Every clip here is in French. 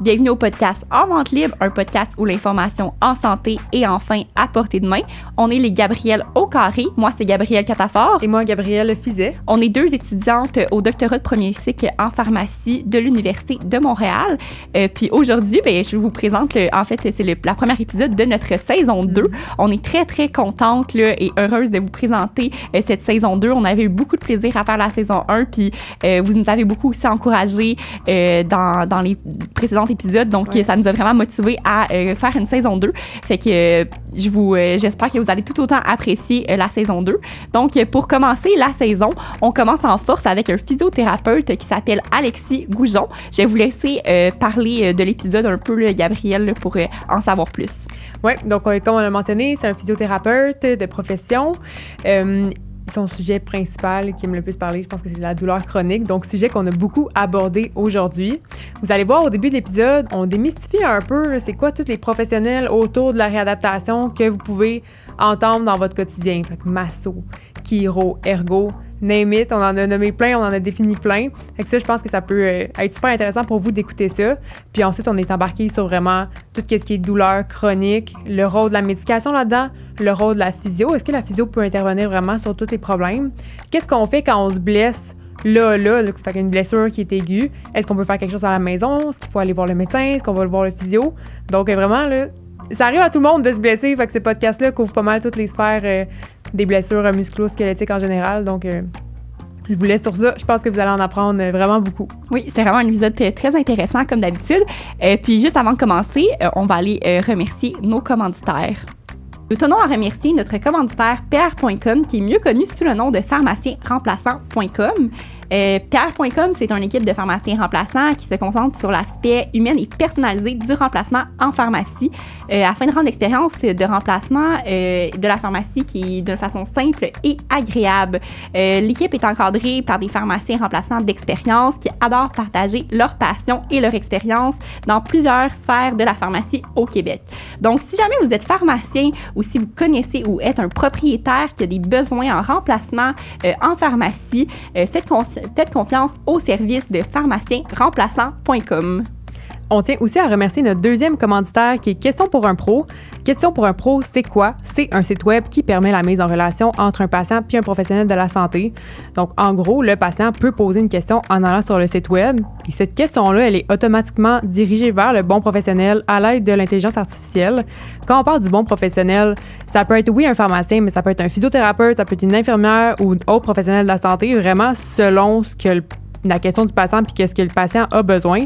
Bienvenue au podcast En Vente Libre, un podcast où l'information en santé est enfin à portée de main. On est les Gabrielles au carré. Moi, c'est Gabrielle Catafort. Et moi, Gabrielle Fizet. On est deux étudiantes au doctorat de premier cycle en pharmacie de l'Université de Montréal. Puis aujourd'hui, je vous présente, c'est la première épisode de notre saison 2. On est très, très contente et heureuse de vous présenter cette saison 2. On avait eu beaucoup de plaisir à faire la saison 1, puis vous nous avez beaucoup aussi encouragés dans les précédents épisodes, donc ça nous a vraiment motivés à faire une saison 2. Fait que j'espère que vous allez tout autant apprécier la saison 2. Donc, pour commencer la saison, on commence en force avec un physiothérapeute qui s'appelle Alexis Goujon. Je vais vous laisser parler de l'épisode un peu, Gabrielle, pour en savoir plus. Oui, donc comme on l'a mentionné, c'est un physiothérapeute de profession. Son sujet principal qui aime le plus parler, je pense que c'est la douleur chronique. Donc, sujet qu'on a beaucoup abordé aujourd'hui. Vous allez voir, au début de l'épisode, on démystifie un peu c'est quoi tous les professionnels autour de la réadaptation que vous pouvez entendre dans votre quotidien. Fait que masso, chiro, ergo, name it, on en a nommé plein, on en a défini plein. Fait que ça, je pense que ça peut être super intéressant pour vous d'écouter ça. Puis ensuite, on est embarqué sur vraiment tout ce qui est douleur chronique, le rôle de la médication là-dedans, le rôle de la physio. Est-ce que la physio peut intervenir vraiment sur tous les problèmes? Qu'est-ce qu'on fait quand on se blesse là, fait qu'une blessure qui est aiguë? Est-ce qu'on peut faire quelque chose à la maison? Est-ce qu'il faut aller voir le médecin? Est-ce qu'on va voir le physio? Donc vraiment, là, ça arrive à tout le monde de se blesser. Fait que ces podcasts-là couvrent pas mal toutes les sphères des blessures musculo-squelettiques en général. Donc, je vous laisse sur ça. Je pense que vous allez en apprendre vraiment beaucoup. Oui, c'est vraiment un épisode très intéressant, comme d'habitude. Puis juste avant de commencer, on va aller remercier nos commanditaires. Nous tenons à remercier notre commanditaire PR.com, qui est mieux connu sous le nom de pharmacienremplaçant.com. PR.com, c'est une équipe de pharmaciens remplaçants qui se concentre sur l'aspect humain et personnalisé du remplacement en pharmacie, afin de rendre l'expérience de remplacement de la pharmacie qui est de façon simple et agréable. L'équipe est encadrée par des pharmaciens remplaçants d'expérience qui adorent partager leur passion et leur expérience dans plusieurs sphères de la pharmacie au Québec. Donc, si jamais vous êtes pharmacien ou si vous connaissez ou êtes un propriétaire qui a des besoins en remplacement en pharmacie, faites confiance au service de pharmacienremplaçant.com. On tient aussi à remercier notre deuxième commanditaire qui est Question pour un pro. Question pour un pro, c'est quoi? C'est un site web qui permet la mise en relation entre un patient puis un professionnel de la santé. Donc, en gros, le patient peut poser une question en allant sur le site web. Et cette question-là, elle est automatiquement dirigée vers le bon professionnel à l'aide de l'intelligence artificielle. Quand on parle du bon professionnel, ça peut être, oui, un pharmacien, mais ça peut être un physiothérapeute, ça peut être une infirmière ou un autre professionnel de la santé, vraiment selon ce que la question du patient puis qu'est-ce que le patient a besoin.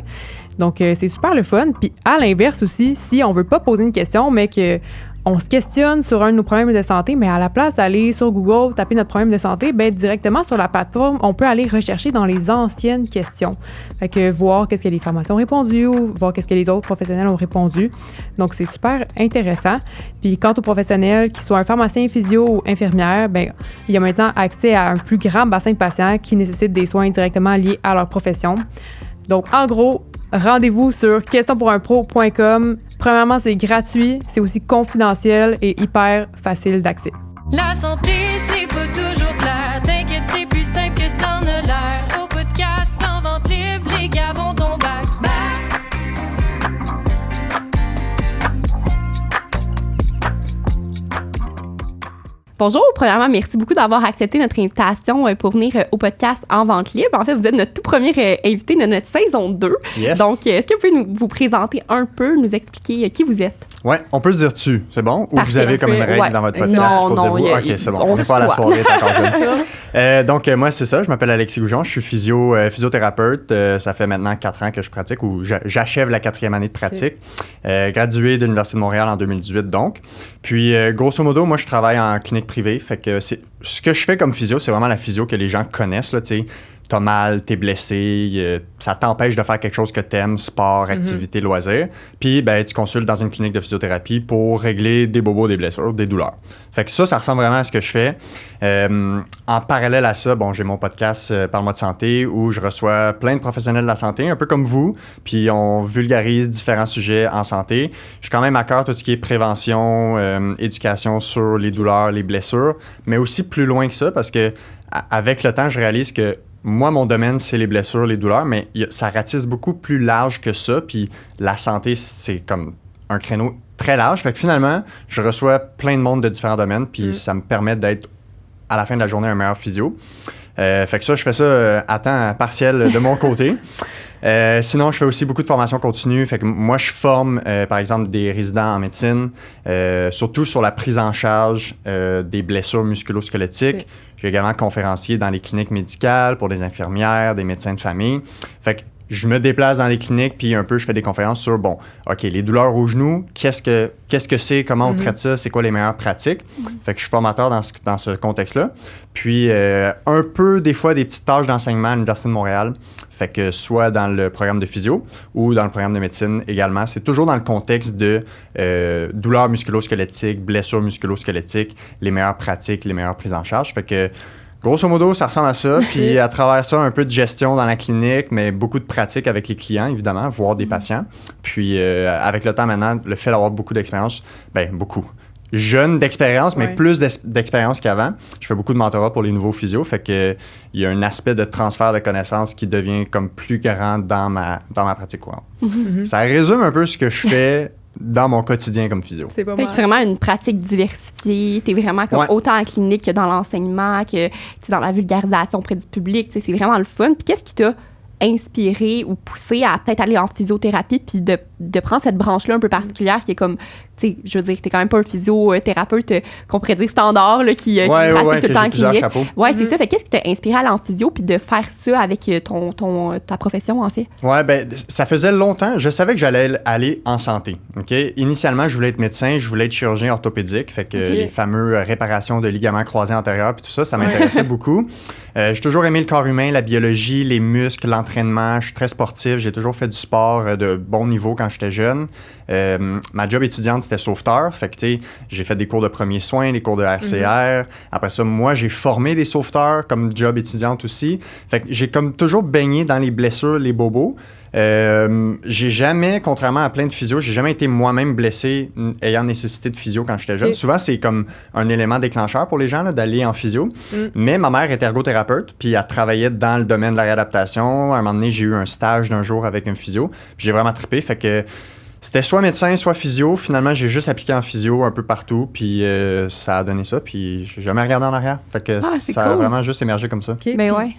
Donc, c'est super le fun. Puis, à l'inverse aussi, si on veut pas poser une question, mais qu'on se questionne sur un de nos problèmes de santé, mais à la place d'aller sur Google, taper notre problème de santé, directement sur la plateforme, on peut aller rechercher dans les anciennes questions. Fait que voir qu'est-ce que les pharmaciens ont répondu ou voir qu'est-ce que les autres professionnels ont répondu. Donc, c'est super intéressant. Puis, quant aux professionnels, qu'ils soient un pharmacien, physio ou infirmière, il y a maintenant accès à un plus grand bassin de patients qui nécessitent des soins directement liés à leur profession. Donc, en gros, rendez-vous sur questionpourunpro.com. Premièrement, c'est gratuit, c'est aussi confidentiel et hyper facile d'accès. La santé, c'est pas toujours clair. T'inquiète, c'est plus simple que ça en a l'air. Au podcast, en vente libre, les gars vont ton back. Bonjour, premièrement, merci beaucoup d'avoir accepté notre invitation pour venir au podcast En Vente Libre. En fait, vous êtes notre tout premier invité de notre saison 2. Yes. Donc, est-ce que vous pouvez vous présenter un peu, nous expliquer qui vous êtes? Ouais, on peut se dire tu, c'est bon? Ou Parfait, vous avez comme une règle dans votre podcast qu'il faut dire vous? OK, c'est bon, on n'est pas à la soirée, t'es encore jeune. Donc, moi, c'est ça, je m'appelle Alexis Goujon, je suis physiothérapeute. Ça fait maintenant 4 ans que je pratique, ou j'achève la 4e année de pratique. Gradué de l'Université de Montréal en 2018, donc. Puis, grosso modo, moi, je travaille en clinique privée, fait que ce que je fais comme physio, c'est vraiment la physio que les gens connaissent, là, tu sais. T'as mal, t'es blessé, ça t'empêche de faire quelque chose que t'aimes, sport, activité, loisir. Puis, tu consultes dans une clinique de physiothérapie pour régler des bobos, des blessures, des douleurs. Fait que ça ressemble vraiment à ce que je fais. En parallèle à ça, j'ai mon podcast Parle-moi de santé où je reçois plein de professionnels de la santé, un peu comme vous, puis on vulgarise différents sujets en santé. Je suis quand même à cœur tout ce qui est prévention, éducation sur les douleurs, les blessures, mais aussi plus loin que ça parce que avec le temps, je réalise que moi, mon domaine, c'est les blessures, les douleurs, mais ça ratisse beaucoup plus large que ça. Puis la santé, c'est comme un créneau très large. Fait que finalement, je reçois plein de monde de différents domaines, puis ça me permet d'être, à la fin de la journée, un meilleur physio. Fait que ça, je fais ça à temps partiel de mon côté. Sinon, je fais aussi beaucoup de formation continue. Fait que moi, je forme, par exemple, des résidents en médecine, surtout sur la prise en charge des blessures musculo-squelettiques. Okay. Je suis également conférencier dans les cliniques médicales pour des infirmières, des médecins de famille. Fait que je me déplace dans les cliniques, puis un peu, je fais des conférences sur, bon, OK, les douleurs au genou, qu'est-ce que c'est, comment on traite ça, c'est quoi les meilleures pratiques. Fait que je suis formateur dans ce contexte-là. Puis, un peu, des fois, des petites tâches d'enseignement à l'Université de Montréal. Fait que soit dans le programme de physio ou dans le programme de médecine également. C'est toujours dans le contexte de douleurs musculo-squelettiques, blessures musculo-squelettiques, les meilleures pratiques, les meilleures prises en charge. Fait que grosso modo, ça ressemble à ça. Puis à travers ça, un peu de gestion dans la clinique, mais beaucoup de pratique avec les clients, évidemment, voir des patients. Puis avec le temps maintenant, le fait d'avoir beaucoup d'expérience, beaucoup. Jeune d'expérience, mais plus d'expérience qu'avant. Je fais beaucoup de mentorat pour les nouveaux physios, fait que il y a un aspect de transfert de connaissances qui devient comme plus grand dans ma pratique courante. Ça résume un peu ce que je fais dans mon quotidien comme physio. C'est vraiment une pratique diversifiée. Tu es vraiment comme autant en clinique que dans l'enseignement, que dans la vulgarisation auprès du public. C'est vraiment le fun. Puis qu'est-ce qui t'a inspiré ou poussé à peut-être aller en physiothérapie puis de prendre cette branche-là un peu particulière qui est comme, tu sais, je veux dire, t'es quand même pas un physiothérapeute qu'on pourrait dire standard, là, qui pratique tout le temps en clinique. Ouais, c'est ça. Fait qu'est-ce qui t'a inspiré à aller en physio puis de faire ça avec ta profession, en fait? Ouais, ça faisait longtemps. Je savais que j'allais aller en santé, OK? Initialement, je voulais être médecin, je voulais être chirurgien orthopédique, fait que les fameux réparations de ligaments croisés antérieurs puis tout ça, ça m'intéressait beaucoup. J'ai toujours aimé le corps humain, la biologie, les muscles, l'entraînement. Je suis très sportif. J'ai toujours fait du sport de bon niveau quand j'étais jeune. Ma job étudiante, c'était sauveteur. Fait que, tu sais, j'ai fait des cours de premiers soins, des cours de RCR. Après ça, moi, j'ai formé des sauveteurs comme job étudiante aussi. Fait que j'ai comme toujours baigné dans les blessures, les bobos. J'ai jamais, contrairement à plein de physios, j'ai jamais été moi-même blessé ayant nécessité de physio quand j'étais jeune. Souvent, c'est comme un élément déclencheur pour les gens là, d'aller en physio. Mais ma mère est ergothérapeute, puis elle travaillait dans le domaine de la réadaptation. À un moment donné, j'ai eu un stage d'un jour avec un physio. Puis j'ai vraiment trippé, fait que c'était soit médecin, soit physio. Finalement, j'ai juste appliqué en physio un peu partout, puis ça a donné ça, puis j'ai jamais regardé en arrière. Fait que ça a vraiment juste émergé comme ça. Okay.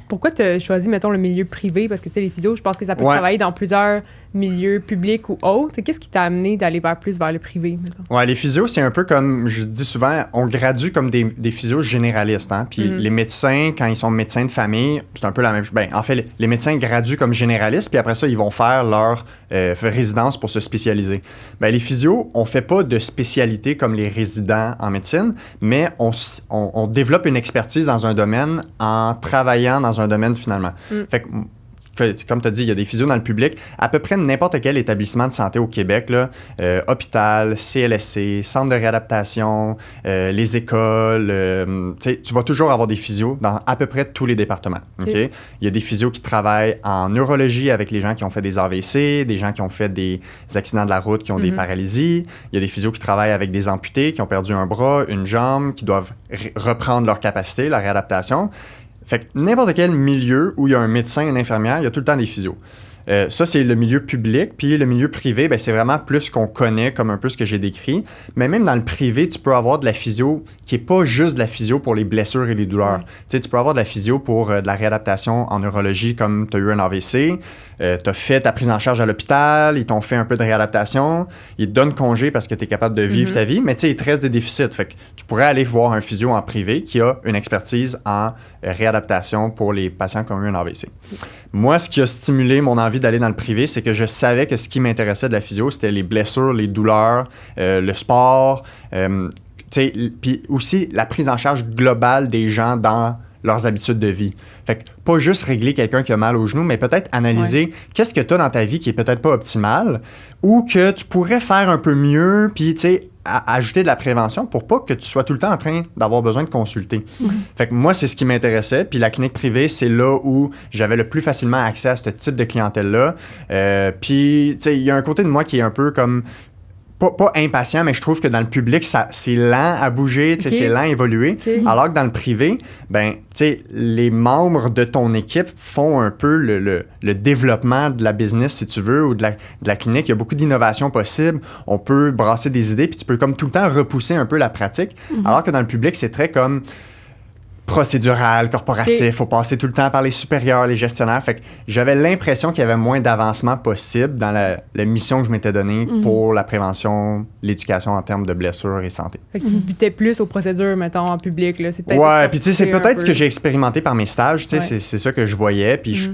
Pourquoi tu as choisi, mettons, le milieu privé? Parce que, tu sais, les physios, je pense que ça peut travailler dans plusieurs milieux publics ou autres. Qu'est-ce qui t'a amené d'aller plus vers le privé? Mettons? Ouais, les physios, c'est un peu comme, je dis souvent, on gradue comme des physios généralistes. Hein? Puis les médecins, quand ils sont médecins de famille, c'est un peu la même chose. En fait, les médecins graduent comme généralistes, puis après ça, ils vont faire leur résidence pour se spécialiser. Les physios, on fait pas de spécialité comme les résidents en médecine, mais on développe une expertise dans un domaine en travaillant dans un domaine finalement. Fait que, comme tu as dit, il y a des physios dans le public. À peu près n'importe quel établissement de santé au Québec, là, hôpital, CLSC, centre de réadaptation, les écoles, tu vas toujours avoir des physios dans à peu près tous les départements. Okay? Il y a des physios qui travaillent en neurologie avec les gens qui ont fait des AVC, des gens qui ont fait des accidents de la route, qui ont des paralysies. Il y a des physios qui travaillent avec des amputés, qui ont perdu un bras, une jambe, qui doivent reprendre leur capacité, leur réadaptation. Fait que n'importe quel milieu où il y a un médecin, une infirmière, il y a tout le temps des physios. Ça, c'est le milieu public. Puis le milieu privé, c'est vraiment plus qu'on connaît, comme un peu ce que j'ai décrit. Mais même dans le privé, tu peux avoir de la physio qui n'est pas juste de la physio pour les blessures et les douleurs. Tu peux avoir de la physio pour de la réadaptation en neurologie, comme tu as eu un AVC. Tu as fait ta prise en charge à l'hôpital, ils t'ont fait un peu de réadaptation. Ils te donnent congé parce que tu es capable de vivre ta vie. Mais il te reste des déficits. Fait que tu pourrais aller voir un physio en privé qui a une expertise en réadaptation pour les patients qui ont eu un AVC. Moi, ce qui a stimulé mon envie d'aller dans le privé, c'est que je savais que ce qui m'intéressait de la physio, c'était les blessures, les douleurs, le sport, puis aussi la prise en charge globale des gens dans leurs habitudes de vie. Fait que pas juste régler quelqu'un qui a mal au genou, mais peut-être analyser qu'est-ce que tu as dans ta vie qui est peut-être pas optimal ou que tu pourrais faire un peu mieux, puis tu sais, ajouter de la prévention pour pas que tu sois tout le temps en train d'avoir besoin de consulter. Fait que moi, c'est ce qui m'intéressait. Puis la clinique privée, c'est là où j'avais le plus facilement accès à ce type de clientèle-là. Puis, tu sais, il y a un côté de moi qui est un peu comme pas impatient, mais je trouve que dans le public, c'est lent à bouger, c'est lent à évoluer. Alors que dans le privé, les membres de ton équipe font un peu le développement de la business, si tu veux, ou de la clinique. Il y a beaucoup d'innovations possibles. On peut brasser des idées, puis tu peux comme tout le temps repousser un peu la pratique. Alors que dans le public, c'est très comme procédural, corporatif, faut passer tout le temps par les supérieurs, les gestionnaires. Fait que j'avais l'impression qu'il y avait moins d'avancement possible dans la mission que je m'étais donnée pour la prévention, l'éducation en termes de blessures et santé. Fait que tu butais plus aux procédures, mettons, en public. Là. C'est ouais, puis tu sais, c'est peut-être ce que j'ai expérimenté par mes stages, tu sais, c'est ça que je voyais, puis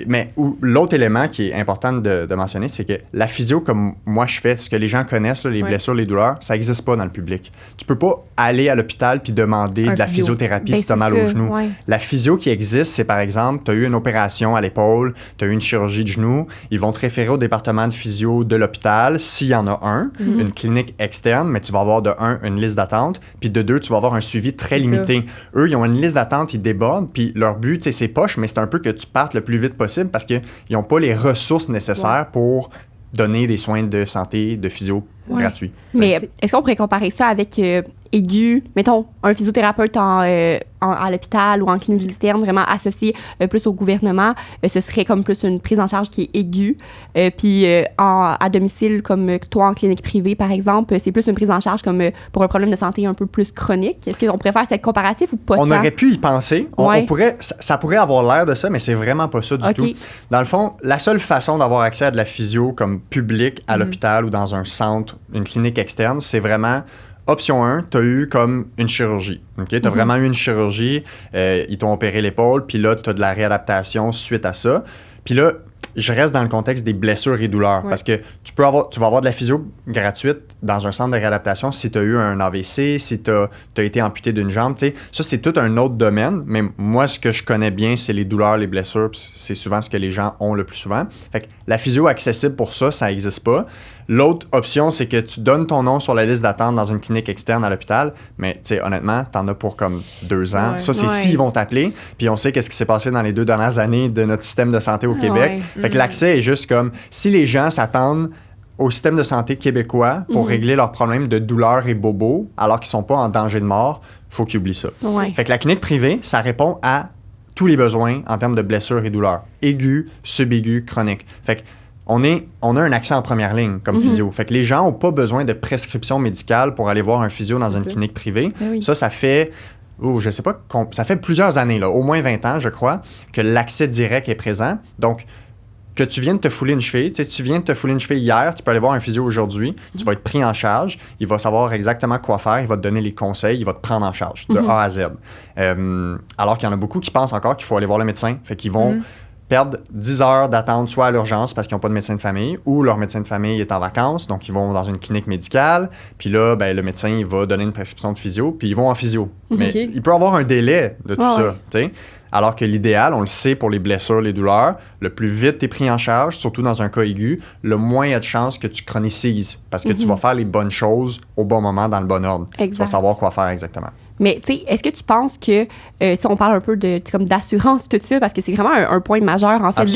mais l'autre élément qui est important de mentionner, c'est que la physio, comme moi je fais, ce que les gens connaissent, là, les blessures, les douleurs, ça n'existe pas dans le public. Tu peux pas aller à l'hôpital puis demander de la physiothérapie si tu as mal au genou. Ouais. La physio qui existe, c'est par exemple, tu as eu une opération à l'épaule, tu as eu une chirurgie de genou, ils vont te référer au département de physio de l'hôpital s'il y en a un, une clinique externe, mais tu vas avoir de un, une liste d'attente, puis de deux, tu vas avoir un suivi très limité. Eux, ils ont une liste d'attente, ils débordent, puis leur but, c'est poche, mais c'est un peu que tu partes le plus vite possible parce qu'ils n'ont pas les ressources nécessaires pour donner des soins de santé, de physio gratuits. Mais est-ce qu'on pourrait comparer ça avec aigu, mettons, un physiothérapeute à l'hôpital ou en clinique externe, vraiment associé plus au gouvernement, ce serait comme plus une prise en charge qui est aiguë. Puis à domicile, comme toi en clinique privée, par exemple, c'est plus une prise en charge comme pour un problème de santé un peu plus chronique. Est-ce qu'on pourrait faire cette comparatif ou pas? On aurait pu y penser. On pourrait, ça pourrait avoir l'air de ça, mais c'est vraiment pas ça du tout. Dans le fond, la seule façon d'avoir accès à de la physio comme public à l'hôpital ou dans un centre, une clinique externe, c'est vraiment... Option 1, tu as eu comme une chirurgie. Tu as vraiment eu une chirurgie, ils t'ont opéré l'épaule, puis là, tu as de la réadaptation suite à ça. Puis là, je reste dans le contexte des blessures et douleurs parce que tu vas avoir de la physio gratuite dans un centre de réadaptation si tu as eu un AVC, si tu as été amputé d'une jambe. Ça, c'est tout un autre domaine, mais moi, ce que je connais bien, c'est les douleurs, les blessures, c'est souvent ce que les gens ont le plus souvent. Fait que la physio accessible pour ça, ça n'existe pas. L'autre option, c'est que tu donnes ton nom sur la liste d'attente dans une clinique externe à l'hôpital, mais honnêtement, t'en as pour comme 2 ans. Ça, c'est s'ils vont t'appeler. Puis on sait qu'est-ce qui s'est passé dans les 2 dernières années de notre système de santé au Québec. Fait que l'accès est juste comme, si les gens s'attendent au système de santé québécois pour régler leurs problèmes de douleur et bobo, alors qu'ils sont pas en danger de mort, faut qu'ils oublient ça. Fait que la clinique privée, ça répond à tous les besoins en termes de blessures et douleurs. Aigus, subaigus, chroniques. Fait que on a un accès en première ligne comme physio. Fait que les gens n'ont pas besoin de prescription médicale pour aller voir un physio dans une clinique privée. Ça fait, je sais pas, ça fait plusieurs années, là, au moins 20 ans, je crois, que l'accès direct est présent. Donc, que tu viennes de te fouler une cheville, si tu viens de te fouler une cheville hier, tu peux aller voir un physio aujourd'hui, tu vas être pris en charge, il va savoir exactement quoi faire, il va te donner les conseils, il va te prendre en charge de A à Z. Alors qu'il y en a beaucoup qui pensent encore qu'il faut aller voir le médecin. Fait qu'ils vont perdent 10 heures d'attente soit à l'urgence parce qu'ils n'ont pas de médecin de famille ou leur médecin de famille est en vacances, donc ils vont dans une clinique médicale, puis là, le médecin il va donner une prescription de physio, puis ils vont en physio. Mais il peut y avoir un délai de tout ça, tu sais. Alors que l'idéal, on le sait pour les blessures, les douleurs, le plus vite tu es pris en charge, surtout dans un cas aigu, le moins il y a de chances que tu chronicises parce que tu vas faire les bonnes choses au bon moment dans le bon ordre. Tu vas savoir quoi faire exactement. Mais, tu sais, est-ce que tu penses que, si on parle un peu comme d'assurance tout ça, parce que c'est vraiment un point majeur, en fait,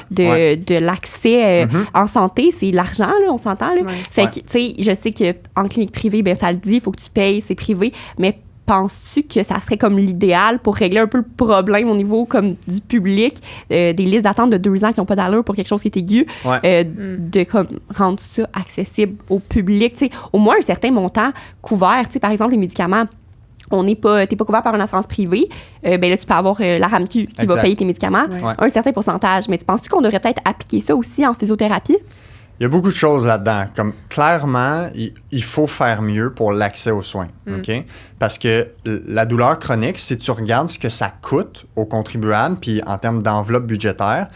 de l'accès en santé, c'est l'argent, là, on s'entend, là. Fait que, tu sais, je sais qu'en clinique privée, ça le dit, il faut que tu payes, c'est privé, mais penses-tu que ça serait comme l'idéal pour régler un peu le problème au niveau comme du public, des listes d'attente de 2 ans qui n'ont pas d'allure pour quelque chose qui est aigu, de comme rendre ça accessible au public, tu sais, au moins un certain montant couvert, tu sais, par exemple, les médicaments, t'es pas couvert par une assurance privée, là, tu peux avoir la RAMQ qui va payer tes médicaments, un certain pourcentage. Mais tu penses-tu qu'on devrait peut-être appliquer ça aussi en physiothérapie? Il y a beaucoup de choses là-dedans. Comme clairement, il faut faire mieux pour l'accès aux soins. OK? Parce que la douleur chronique, si tu regardes ce que ça coûte aux contribuables, puis en termes d'enveloppe budgétaire,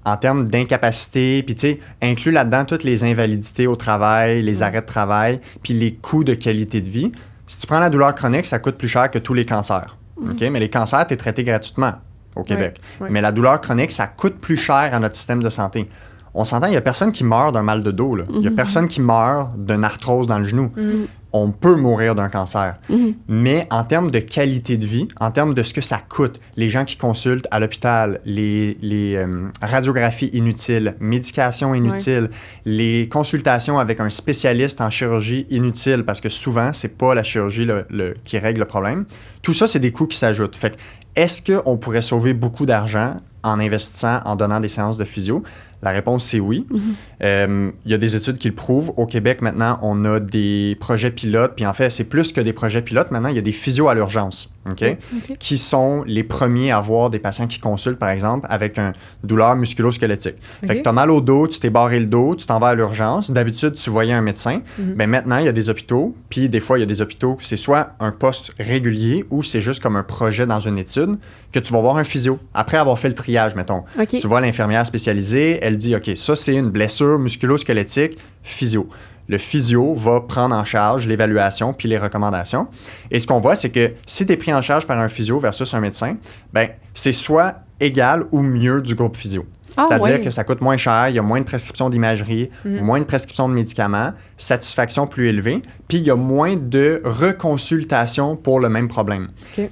en termes d'incapacité, puis tu sais, inclus là-dedans toutes les invalidités au travail, les arrêts de travail, puis les coûts de qualité de vie. Si tu prends la douleur chronique, ça coûte plus cher que tous les cancers. OK? Mais les cancers, tu es traité gratuitement au Québec. Mais la douleur chronique, ça coûte plus cher à notre système de santé. On s'entend, il n'y a personne qui meurt d'un mal de dos. Il n'y a personne qui meurt d'une arthrose dans le genou. on peut mourir d'un cancer. Mais en termes de qualité de vie, en termes de ce que ça coûte, les gens qui consultent à l'hôpital, les radiographies inutiles, médications inutiles, les consultations avec un spécialiste en chirurgie inutile, parce que souvent, c'est pas la chirurgie qui règle le problème. Tout ça, c'est des coûts qui s'ajoutent. Fait que, est-ce qu'on pourrait sauver beaucoup d'argent en investissant, en donnant des séances de physio? La réponse, c'est oui. Il y a des études qui le prouvent. Au Québec, maintenant, on a des projets pilotes. Puis en fait, c'est plus que des projets pilotes. Maintenant, il y a des physios à l'urgence, qui sont les premiers à voir des patients qui consultent, par exemple, avec une douleur musculo-squelettique. Fait que tu as mal au dos, tu t'es barré le dos, tu t'en vas à l'urgence. D'habitude, tu voyais un médecin. Mais maintenant, il y a des hôpitaux. Puis des fois, il y a des hôpitaux, c'est soit un poste régulier ou c'est juste comme un projet dans une étude que tu vas voir un physio. Après avoir fait le triage, mettons. Tu vois l'infirmière spécialisée, elle dit, OK, ça, c'est une blessure musculo-squelettique, physio. Le physio va prendre en charge l'évaluation puis les recommandations. Et ce qu'on voit, c'est que si tu es pris en charge par un physio versus un médecin, ben c'est soit égal ou mieux du groupe physio. C'est-à-dire que ça coûte moins cher, il y a moins de prescriptions d'imagerie, moins de prescriptions de médicaments, satisfaction plus élevée, puis il y a moins de reconsultations pour le même problème.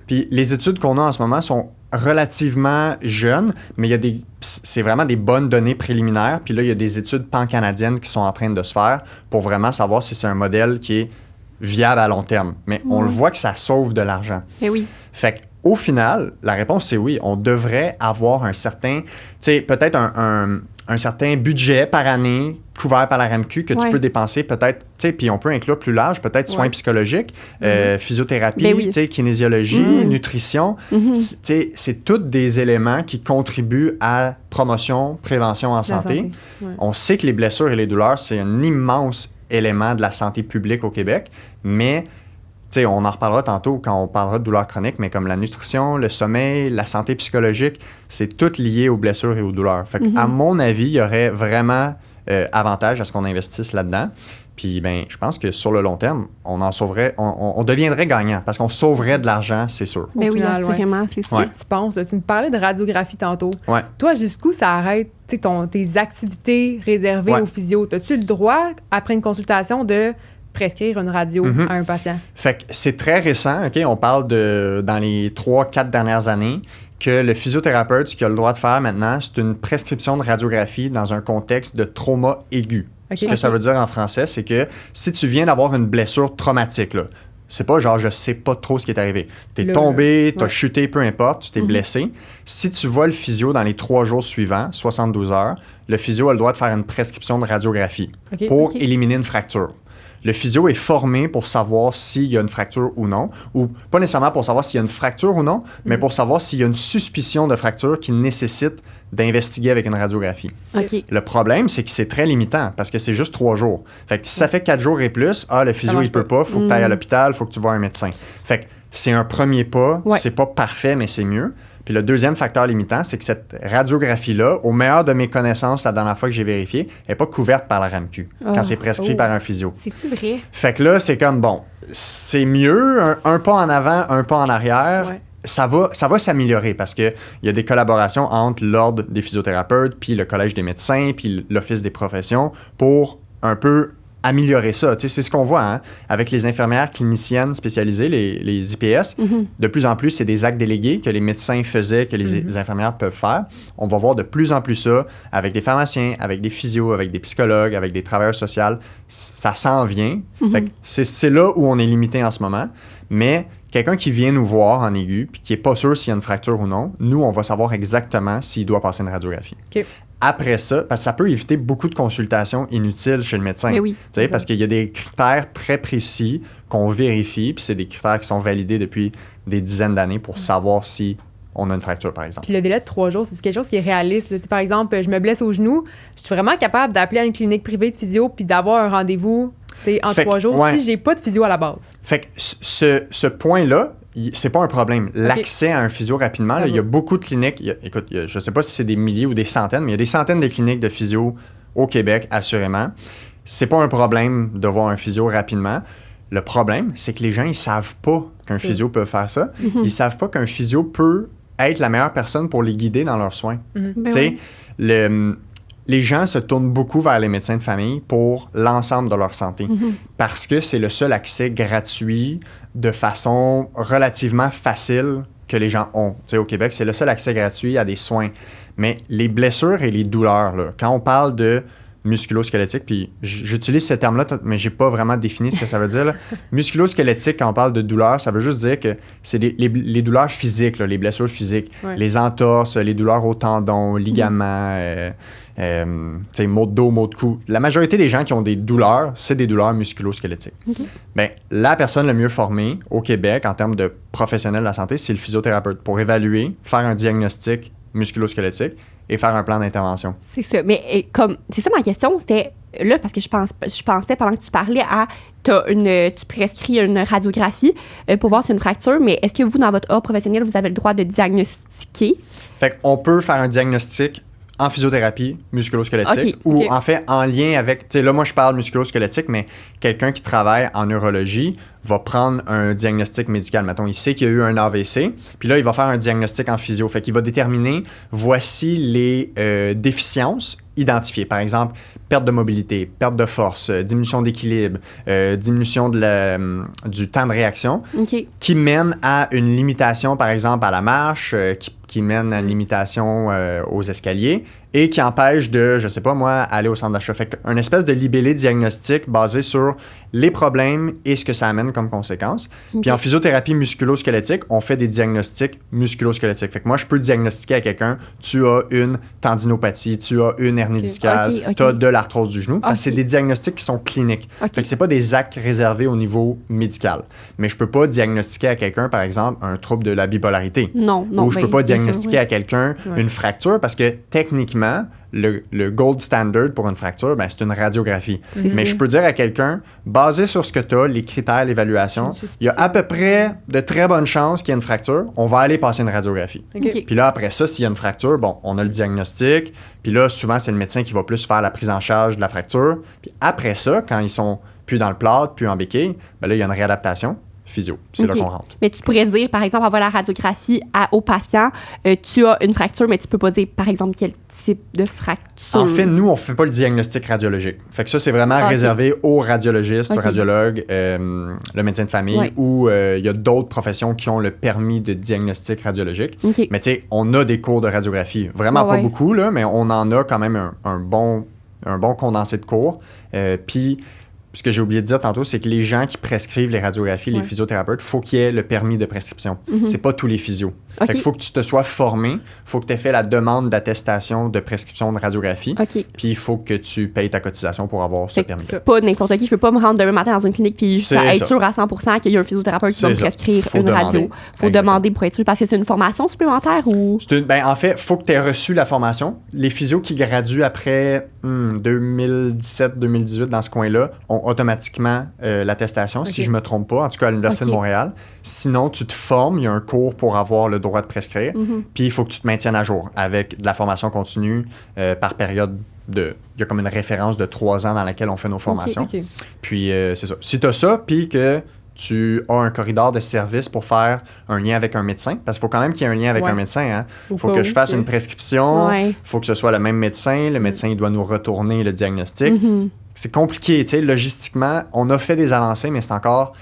Puis les études qu'on a en ce moment sont relativement jeunes, mais c'est vraiment des bonnes données préliminaires. Puis là, il y a des études pan-canadiennes qui sont en train de se faire pour vraiment savoir si c'est un modèle qui est viable à long terme. Mais on le voit que ça sauve de l'argent. Et oui. Fait qu'au final, la réponse, c'est oui. On devrait avoir un certain, tu sais, peut-être un certain budget par année couvert par la RAMQ que tu peux dépenser peut-être, tu sais, puis on peut inclure plus large, peut-être soins psychologiques, physiothérapie, tu sais, kinésiologie, nutrition. Tu sais, c'est tous des éléments qui contribuent à promotion, prévention en santé. On sait que les blessures et les douleurs, c'est un immense élément de la santé publique au Québec, mais tu sais, on en reparlera tantôt quand on parlera de douleurs chroniques, mais comme la nutrition, le sommeil, la santé psychologique, c'est tout lié aux blessures et aux douleurs. Fait qu'à mon avis, il y aurait vraiment avantage à ce qu'on investisse là-dedans. Puis, ben, je pense que sur le long terme, on en sauverait, on deviendrait gagnant parce qu'on sauverait de l'argent, c'est sûr. Mais oui, assurément, c'est sûr. Qu'est-ce que tu penses? Tu me parlais de radiographie tantôt. Toi, jusqu'où ça arrête tes activités réservées aux physio? As-tu le droit, après une consultation, de prescrire une radio à un patient? Fait que c'est très récent, OK? On parle de, dans les 3-4 dernières années, que le physiothérapeute, ce qu'il a le droit de faire maintenant, c'est une prescription de radiographie dans un contexte de trauma aigu. Ce que ça veut dire en français, c'est que si tu viens d'avoir une blessure traumatique, là, c'est pas genre je sais pas trop ce qui est arrivé. T'es tombé, t'as chuté, peu importe, tu t'es blessé. Si tu vois le physio dans les 3 jours suivants, 72 heures, le physio a le droit de faire une prescription de radiographie pour éliminer une fracture. Le physio est formé pour savoir s'il y a une fracture ou non, ou pas nécessairement pour savoir s'il y a une fracture ou non, mais pour savoir s'il y a une suspicion de fracture qui nécessite d'investiguer avec une radiographie. Le problème, c'est que c'est très limitant parce que c'est juste 3 jours. Fait que si ça fait 4 jours et plus, le physio, il peut pas, faut que tu ailles à l'hôpital, faut que tu vois un médecin. Fait que c'est un premier pas, c'est pas parfait, mais c'est mieux. Puis le deuxième facteur limitant, c'est que cette radiographie-là, au meilleur de mes connaissances, la dernière fois que j'ai vérifié, n'est pas couverte par la RAMQ quand c'est prescrit par un physio. C'est-tu vrai? Fait que là, c'est comme, bon, c'est mieux, un pas en avant, un pas en arrière. Ça va s'améliorer parce qu'il y a des collaborations entre l'Ordre des physiothérapeutes, puis le Collège des médecins, puis l'Office des professions pour un peu améliorer ça. Tu sais, c'est ce qu'on voit avec les infirmières cliniciennes spécialisées, les IPS. De plus en plus, c'est des actes délégués que les médecins faisaient, que les infirmières peuvent faire. On va voir de plus en plus ça avec des pharmaciens, avec des physios, avec des psychologues, avec des travailleurs sociaux. Ça s'en vient. Fait que c'est là où on est limité en ce moment. Mais quelqu'un qui vient nous voir en aigu puis qui n'est pas sûr s'il y a une fracture ou non, nous, on va savoir exactement s'il doit passer une radiographie. Après ça, parce que ça peut éviter beaucoup de consultations inutiles chez le médecin. Mais oui, parce qu'il y a des critères très précis qu'on vérifie, puis c'est des critères qui sont validés depuis des dizaines d'années pour savoir si on a une fracture, par exemple. Puis le délai de 3 jours, c'est quelque chose qui est réaliste. Là. Par exemple, je me blesse au genou, je suis vraiment capable d'appeler à une clinique privée de physio puis d'avoir un rendez-vous en 3 jours si j'ai pas de physio à la base. Fait que ce point-là, c'est pas un problème. L'accès à un physio rapidement, là, il y a beaucoup de cliniques. Je sais pas si c'est des milliers ou des centaines, mais il y a des centaines de cliniques de physio au Québec, assurément. C'est pas un problème de voir un physio rapidement. Le problème, c'est que les gens, ils savent pas qu'un physio peut faire ça. Ils savent pas qu'un physio peut être la meilleure personne pour les guider dans leurs soins. Tu sais, les gens se tournent beaucoup vers les médecins de famille pour l'ensemble de leur santé parce que c'est le seul accès gratuit de façon relativement facile que les gens ont. Tu sais, au Québec, c'est le seul accès gratuit à des soins. Mais les blessures et les douleurs, là, quand on parle de musculo-squelettique, puis j'utilise ce terme-là, mais j'ai pas vraiment défini ce que ça veut dire. Musculo-squelettique, quand on parle de douleur, ça veut juste dire que c'est les douleurs physiques, là, les blessures physiques, les entorses, les douleurs aux tendons, ligaments, maux de dos, maux de cou. La majorité des gens qui ont des douleurs, c'est des douleurs musculo-squelettiques. Bien, la personne la mieux formée au Québec en termes de professionnel de la santé, c'est le physiothérapeute pour évaluer, faire un diagnostic musculo-squelettique et faire un plan d'intervention. C'est ça. Mais c'est ça ma question, c'était là, parce que je pensais pendant que tu parlais tu prescris une radiographie pour voir si c'est une fracture, mais est-ce que vous, dans votre ordre professionnel, vous avez le droit de diagnostiquer? Fait qu'on peut faire un diagnostic en physiothérapie musculo-squelettique ou en fait en lien avec, tu sais, là moi je parle musculo-squelettique, mais quelqu'un qui travaille en neurologie va prendre un diagnostic médical. Mettons, il sait qu'il y a eu un AVC, puis là il va faire un diagnostic en physio. Fait qu'il va déterminer, voici les déficiences identifiées. Par exemple, perte de mobilité, perte de force, diminution d'équilibre, diminution du temps de réaction, qui mène à une limitation, par exemple, à la marche, qui mène à une limitation aux escaliers et qui empêche de, je sais pas moi, aller au centre d'achat. Fait qu'un espèce de libellé diagnostic basé sur les problèmes et ce que ça amène comme conséquence. Puis en physiothérapie musculo-squelettique, on fait des diagnostics musculo-squelettiques. Fait que moi, je peux diagnostiquer à quelqu'un, tu as une tendinopathie, tu as une hernie discale, tu as de l'arthrose du genou. Parce que c'est des diagnostics qui sont cliniques. Fait que c'est pas des actes réservés au niveau médical. Mais je peux pas diagnostiquer à quelqu'un, par exemple, un trouble de la bipolarité. Non. Ou je peux pas diagnostiquer à quelqu'un une fracture parce que techniquement, le gold standard pour une fracture, ben, c'est une radiographie. Mais je peux dire à quelqu'un, basé sur ce que tu as, les critères, l'évaluation, il y a à peu près de très bonnes chances qu'il y ait une fracture. On va aller passer une radiographie. Puis là, après ça, s'il y a une fracture, bon, on a le diagnostic. Puis là, souvent, c'est le médecin qui va plus faire la prise en charge de la fracture. Puis après ça, quand ils sont plus dans le plâtre, plus en béquille, ben là, il y a une réadaptation. Physio, c'est là qu'on rentre. Mais tu pourrais dire, par exemple, avoir la radiographie au patient, tu as une fracture, mais tu peux pas dire, par exemple, quel type de fracture. En fait, nous, on fait pas le diagnostic radiologique. Fait que ça, c'est vraiment réservé aux radiologistes, aux radiologues, le médecin de famille, ou il y a d'autres professions qui ont le permis de diagnostic radiologique. Mais tu sais, on a des cours de radiographie. Vraiment pas beaucoup, là, mais on en a quand même un bon condensé de cours. Puis, ce que j'ai oublié de dire tantôt, c'est que les gens qui prescrivent les radiographies, les physiothérapeutes, il faut qu'il y ait le permis de prescription. C'est pas tous les physios. Fait qu'il faut que tu te sois formé, il faut que tu aies fait la demande d'attestation de prescription de radiographie, puis il faut que tu payes ta cotisation pour avoir ce permis. C'est pas n'importe qui. Je peux pas me rendre demain matin dans une clinique puis être sûr à 100% qu'il y a un physiothérapeute qui va me prescrire une radio. Il faut demander pour être sûr, parce que c'est une formation supplémentaire ou... En fait, il faut que tu aies reçu la formation. Les physios qui graduent après 2017-2018 dans ce coin-là ont automatiquement l'attestation, si je me trompe pas, en tout cas à l'Université de Montréal. Sinon, tu te formes, il y a un cours pour avoir le droit de prescrire, puis il faut que tu te maintiennes à jour avec de la formation continue par période il y a comme une référence de 3 ans dans laquelle on fait nos formations. Puis c'est ça. Si tu as ça, puis que tu as un corridor de service pour faire un lien avec un médecin, parce qu'il faut quand même qu'il y ait un lien avec un médecin. Hein? Il faut que je fasse une prescription, il faut que ce soit le même médecin, le médecin il doit nous retourner le diagnostic. C'est compliqué, tu sais, logistiquement, on a fait des avancées, mais c'est encore,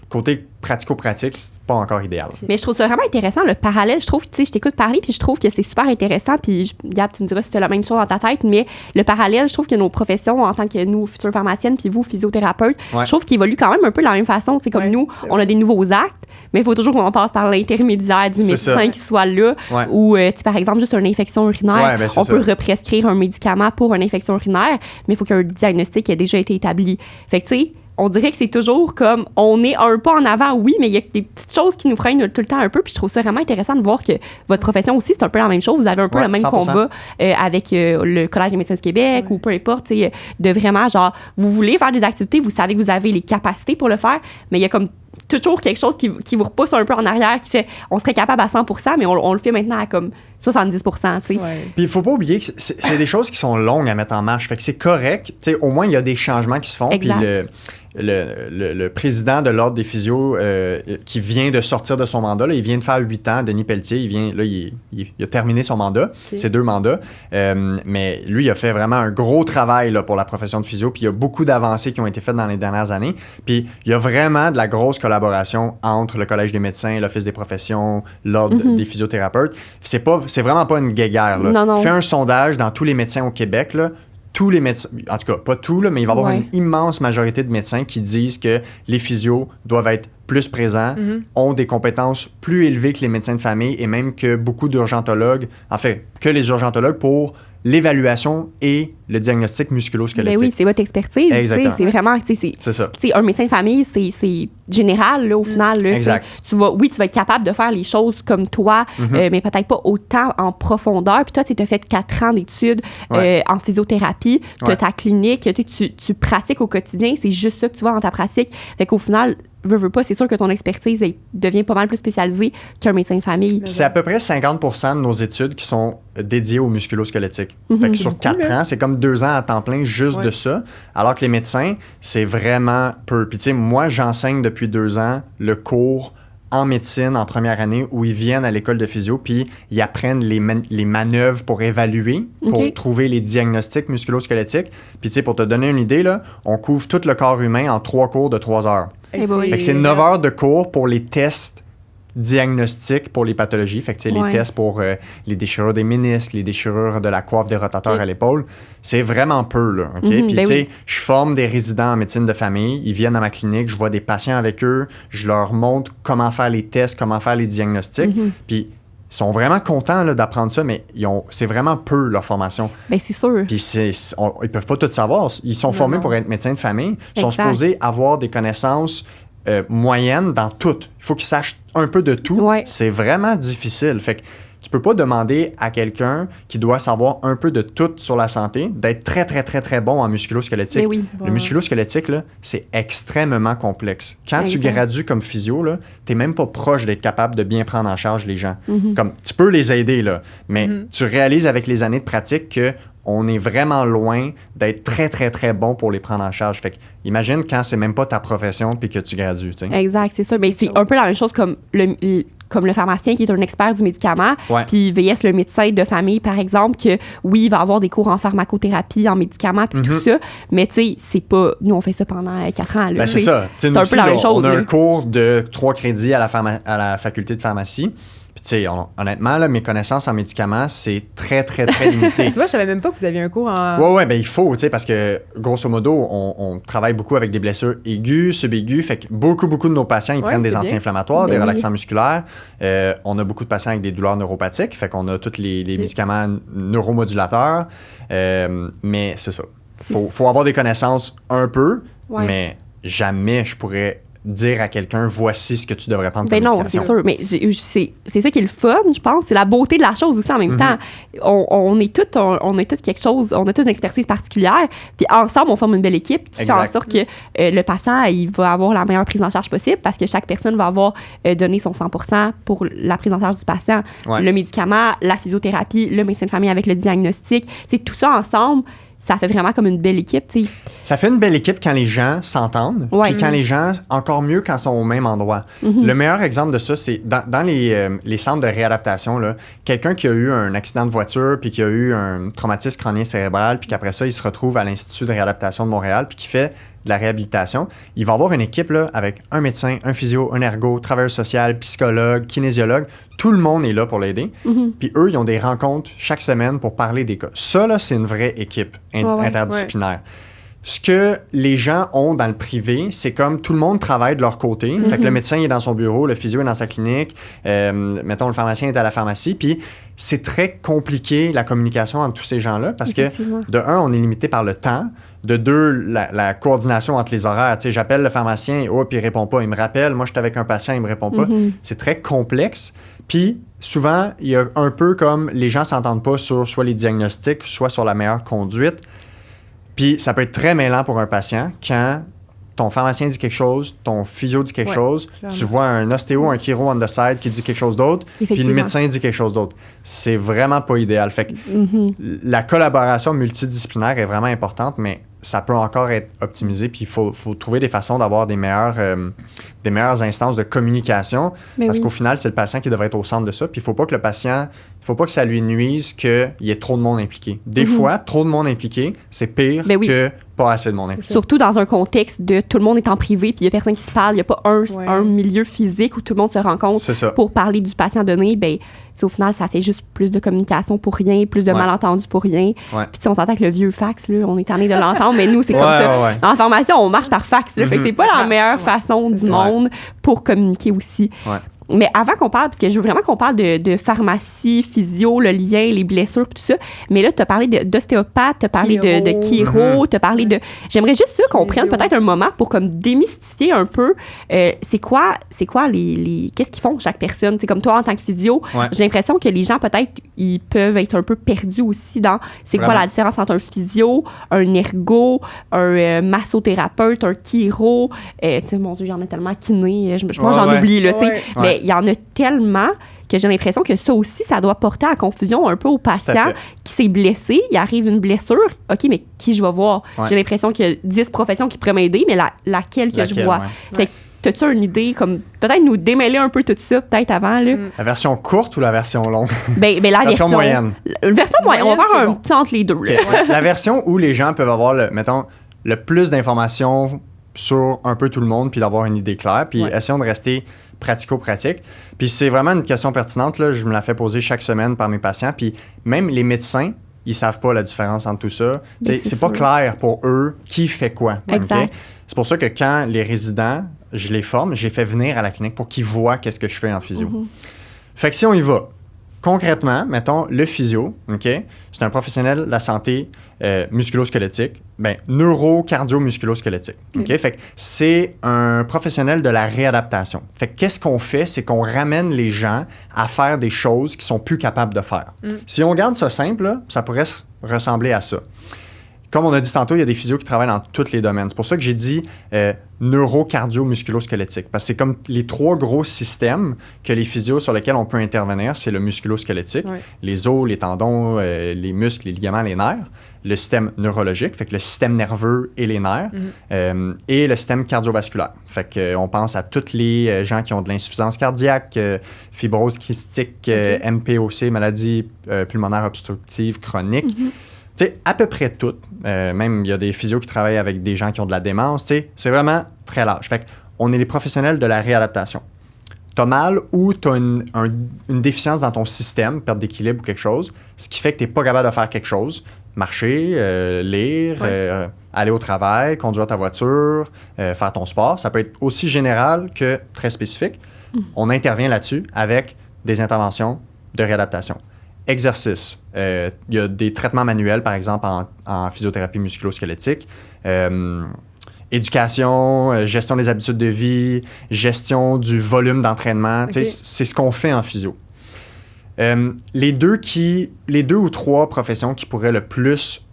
côté pratico-pratique, c'est pas encore idéal. Mais je trouve ça vraiment intéressant, le parallèle. Je trouve, tu sais, je t'écoute parler, puis je trouve que c'est super intéressant, puis Gab, tu me diras si tu as la même chose dans ta tête, mais le parallèle, je trouve que nos professions, en tant que nous, futures pharmaciennes, puis vous, physiothérapeutes, je trouve qu'ils évoluent quand même un peu de la même façon. C'est comme nous, on a des nouveaux actes, mais il faut toujours qu'on passe par l'intermédiaire du médecin qui soit là, ou, par exemple, juste une infection urinaire, on peut represcrire un médicament pour une infection urinaire, mais il faut qu'il y ait un diagnostic qui ait déjà été établi. Fait que, tu sais, on dirait que c'est toujours comme, on est un pas en avant, oui, mais il y a des petites choses qui nous freinent tout le temps un peu, puis je trouve ça vraiment intéressant de voir que votre profession aussi, c'est un peu la même chose. Vous avez un peu le même 100%. Combat avec le Collège des médecins du Québec ou peu importe, de vraiment, genre, vous voulez faire des activités, vous savez que vous avez les capacités pour le faire, mais il y a comme toujours quelque chose qui vous repousse un peu en arrière, qui fait, on serait capable à 100%, mais on le fait maintenant à comme 70%, tu sais. Puis il faut pas oublier que c'est des choses qui sont longues à mettre en marche, fait que c'est correct, tu sais, au moins il y a des changements qui se font, puis le président de l'Ordre des physios qui vient de sortir de son mandat. Là, il vient de faire 8 ans, Denis Pelletier. Il a terminé son mandat, ses 2 mandats. Mais lui, il a fait vraiment un gros travail là, pour la profession de physio. Puis il y a beaucoup d'avancées qui ont été faites dans les dernières années. Puis il y a vraiment de la grosse collaboration entre le Collège des médecins, l'Office des professions, l'Ordre des physiothérapeutes. C'est vraiment pas une guéguerre. Là. Non. Fais un sondage dans tous les médecins au Québec, là. Tous les médecins, en tout cas, pas tous, là, mais il va y avoir une immense majorité de médecins qui disent que les physios doivent être plus présents, ont des compétences plus élevées que les médecins de famille et même que beaucoup d'urgentologues, en fait, que les urgentologues pour l'évaluation et le diagnostic musculo-squelettique. Ben oui, c'est votre expertise. Exactement. C'est vraiment... C'est ça. Un médecin de famille, c'est général, là, au final. Là, exact. Tu vas être capable de faire les choses comme toi, mais peut-être pas autant en profondeur. Puis toi, tu as fait 4 ans d'études en physiothérapie. Tu as ta clinique, tu pratiques au quotidien. C'est juste ça que tu vois dans ta pratique. Fait qu'au final... veux pas, c'est sûr que ton expertise devient pas mal plus spécialisée qu'un médecin de famille. C'est à peu près 50% de nos études qui sont dédiées au musculo-squelettique. Fait que sur 4 ans, c'est comme 2 ans à temps plein juste de ça. Alors que les médecins, c'est vraiment peu. Puis tu sais, moi, j'enseigne depuis 2 ans le cours en médecine en première année où ils viennent à l'école de physio puis ils apprennent les manœuvres pour évaluer, pour trouver les diagnostics musculo-squelettiques. Puis tu sais, pour te donner une idée, là, on couvre tout le corps humain en 3 cours de 3 heures. Fait que c'est 9 heures de cours pour les tests diagnostiques pour les pathologies. Fait que les tests pour les déchirures des ménisques, les déchirures de la coiffe des rotateurs à l'épaule, c'est vraiment peu, là. Puis tu sais, je forme des résidents en médecine de famille, ils viennent à ma clinique, je vois des patients avec eux, je leur montre comment faire les tests, comment faire les diagnostics. Puis ils sont vraiment contents là, d'apprendre ça, mais c'est vraiment peu leur formation. Bien, c'est sûr. Puis ils peuvent pas tout savoir. Ils sont formés pour être médecins de famille. Ils sont supposés avoir des connaissances moyennes dans tout. Il faut qu'ils sachent un peu de tout. C'est vraiment difficile. Fait que tu peux pas demander à quelqu'un qui doit savoir un peu de tout sur la santé d'être très, très, très, très bon en musculo-squelettique. Le musculo-squelettique, là, c'est extrêmement complexe. Quand tu gradues comme physio, là, t'es même pas proche d'être capable de bien prendre en charge les gens. Comme, tu peux les aider, là, mais tu réalises avec les années de pratique que on est vraiment loin d'être très, très, très bon pour les prendre en charge. Fait que, imagine quand c'est même pas ta profession puis que tu gradues, tu sais. Exact, c'est ça. Mais c'est un peu la même chose comme le pharmacien qui est un expert du médicament, puis VS, le médecin de famille, par exemple, que oui, il va avoir des cours en pharmacothérapie, en médicaments, puis tout ça, mais tu sais, c'est pas... Nous, on fait ça pendant 4 ans. Là, ben, c'est ça. C'est un peu la même chose. On a un cours de 3 crédits à la faculté de pharmacie. Puis, tu sais, honnêtement, là, mes connaissances en médicaments, c'est très, très, très limité. Tu vois, je savais même pas que vous aviez un cours en... Ouais, ben il faut, tu sais, parce que, grosso modo, on travaille beaucoup avec des blessures aiguës, subaiguës. Fait que beaucoup de nos patients, ils prennent des anti-inflammatoires, des relaxants musculaires. On a beaucoup de patients avec des douleurs neuropathiques. Fait qu'on a tous les médicaments neuromodulateurs. Mais c'est ça. Faut avoir des connaissances un peu, mais jamais je pourrais dire à quelqu'un, voici ce que tu devrais prendre comme médication. Non, c'est sûr. Mais c'est ça qui est le fun, je pense. C'est la beauté de la chose aussi en même temps. On est tous quelque chose, on a tous une expertise particulière. Puis ensemble, on forme une belle équipe qui fait en sorte que le patient, il va avoir la meilleure prise en charge possible parce que chaque personne va avoir donné son 100% pour la prise en charge du patient. Le médicament, la physiothérapie, le médecin de famille avec le diagnostic. C'est tout ça ensemble. Ça fait vraiment comme une belle équipe, tu sais. Ça fait une belle équipe quand les gens s'entendent, puis quand les gens, encore mieux quand ils sont au même endroit. Le meilleur exemple de ça, c'est dans les centres de réadaptation, là, quelqu'un qui a eu un accident de voiture, puis qui a eu un traumatisme crânien cérébral, puis qu'après ça, il se retrouve à l'Institut de réadaptation de Montréal, puis qui fait de la réhabilitation, il va avoir une équipe là, avec un médecin, un physio, un ergo, travailleur social, psychologue, kinésiologue. Tout le monde est là pour l'aider. Puis eux, ils ont des rencontres chaque semaine pour parler des cas. Ça, là, c'est une vraie équipe interdisciplinaire. Ce que les gens ont dans le privé, c'est comme tout le monde travaille de leur côté. Fait que le médecin est dans son bureau, le physio est dans sa clinique, mettons le pharmacien est à la pharmacie, puis c'est très compliqué la communication entre tous ces gens-là parce que, de un, on est limité par le temps. De 2, la coordination entre les horaires. Tu sais, j'appelle le pharmacien, puis il répond pas. Il me rappelle, moi, je suis avec un patient, il me répond pas. C'est très complexe. Puis, souvent, il y a un peu comme les gens s'entendent pas sur soit les diagnostics, soit sur la meilleure conduite. Puis, ça peut être très mêlant pour un patient quand ton pharmacien dit quelque chose, ton physio dit quelque chose, tu vois un ostéo, un chiro on the side qui dit quelque chose d'autre, puis le médecin dit quelque chose d'autre. C'est vraiment pas idéal. Fait que la collaboration multidisciplinaire est vraiment importante, mais ça peut encore être optimisé, puis il faut trouver des façons d'avoir des meilleures instances de communication, parce qu'au final, c'est le patient qui devrait être au centre de ça, puis il ne faut pas que le patient, il faut pas que ça lui nuise qu'il y ait trop de monde impliqué. Des fois, trop de monde impliqué, c'est pire que pas assez de monde impliqué. Surtout dans un contexte de tout le monde est en privé, puis il n'y a personne qui se parle, il n'y a pas un milieu physique où tout le monde se rencontre pour parler du patient donné, ben au final, ça fait juste plus de communication pour rien, plus de malentendus pour rien. Puis on s'entend que le vieux fax, là, on est tanné de l'entendre, mais nous, c'est comme ça. En formation, on marche par fax. Là, fait que c'est pas la meilleure façon du monde pour communiquer aussi. Mais avant qu'on parle, parce que je veux vraiment qu'on parle de pharmacie, physio, le lien, les blessures, tout ça. Mais là, tu as parlé d'ostéopathe, tu as parlé de chiro, tu as parlé de... J'aimerais juste ça qu'on prenne peut-être un moment pour comme démystifier un peu c'est quoi les qu'est-ce qu'ils font chaque personne. C'est comme toi, en tant que physio, j'ai l'impression que les gens, peut-être, ils peuvent être un peu perdus aussi dans c'est quoi la différence entre un physio, un ergo, un massothérapeute, un chiro. Mon Dieu, il y en a tellement kiné. Moi, j'en oublie, là, tu sais. Mais il y en a tellement que j'ai l'impression que ça aussi, ça doit porter à confusion un peu au patient qui s'est blessé. Il arrive une blessure. OK, mais qui je vais voir? J'ai l'impression qu'il y a 10 professions qui pourraient m'aider, mais laquelle que je vois? T'as-tu une idée, comme peut-être nous démêler un peu tout ça, peut-être avant? Là? La version courte ou la version longue? La version moyenne. La version moyenne. On va faire un petit entre les deux. Okay. La version où les gens peuvent avoir, le plus d'informations sur un peu tout le monde, puis d'avoir une idée claire, puis essayons de rester pratico-pratique. Puis c'est vraiment une question pertinente, là, je me la fais poser chaque semaine par mes patients, puis même les médecins, ils savent pas la différence entre tout ça. C'est pas clair pour eux qui fait quoi. Okay? C'est pour ça que quand les résidents, je les forme, je les fais venir à la clinique pour qu'ils voient qu'est-ce que je fais en physio. Fait que si on y va, concrètement, mettons, le physio, OK, c'est un professionnel de la santé musculo-squelettique, neuro-cardio-musculo-squelettique. OK? Fait que c'est un professionnel de la réadaptation. Fait que qu'est-ce qu'on fait? C'est qu'on ramène les gens à faire des choses qu'ils sont plus capables de faire. Si on garde ça simple, là, ça pourrait ressembler à ça. Comme on a dit tantôt, il y a des physios qui travaillent dans tous les domaines. C'est pour ça que j'ai dit neuro-cardio-musculo-squelettique. Parce que c'est comme les 3 gros systèmes que les physios sur lesquels on peut intervenir. C'est le musculo-squelettique, les os, les tendons, les muscles, les ligaments, les nerfs. Le système neurologique, fait que le système nerveux et les nerfs. Et le système cardiovasculaire. Fait que on pense à tous les gens qui ont de l'insuffisance cardiaque, fibrose kystique, MPOC, maladie pulmonaire obstructive chronique. Tu sais, à peu près toutes. Même, il y a des physios qui travaillent avec des gens qui ont de la démence. Tu sais, c'est vraiment très large. Fait qu'on est les professionnels de la réadaptation. T'as mal ou t'as une déficience dans ton système, perte d'équilibre ou quelque chose, ce qui fait que t'es pas capable de faire quelque chose. Marcher, lire, aller au travail, conduire ta voiture, faire ton sport. Ça peut être aussi général que très spécifique. On intervient là-dessus avec des interventions de réadaptation. Exercice. Il y a des traitements manuels, par exemple, en physiothérapie musculo-squelettique. Éducation, gestion des habitudes de vie, gestion du volume d'entraînement. C'est ce qu'on fait en physio. Les deux ou 3 professions qui pourraient le plus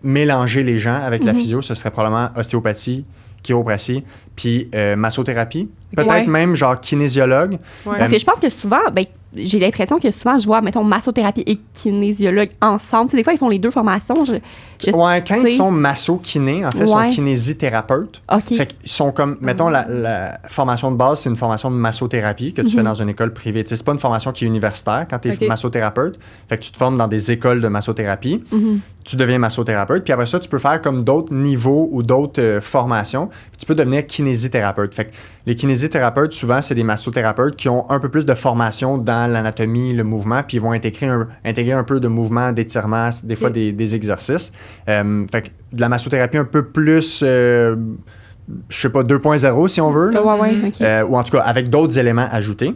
mélanger les gens avec la physio, ce serait probablement ostéopathie, chiropratie, puis massothérapie. Peut-être même genre kinésiologue. Parce que je pense que souvent, j'ai l'impression que souvent, je vois, mettons, massothérapie et kinésiologue ensemble. T'sais, des fois, ils font les 2 formations. Quand ils sont masso-kiné, en fait, ils sont kinésithérapeutes. Fait qu'ils sont comme, mettons, la formation de base, c'est une formation de massothérapie que tu fais dans une école privée. T'sais, c'est pas une formation qui est universitaire quand tu es massothérapeute. Fait que tu te formes dans des écoles de massothérapie. Tu deviens massothérapeute. Puis après ça, tu peux faire comme d'autres niveaux ou d'autres formations. Puis tu peux devenir kinésithérapeute. Fait que les kinésithérapeutes, souvent, c'est des massothérapeutes qui ont un peu plus de formation dans l'anatomie, le mouvement, puis ils vont intégrer un peu de mouvement, d'étirement, des fois des exercices. Fait que de la massothérapie un peu plus, je sais pas, 2.0 si on veut. Là. Ou en tout cas, avec d'autres éléments ajoutés.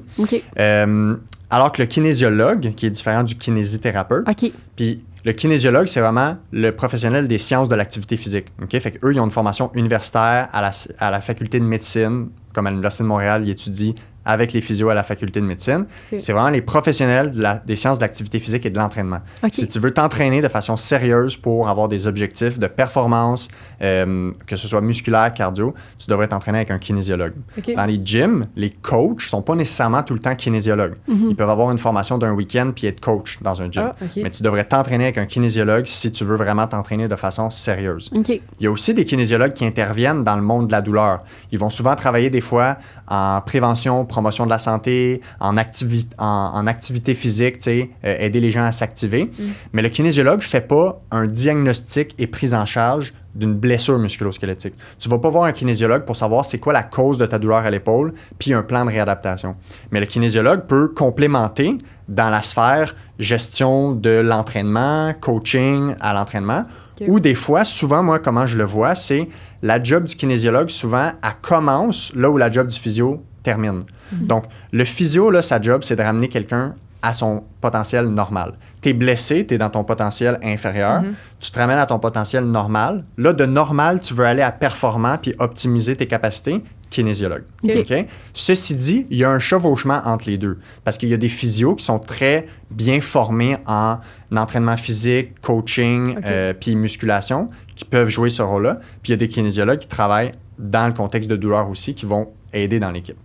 Alors que le kinésiologue, qui est différent du kinésithérapeute, puis le kinésiologue, c'est vraiment le professionnel des sciences de l'activité physique. Fait qu'eux, ils ont une formation universitaire à la faculté de médecine, comme à l'Université de Montréal, ils étudient avec les physios à la faculté de médecine. Okay. C'est vraiment les professionnels des sciences de l'activité physique et de l'entraînement. Okay. Si tu veux t'entraîner de façon sérieuse pour avoir des objectifs de performance, que ce soit musculaire, cardio, tu devrais t'entraîner avec un kinésiologue. Okay. Dans les gyms, les coachs ne sont pas nécessairement tout le temps kinésiologues. Ils peuvent avoir une formation d'un week-end puis être coach dans un gym. Mais tu devrais t'entraîner avec un kinésiologue si tu veux vraiment t'entraîner de façon sérieuse. Il y a aussi des kinésiologues qui interviennent dans le monde de la douleur. Ils vont souvent travailler des fois en prévention, promotion de la santé, en activité physique, aider les gens à s'activer. Mais le kinésiologue ne fait pas un diagnostic et prise en charge d'une blessure musculo-squelettique. Tu ne vas pas voir un kinésiologue pour savoir c'est quoi la cause de ta douleur à l'épaule, puis un plan de réadaptation. Mais le kinésiologue peut complémenter dans la sphère gestion de l'entraînement, coaching à l'entraînement, ou des fois, souvent, moi, comment je le vois, c'est la job du kinésiologue, souvent, elle commence là où la job du physio termine. Donc, le physio, là, sa job, c'est de ramener quelqu'un à son potentiel normal. Tu es blessé, tu es dans ton potentiel inférieur, tu te ramènes à ton potentiel normal. Là, de normal, tu veux aller à performant puis optimiser tes capacités, kinésiologue. Okay? Ceci dit, il y a un chevauchement entre les deux parce qu'il y a des physios qui sont très bien formés en entraînement physique, coaching puis musculation qui peuvent jouer ce rôle-là. Puis il y a des kinésiologues qui travaillent dans le contexte de douleur aussi qui vont aider dans l'équipe.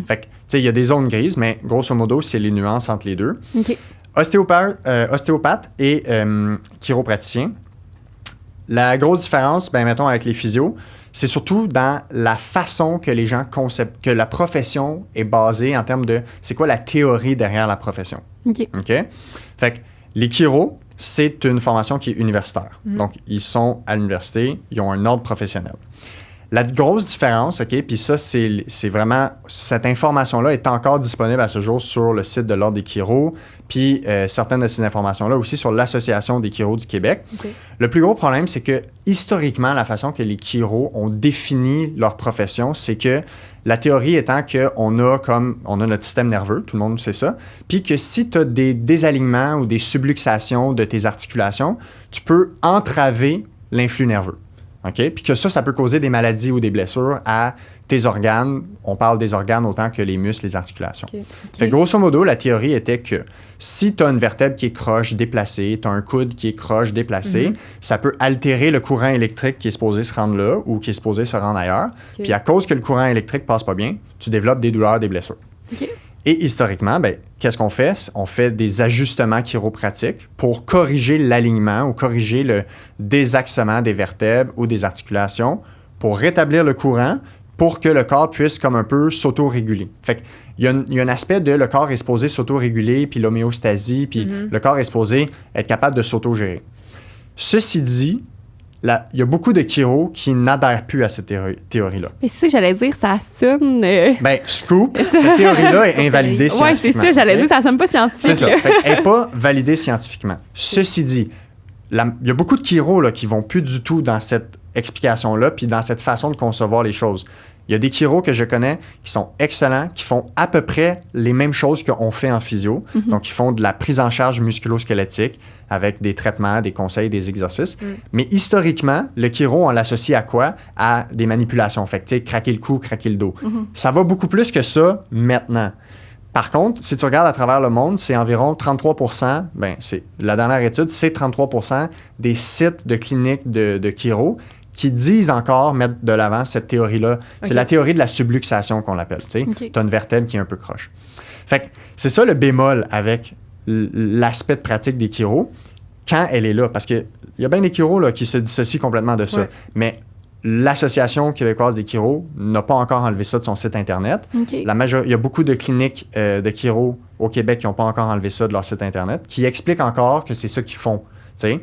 Fait que, tu sais, il y a des zones grises, mais grosso modo, c'est les nuances entre les deux. Ostéopathe et chiropraticien. La grosse différence, mettons, avec les physios, c'est surtout dans la façon que les gens que la profession est basée en termes de c'est quoi la théorie derrière la profession. OK? Fait que les chiros, c'est une formation qui est universitaire. Donc, ils sont à l'université, ils ont un ordre professionnel. La grosse différence, OK, puis ça, c'est vraiment... Cette information-là est encore disponible à ce jour sur le site de l'Ordre des chiros, puis certaines de ces informations-là aussi sur l'Association des chiros du Québec. Le plus gros problème, c'est que historiquement, la façon que les chiros ont défini leur profession, c'est que la théorie étant qu'on a notre système nerveux, tout le monde sait ça, puis que si tu as des désalignements ou des subluxations de tes articulations, tu peux entraver l'influx nerveux. Okay? Puis que ça peut causer des maladies ou des blessures à tes organes. On parle des organes autant que les muscles, les articulations. Fait que grosso modo, la théorie était que si tu as une vertèbre qui est croche, déplacée, tu as un coude qui est croche, déplacé, ça peut altérer le courant électrique qui est supposé se rendre là ou qui est supposé se rendre ailleurs. Puis à cause que le courant électrique passe pas bien, tu développes des douleurs, des blessures. Et historiquement, qu'est-ce qu'on fait? On fait des ajustements chiropratiques pour corriger l'alignement ou corriger le désaxement des vertèbres ou des articulations pour rétablir le courant pour que le corps puisse comme un peu s'auto-réguler. Fait qu'il y a un aspect de le corps est supposé s'auto-réguler, puis l'homéostasie, puis le corps est supposé être capable de s'auto-gérer. Ceci dit, il y a beaucoup de chiros qui n'adhèrent plus à cette théorie-là. Mais c'est ça que j'allais dire, ça sonne... Scoop, cette théorie-là est invalidée scientifiquement. Oui, c'est ça, j'allais dire, ça sonne pas scientifique. C'est ça, elle n'est pas validée scientifiquement. Ceci dit, il y a beaucoup de chiros là, qui vont plus du tout dans cette explication-là, puis dans cette façon de concevoir les choses. Il y a des chiros que je connais qui sont excellents, qui font à peu près les mêmes choses qu'on fait en physio. Donc, ils font de la prise en charge musculo-squelettique avec des traitements, des conseils, des exercices. Mais historiquement, le chiro, on l'associe à quoi? À des manipulations. Fait que, tu sais, craquer le cou, craquer le dos. Ça va beaucoup plus que ça maintenant. Par contre, si tu regardes à travers le monde, c'est environ 33%, la dernière étude, c'est 33% des sites de cliniques de chiro qui disent encore mettre de l'avant cette théorie-là. C'est la théorie de la subluxation qu'on l'appelle. Tu as une vertèbre qui est un peu croche. Fait que c'est ça le bémol avec l'aspect de pratique des chiros quand elle est là. Parce qu'il y a bien des chiros là, qui se dissocient complètement de ça. Mais l'Association québécoise des chiros n'a pas encore enlevé ça de son site Internet. Il y a beaucoup de cliniques de chiros au Québec qui n'ont pas encore enlevé ça de leur site Internet, qui expliquent encore que c'est ça qu'ils font. T'sais.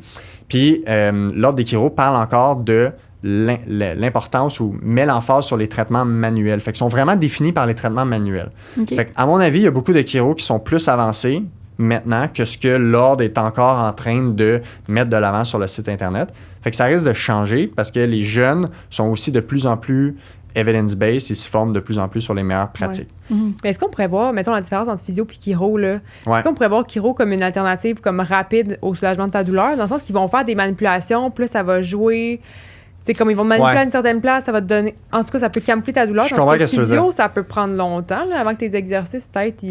Puis, l'Ordre des chiros parle encore de l'importance ou met l'emphase sur les traitements manuels. Fait qu'ils sont vraiment définis par les traitements manuels. Fait qu'à mon avis, il y a beaucoup de chiros qui sont plus avancés maintenant que ce que l'Ordre est encore en train de mettre de l'avant sur le site Internet. Fait que ça risque de changer parce que les jeunes sont aussi de plus en plus evidence-based, ils se forment de plus en plus sur les meilleures pratiques. Mais est-ce qu'on pourrait voir, mettons, la différence entre physio et chiro, là? Est-ce qu'on pourrait voir chiro comme une alternative comme rapide au soulagement de ta douleur, dans le sens qu'ils vont faire des manipulations, plus ça va jouer... C'est comme ils vont te manipuler à une certaine place, ça va te donner. En tout cas, ça peut camoufler ta douleur. Je comprends parce que ce que tu veux physio, dire. ça peut prendre longtemps là, avant que tes exercices, peut-être,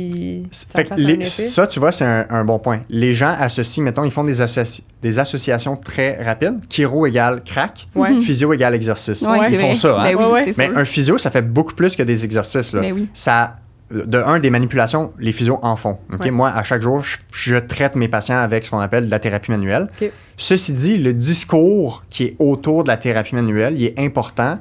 Ça, tu vois, c'est un bon point. Les gens associent, mettons, ils font des associations très rapides. Chiro égale crack, physio égale exercice. Ouais, ils font ça. Hein? Ben oui, Mais un physio, ça fait beaucoup plus que des exercices. Là. Ben oui. Des manipulations, les physios en font. Okay? Moi, à chaque jour, je traite mes patients avec ce qu'on appelle de la thérapie manuelle. Okay. Ceci dit, le discours qui est autour de la thérapie manuelle, il est important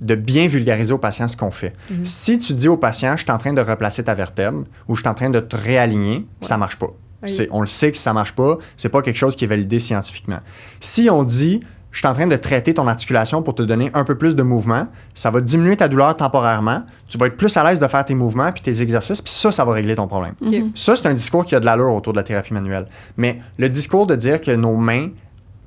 de bien vulgariser aux patients ce qu'on fait. Si tu dis au patient, je suis en train de replacer ta vertèbre ou je suis en train de te réaligner, ça marche pas. On le sait que ça marche pas. C'est pas quelque chose qui est validé scientifiquement. Si on dit, je suis en train de traiter ton articulation pour te donner un peu plus de mouvement, ça va diminuer ta douleur temporairement, tu vas être plus à l'aise de faire tes mouvements puis tes exercices, puis ça va régler ton problème. Ça, c'est un discours qui a de l'allure autour de la thérapie manuelle. Mais le discours de dire que nos mains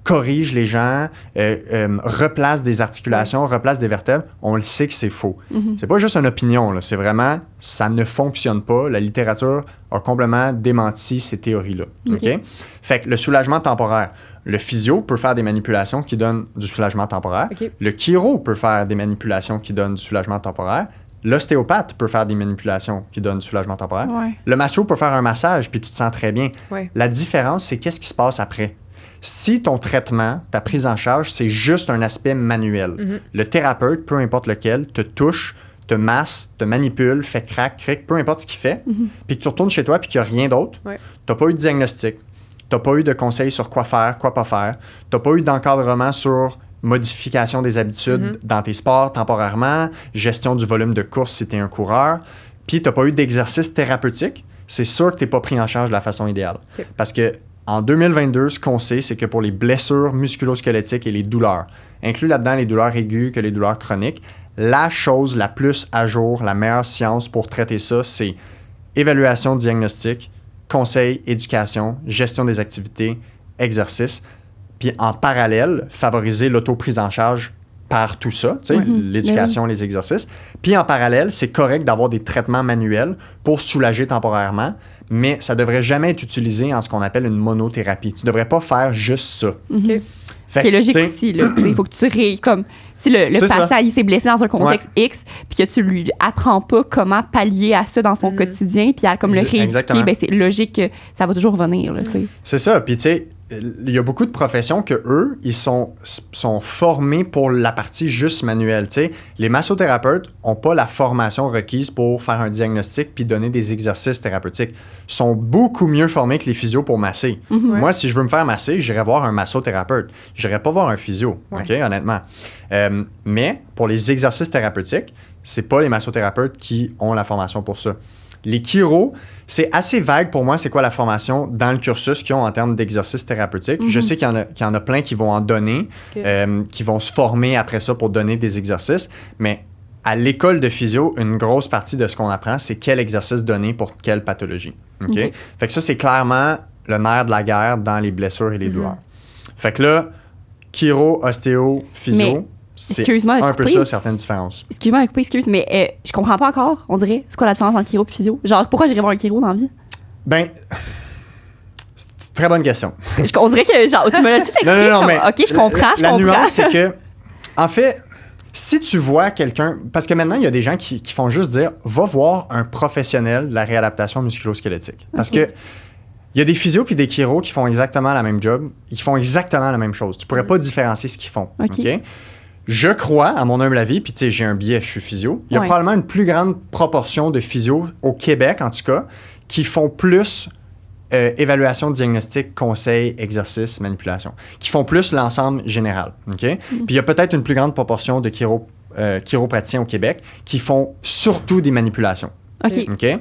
corrigent les gens, replacent des articulations, replacent des vertèbres, on le sait que c'est faux. C'est pas juste une opinion, là. C'est vraiment, ça ne fonctionne pas. La littérature a complètement démenti ces théories-là. Okay? Fait que le soulagement temporaire, le physio peut faire des manipulations qui donnent du soulagement temporaire. Le chiro peut faire des manipulations qui donnent du soulagement temporaire. L'ostéopathe peut faire des manipulations qui donnent du soulagement temporaire. Le masseur peut faire un massage, puis tu te sens très bien. La différence, c'est qu'est-ce qui se passe après. Si ton traitement, ta prise en charge, c'est juste un aspect manuel, le thérapeute, peu importe lequel, te touche, te masse, te manipule, fait cric, peu importe ce qu'il fait, puis que tu retournes chez toi puis qu'il n'y a rien d'autre, tu n'as pas eu de diagnostic, tu n'as pas eu de conseils sur quoi faire, quoi pas faire, tu n'as pas eu d'encadrement sur modification des habitudes dans tes sports temporairement, gestion du volume de course si tu es un coureur, puis tu n'as pas eu d'exercice thérapeutique, c'est sûr que tu n'es pas pris en charge de la façon idéale. Parce que en 2022, ce qu'on sait, c'est que pour les blessures musculo-squelettiques et les douleurs, inclus là-dedans les douleurs aiguës que les douleurs chroniques, la chose la plus à jour, la meilleure science pour traiter ça, c'est évaluation diagnostic, conseil, éducation, gestion des activités, exercice, puis en parallèle, favoriser l'auto-prise en charge par tout ça, tu sais, l'éducation, les exercices. Puis en parallèle, c'est correct d'avoir des traitements manuels pour soulager temporairement, mais ça devrait jamais être utilisé en ce qu'on appelle une monothérapie. Tu devrais pas faire juste ça. Ce qui est logique aussi, là. Il faut que tu comme si le patient il s'est blessé dans un contexte X, puis que tu lui apprends pas comment pallier à ça dans son quotidien, puis à comme le rééduquer, ben c'est logique que ça va toujours revenir, là, tu sais. C'est ça. Puis tu sais, il y a beaucoup de professions que eux, ils sont formés pour la partie juste manuelle. Tu sais, les massothérapeutes n'ont pas la formation requise pour faire un diagnostic puis donner des exercices thérapeutiques. Ils sont beaucoup mieux formés que les physios pour masser. Moi, si je veux me faire masser, j'irai voir un massothérapeute. J'irai pas voir un physio, OK, honnêtement. Mais pour les exercices thérapeutiques, c'est pas les massothérapeutes qui ont la formation pour ça. Les chiros, c'est assez vague pour moi, c'est quoi la formation dans le cursus qu'ils ont en termes d'exercices thérapeutiques. Je sais qu'il y en a plein qui vont en donner, qui vont se former après ça pour donner des exercices, mais à l'école de physio, une grosse partie de ce qu'on apprend, c'est quel exercice donner pour quelle pathologie. Okay? Fait que ça, c'est clairement le nerf de la guerre dans les blessures et les douleurs. Fait que là, chiro, ostéo, physio... C'est un peu ça, certaines différences. Excuse-moi, mais je comprends pas encore, on dirait. C'est quoi la différence entre chiro et physio? Genre, pourquoi j'irais voir un chiro dans la vie? Ben, c'est une très bonne question. On dirait que, genre, tu me l'as tout expliqué. Non, mais OK, je comprends. La nuance, c'est que, en fait, si tu vois quelqu'un... Parce que maintenant, il y a des gens qui font juste dire, va voir un professionnel de la réadaptation musculo-squelettique. Parce que il y a des physios puis des chiros qui font exactement la même job. Ils font exactement la même chose. Tu pourrais pas différencier ce qu'ils font. OK? Je crois, à mon humble avis, puis tu sais, j'ai un biais, je suis physio, il y a probablement une plus grande proportion de physios, au Québec en tout cas, qui font plus évaluation, diagnostic, conseil, exercice, manipulation, qui font plus l'ensemble général. Okay? Puis il y a peut-être une plus grande proportion de chiropraticiens au Québec qui font surtout des manipulations. Okay?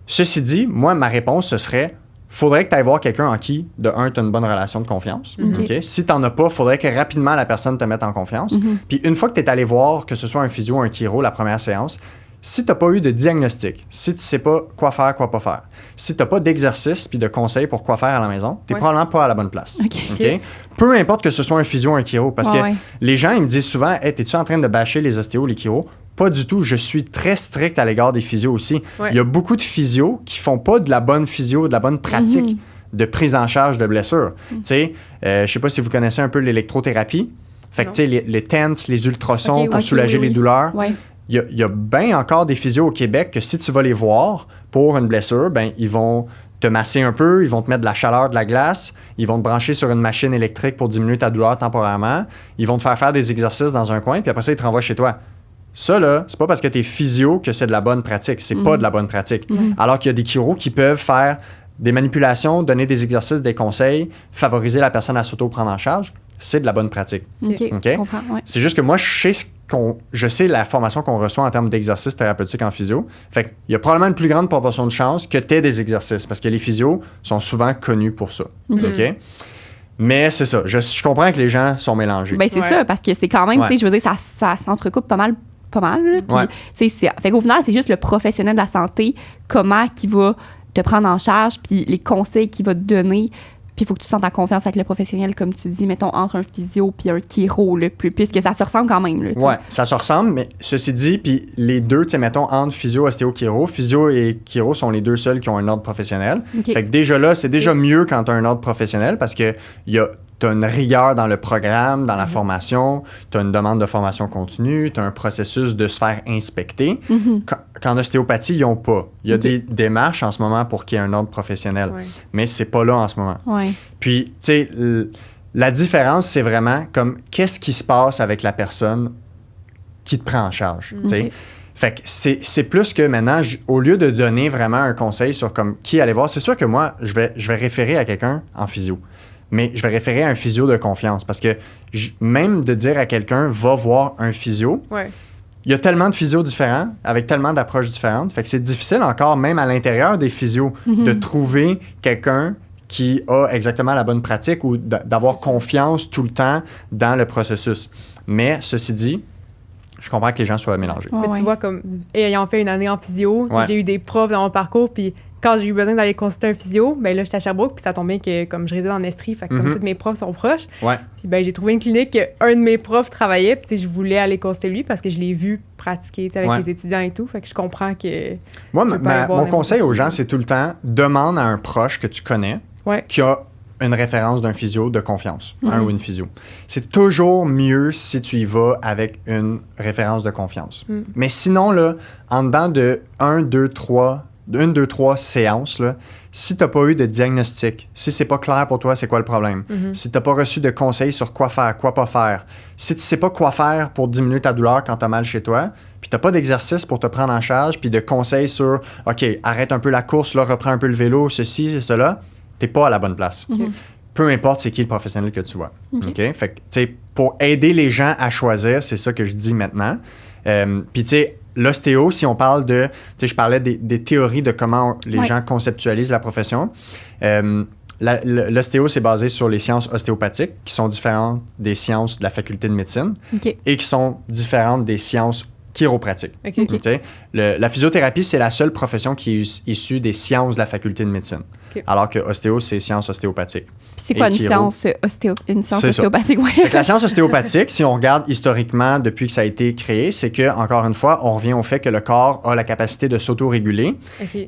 Ceci dit, moi, ma réponse, ce serait... faudrait que tu ailles voir quelqu'un en qui, de un, tu as une bonne relation de confiance. Okay? Si tu n'en as pas, faudrait que rapidement la personne te mette en confiance. Puis une fois que tu es allé voir, que ce soit un physio ou un chiro, la première séance, si tu n'as pas eu de diagnostic, si tu ne sais pas quoi faire, quoi pas faire, si tu n'as pas d'exercice puis de conseils pour quoi faire à la maison, tu n'es probablement pas à la bonne place. Okay? Peu importe que ce soit un physio ou un chiro, parce que les gens, ils me disent souvent, hey, es-tu en train de bâcher les ostéos, les chiros? Pas du tout. Je suis très strict à l'égard des physios aussi. Il y a beaucoup de physios qui font pas de la bonne physio, de la bonne pratique de prise en charge de blessures. Tu sais, je sais pas si vous connaissez un peu l'électrothérapie. Fait que, tu sais, les TENS, les ultrasons pour soulager les douleurs. Ouais. Il y a bien encore des physios au Québec que si tu vas les voir pour une blessure, ben ils vont te masser un peu, ils vont te mettre de la chaleur, de la glace, ils vont te brancher sur une machine électrique pour diminuer ta douleur temporairement, ils vont te faire des exercices dans un coin, puis après ça, ils te renvoient chez toi. Ça, là, c'est pas parce que t'es physio que c'est de la bonne pratique. C'est pas de la bonne pratique. Alors qu'il y a des chiros qui peuvent faire des manipulations, donner des exercices, des conseils, favoriser la personne à s'auto-prendre en charge. C'est de la bonne pratique. OK, je comprends, ouais. C'est juste que moi, je sais la formation qu'on reçoit en termes d'exercices thérapeutiques en physio. Fait qu'il y a probablement une plus grande proportion de chances que tu aies des exercices parce que les physios sont souvent connus pour ça. OK? Mais c'est ça. Je comprends que les gens sont mélangés. Ben c'est ça, parce que c'est quand même, tu sais, je veux dire, ça s'entrecoupe pas mal. Là, puis, fait qu'au final, c'est juste le professionnel de la santé, comment qui va te prendre en charge, puis les conseils qu'il va te donner. Puis il faut que tu te sentes en confiance avec le professionnel, comme tu dis, mettons, entre un physio puis un chiro, là, puisque ça se ressemble quand même. Là, ouais, ça se ressemble, mais ceci dit, puis les deux, tu sais, mettons, entre physio, ostéo, chiro, physio et chiro sont les deux seuls qui ont un ordre professionnel. Fait que déjà là, c'est déjà mieux quand tu as un ordre professionnel parce que tu as une rigueur dans le programme, dans la formation, tu as une demande de formation continue, tu as un processus de se faire inspecter. Qu'en ostéopathie, ils n'ont pas. Il y a des démarches en ce moment pour qu'il y ait un ordre professionnel, mais c'est pas là en ce moment. Puis, tu sais, la différence, c'est vraiment comme qu'est-ce qui se passe avec la personne qui te prend en charge, tu sais. Fait que c'est plus que maintenant, au lieu de donner vraiment un conseil sur comme qui aller voir, c'est sûr que moi, je vais référer à quelqu'un en physio. Mais je vais référer à un physio de confiance parce que même de dire à quelqu'un va voir un physio, il y a tellement de physios différents avec tellement d'approches différentes. Fait que c'est difficile encore, même à l'intérieur des physios, de trouver quelqu'un qui a exactement la bonne pratique ou d'avoir confiance tout le temps dans le processus. Mais ceci dit, je comprends que les gens soient mélangés. Mais tu vois, comme ayant fait une année en physio, j'ai eu des profs dans mon parcours, puis quand j'ai eu besoin d'aller consulter un physio, ben là, j'étais à Sherbrooke, puis ça tombait que comme je réside en Estrie, fait que comme tous mes profs sont proches, puis ben j'ai trouvé une clinique que un de mes profs travaillait, puis je voulais aller consulter lui parce que je l'ai vu pratiquer avec les étudiants et tout, fait que je comprends que... Moi, mon conseil aux gens, c'est tout le temps, demande à un proche que tu connais qui a une référence d'un physio de confiance, un ou une physio. C'est toujours mieux si tu y vas avec une référence de confiance. Mais sinon, là, en dedans de 1, 2, 3 séances, là, si tu n'as pas eu de diagnostic, si c'est pas clair pour toi, c'est quoi le problème, si tu n'as pas reçu de conseils sur quoi faire, quoi pas faire, si tu sais pas quoi faire pour diminuer ta douleur quand tu as mal chez toi, puis tu n'as pas d'exercice pour te prendre en charge, puis de conseils sur « OK, arrête un peu la course, là, reprends un peu le vélo, ceci, cela », tu n'es pas à la bonne place. Peu importe c'est qui le professionnel que tu vois. OK? Fait que, tu sais, pour aider les gens à choisir, c'est ça que je dis maintenant. Puis, tu sais, l'ostéo, si on parle de... Tu sais, je parlais des théories de comment les gens conceptualisent la profession. L'ostéo, c'est basé sur les sciences ostéopathiques, qui sont différentes des sciences de la faculté de médecine et qui sont différentes des sciences chiropratiques. La physiothérapie, c'est la seule profession qui est issue des sciences de la faculté de médecine. Alors que ostéo, c'est sciences ostéopathiques. Puis c'est quoi une science ostéopathique? Fait que la science ostéopathique, si on regarde historiquement depuis que ça a été créé, c'est que, encore une fois, on revient au fait que le corps a la capacité de s'auto-réguler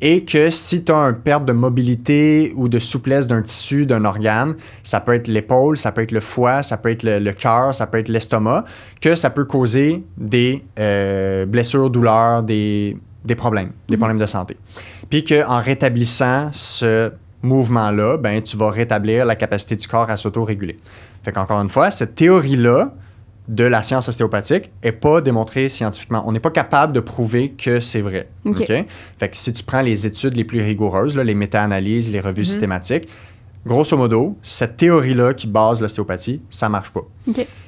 et que si tu as une perte de mobilité ou de souplesse d'un tissu, d'un organe, ça peut être l'épaule, ça peut être le foie, ça peut être le cœur, ça peut être l'estomac, que ça peut causer des blessures, douleurs, des problèmes, des problèmes de santé. Puis qu'en rétablissant ce mouvement-là, ben, tu vas rétablir la capacité du corps à s'auto-réguler. Fait qu'encore une fois, cette théorie-là de la science ostéopathique n'est pas démontrée scientifiquement. On n'est pas capable de prouver que c'est vrai. Fait que si tu prends les études les plus rigoureuses, là, les méta-analyses, les revues systématiques, grosso modo, cette théorie-là qui base l'ostéopathie, ça ne marche pas.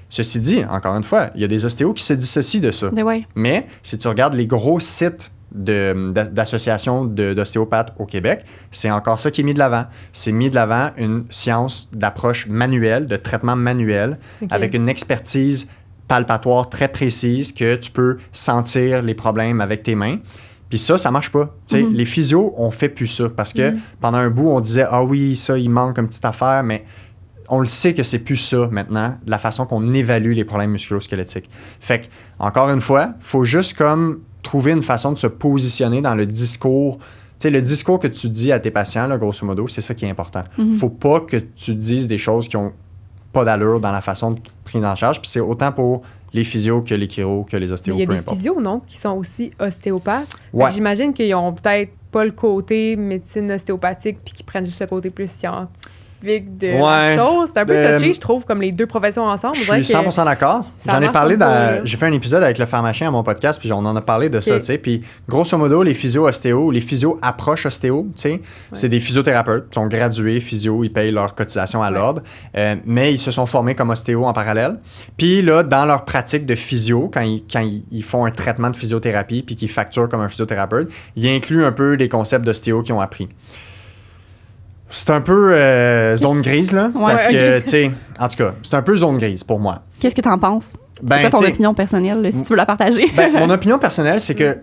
Ceci dit, encore une fois, il y a des ostéos qui se dissocient de ça. Mais si tu regardes les gros sites d'associations d'ostéopathes au Québec, c'est encore ça qui est mis de l'avant. C'est mis de l'avant une science d'approche manuelle, de traitement manuel, avec une expertise palpatoire très précise que tu peux sentir les problèmes avec tes mains. Puis ça marche pas. Les physios, on fait plus ça parce que pendant un bout, on disait « Ah oui, ça, il manque une petite affaire », mais on le sait que c'est plus ça maintenant, la façon qu'on évalue les problèmes musculo-squelettiques. Fait que, encore une fois, faut juste comme trouver une façon de se positionner dans le discours. Tu sais, le discours que tu dis à tes patients, là, grosso modo, c'est ça qui est important. Faut pas que tu dises des choses qui ont pas d'allure dans la façon de prise en charge. Puis c'est autant pour les physios que les chiro, que les ostéos, peu importe. Il y a des physios, non, qui sont aussi ostéopathes. Ouais. J'imagine qu'ils ont peut-être pas le côté médecine ostéopathique puis qu'ils prennent juste le côté plus scientifique de la chose. C'est un peu touché, je trouve, comme les deux professions ensemble. Je suis 100% d'accord. J'en ai parlé j'ai fait un épisode avec le pharmacien à mon podcast, puis on en a parlé de ça, tu sais. Puis grosso modo, les physio-ostéos, les physio-approches ostéo, tu sais, c'est des physiothérapeutes, ils sont gradués physio, ils payent leur cotisation à l'ordre, mais ils se sont formés comme ostéo en parallèle. Puis là, dans leur pratique de physio, quand ils font un traitement de physiothérapie puis qu'ils facturent comme un physiothérapeute, ils incluent un peu des concepts d'ostéo qu'ils ont appris. C'est un peu zone grise, là. Parce que, tu sais, en tout cas, c'est un peu zone grise pour moi. Qu'est-ce que t'en penses? C'est quoi ton opinion personnelle, si tu veux la partager? Mon opinion personnelle, c'est que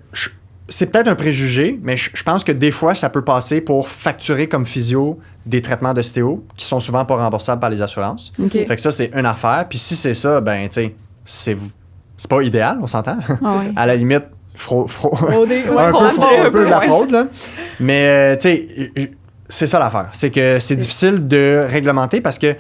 c'est peut-être un préjugé, mais je pense que des fois, ça peut passer pour facturer comme physio des traitements d'ostéo qui sont souvent pas remboursables par les assurances. Okay. Fait que ça, c'est une affaire. Puis si c'est ça, ben, tu sais, c'est pas idéal, on s'entend? À la limite, un peu de la fraude, là. Mais, tu sais... C'est ça l'affaire. C'est que c'est difficile de réglementer parce que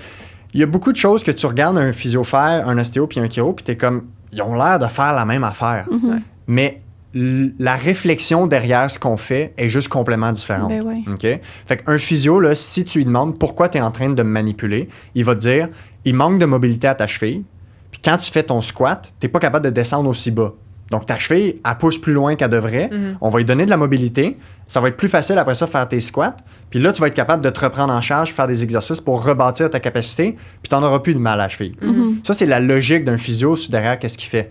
il y a beaucoup de choses que tu regardes un physio faire, un ostéo puis un chiro, puis t'es comme, ils ont l'air de faire la même affaire. Mm-hmm. Mais la réflexion derrière ce qu'on fait est juste complètement différente. Ben ouais. OK? Fait qu'un physio, là, si tu lui demandes pourquoi tu es en train de me manipuler, il va te dire, il manque de mobilité à ta cheville, puis quand tu fais ton squat, t'es pas capable de descendre aussi bas. Donc, ta cheville, elle pousse plus loin qu'elle devrait. Mm-hmm. On va lui donner de la mobilité. Ça va être plus facile après ça de faire tes squats. Puis là, tu vas être capable de te reprendre en charge, faire des exercices pour rebâtir ta capacité. Puis tu n'en auras plus de mal à la cheville. Mm-hmm. Ça, c'est la logique d'un physio derrière qu'est-ce qu'il fait.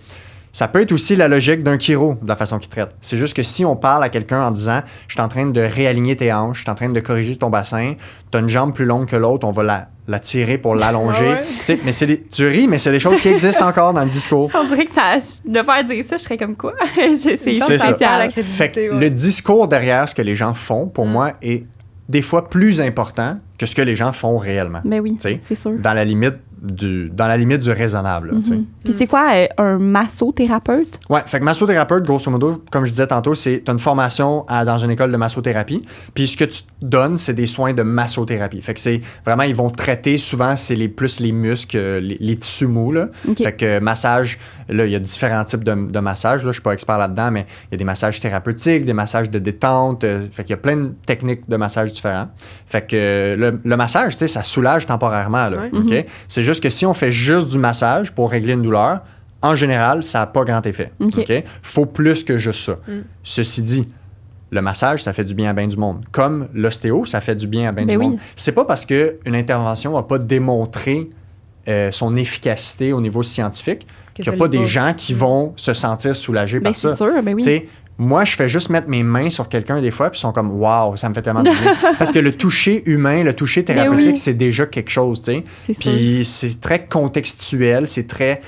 Ça peut être aussi la logique d'un chiro, de la façon qu'il traite. C'est juste que si on parle à quelqu'un en disant « Je suis en train de réaligner tes hanches, je suis en train de corriger ton bassin, tu as une jambe plus longue que l'autre, on va la tirer pour l'allonger. » Tu sais, tu ris, mais c'est des choses qui existent encore dans le discours. On dirait que de faire dire ça, je serais comme quoi? c'est ça. la Fait que le discours derrière ce que les gens font, pour moi, est des fois plus important que ce que les gens font réellement. Mais oui, t'sais, c'est sûr. Dans la limite du raisonnable. Là, Puis c'est quoi un massothérapeute? Ouais, fait que massothérapeute, grosso modo, comme je disais tantôt, c'est une formation dans une école de massothérapie. Puis ce que tu donnes, c'est des soins de massothérapie. Fait que c'est vraiment, ils vont traiter souvent, c'est plus les muscles, les tissus mous. Là. Okay. Fait que massage, là, il y a différents types de massages. Là, je suis pas expert là-dedans, mais il y a des massages thérapeutiques, des massages de détente. Fait qu'il y a plein de techniques de massage différents. Fait que le massage, tu sais, ça soulage temporairement. Là, OK? C'est juste que si on fait juste du massage pour régler une douleur, en général, ça n'a pas grand effet. OK? Faut plus que juste ça. Ceci dit, le massage, ça fait du bien à bien du monde. Comme l'ostéo, ça fait du bien à bien du monde. C'est pas parce qu'une intervention n'a pas démontré son efficacité au niveau scientifique qu'il n'y a pas des gens qui vont se sentir soulagés par ça. C'est sûr, ben oui. T'sais, moi, je fais juste mettre mes mains sur quelqu'un des fois, puis ils sont comme « Wow, ça me fait tellement de bien. » Parce que le toucher humain, le toucher thérapeutique, c'est déjà quelque chose, tu sais. Puis c'est très contextuel, c'est très,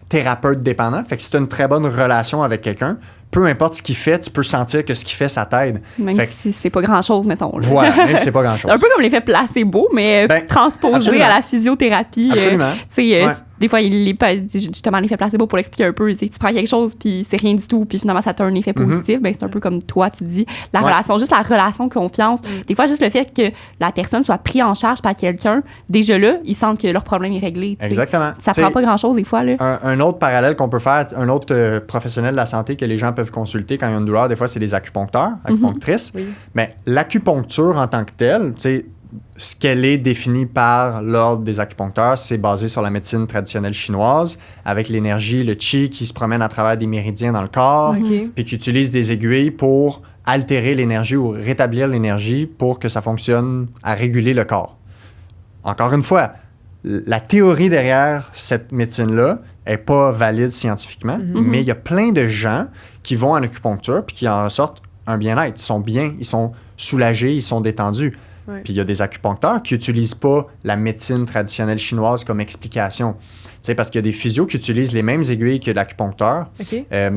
thérapeute dépendant. Fait que si tu as une très bonne relation avec quelqu'un, peu importe ce qu'il fait, tu peux sentir que ce qu'il fait, ça t'aide. Même si c'est pas grand-chose, mettons. Là. Voilà, même si c'est pas grand-chose. Un peu comme l'effet placebo, mais transposé absolument. à la physiothérapie. Absolument. Des fois, justement, l'effet placebo, pour l'expliquer un peu, c'est que tu prends quelque chose, puis c'est rien du tout, puis finalement, ça a un effet positif. Ben, c'est un peu comme toi, tu dis, la relation, juste la relation confiance. Des fois, juste le fait que la personne soit prise en charge par quelqu'un, déjà là, ils sentent que leur problème est réglé. T'sais. Exactement. Ça prend pas grand-chose, des fois. Là. Un autre parallèle qu'on peut faire, un autre professionnel de la santé que les gens peuvent consulter quand il y a une douleur, des fois, c'est les acupuncteurs, acupunctrices. Mais l'acupuncture en tant que telle, tu sais, ce qu'elle est définie par l'ordre des acupuncteurs, c'est basé sur la médecine traditionnelle chinoise, avec l'énergie, le qi qui se promène à travers des méridiens dans le corps, puis qui utilise des aiguilles pour altérer l'énergie ou rétablir l'énergie pour que ça fonctionne à réguler le corps. Encore une fois, la théorie derrière cette médecine-là n'est pas valide scientifiquement, mais il y a plein de gens qui vont en acupuncture puis qui en ressortent un bien-être. Ils sont bien, ils sont soulagés, ils sont détendus. Puis il y a des acupuncteurs qui n'utilisent pas la médecine traditionnelle chinoise comme explication. Tu sais, parce qu'il y a des physios qui utilisent les mêmes aiguilles que l'acupuncteur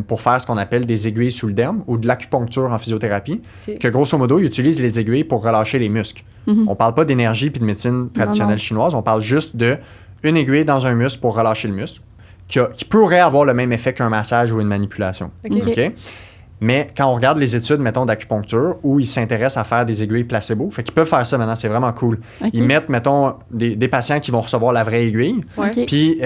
pour faire ce qu'on appelle des aiguilles sous le derme ou de l'acupuncture en physiothérapie, que grosso modo, ils utilisent les aiguilles pour relâcher les muscles. On parle pas d'énergie puis de médecine traditionnelle chinoise, on parle juste d'une aiguille dans un muscle pour relâcher le muscle qui pourrait avoir le même effet qu'un massage ou une manipulation. Mais quand on regarde les études, mettons, d'acupuncture, où ils s'intéressent à faire des aiguilles placebo, fait qu'ils peuvent faire ça maintenant, c'est vraiment cool. Okay. Ils mettent, mettons, des patients qui vont recevoir la vraie aiguille, puis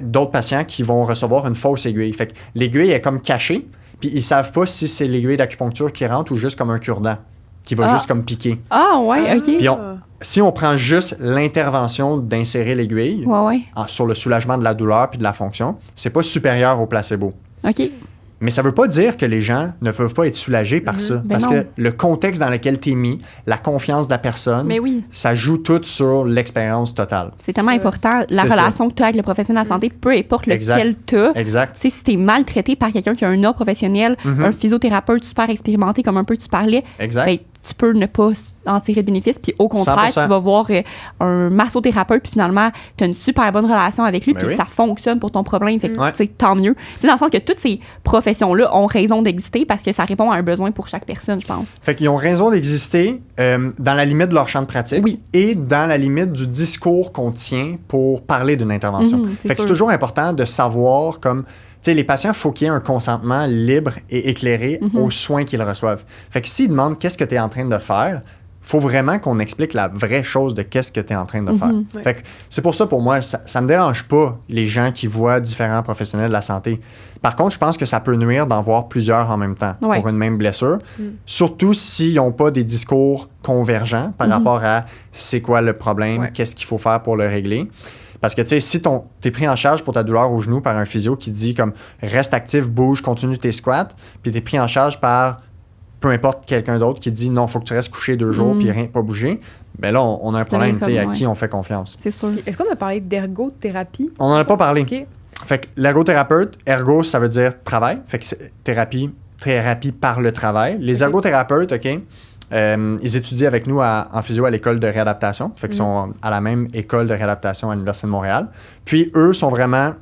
d'autres patients qui vont recevoir une fausse aiguille. Fait que l'aiguille est comme cachée, puis ils savent pas si c'est l'aiguille d'acupuncture qui rentre ou juste comme un cure-dent qui va juste comme piquer. Ah, ouais, OK. Puis si on prend juste l'intervention d'insérer l'aiguille sur le soulagement de la douleur puis de la fonction, c'est pas supérieur au placebo. OK. Mais ça veut pas dire que les gens ne peuvent pas être soulagés par ça. Parce que le contexte dans lequel tu es mis, la confiance de la personne, ça joue tout sur l'expérience totale. C'est tellement important, la relation que tu as avec le professionnel de la santé, peu importe lequel tu as. Exact. Tu sais, si tu es maltraité par quelqu'un qui a un ordre professionnel, un physiothérapeute super expérimenté, comme un peu tu parlais, ben, tu peux ne pas en tirer de bénéfice. Puis au contraire, 100%. Tu vas voir un massothérapeute, puis finalement, tu as une super bonne relation avec lui, puis ça fonctionne pour ton problème. Fait que, tant mieux. T'sais, dans le sens que toutes ces professions-là ont raison d'exister parce que ça répond à un besoin pour chaque personne, je pense. Fait qu'ils ont raison d'exister dans la limite de leur champ de pratique et dans la limite du discours qu'on tient pour parler d'une intervention. Fait que c'est toujours important de savoir comme... Tu sais, les patients, il faut qu'il y ait un consentement libre et éclairé aux soins qu'ils reçoivent. Fait que s'ils demandent qu'est-ce que tu es en train de faire, faut vraiment qu'on explique la vraie chose de qu'est-ce que tu es en train de faire. Fait que c'est pour ça, pour moi, ça me dérange pas les gens qui voient différents professionnels de la santé. Par contre, je pense que ça peut nuire d'en voir plusieurs en même temps pour une même blessure, surtout s'ils n'ont pas des discours convergents par rapport à c'est quoi le problème, qu'est-ce qu'il faut faire pour le régler. Parce que, tu sais, si t'es pris en charge pour ta douleur au genou par un physio qui dit comme reste actif, bouge, continue tes squats, puis t'es pris en charge par peu importe quelqu'un d'autre qui dit non, faut que tu restes couché 2 jours puis rien, pas bouger, ben là, on a un problème, tu sais, à qui on fait confiance. C'est sûr. Est-ce qu'on a parlé d'ergothérapie? On n'en a pas parlé. Okay. Fait que l'ergothérapeute, ergo, ça veut dire travail. Fait que c'est thérapie par le travail. Les ergothérapeutes, ils étudient avec nous en physio à l'école de réadaptation. Fait qu'ils sont à la même école de réadaptation à l'Université de Montréal. Puis, eux sont vraiment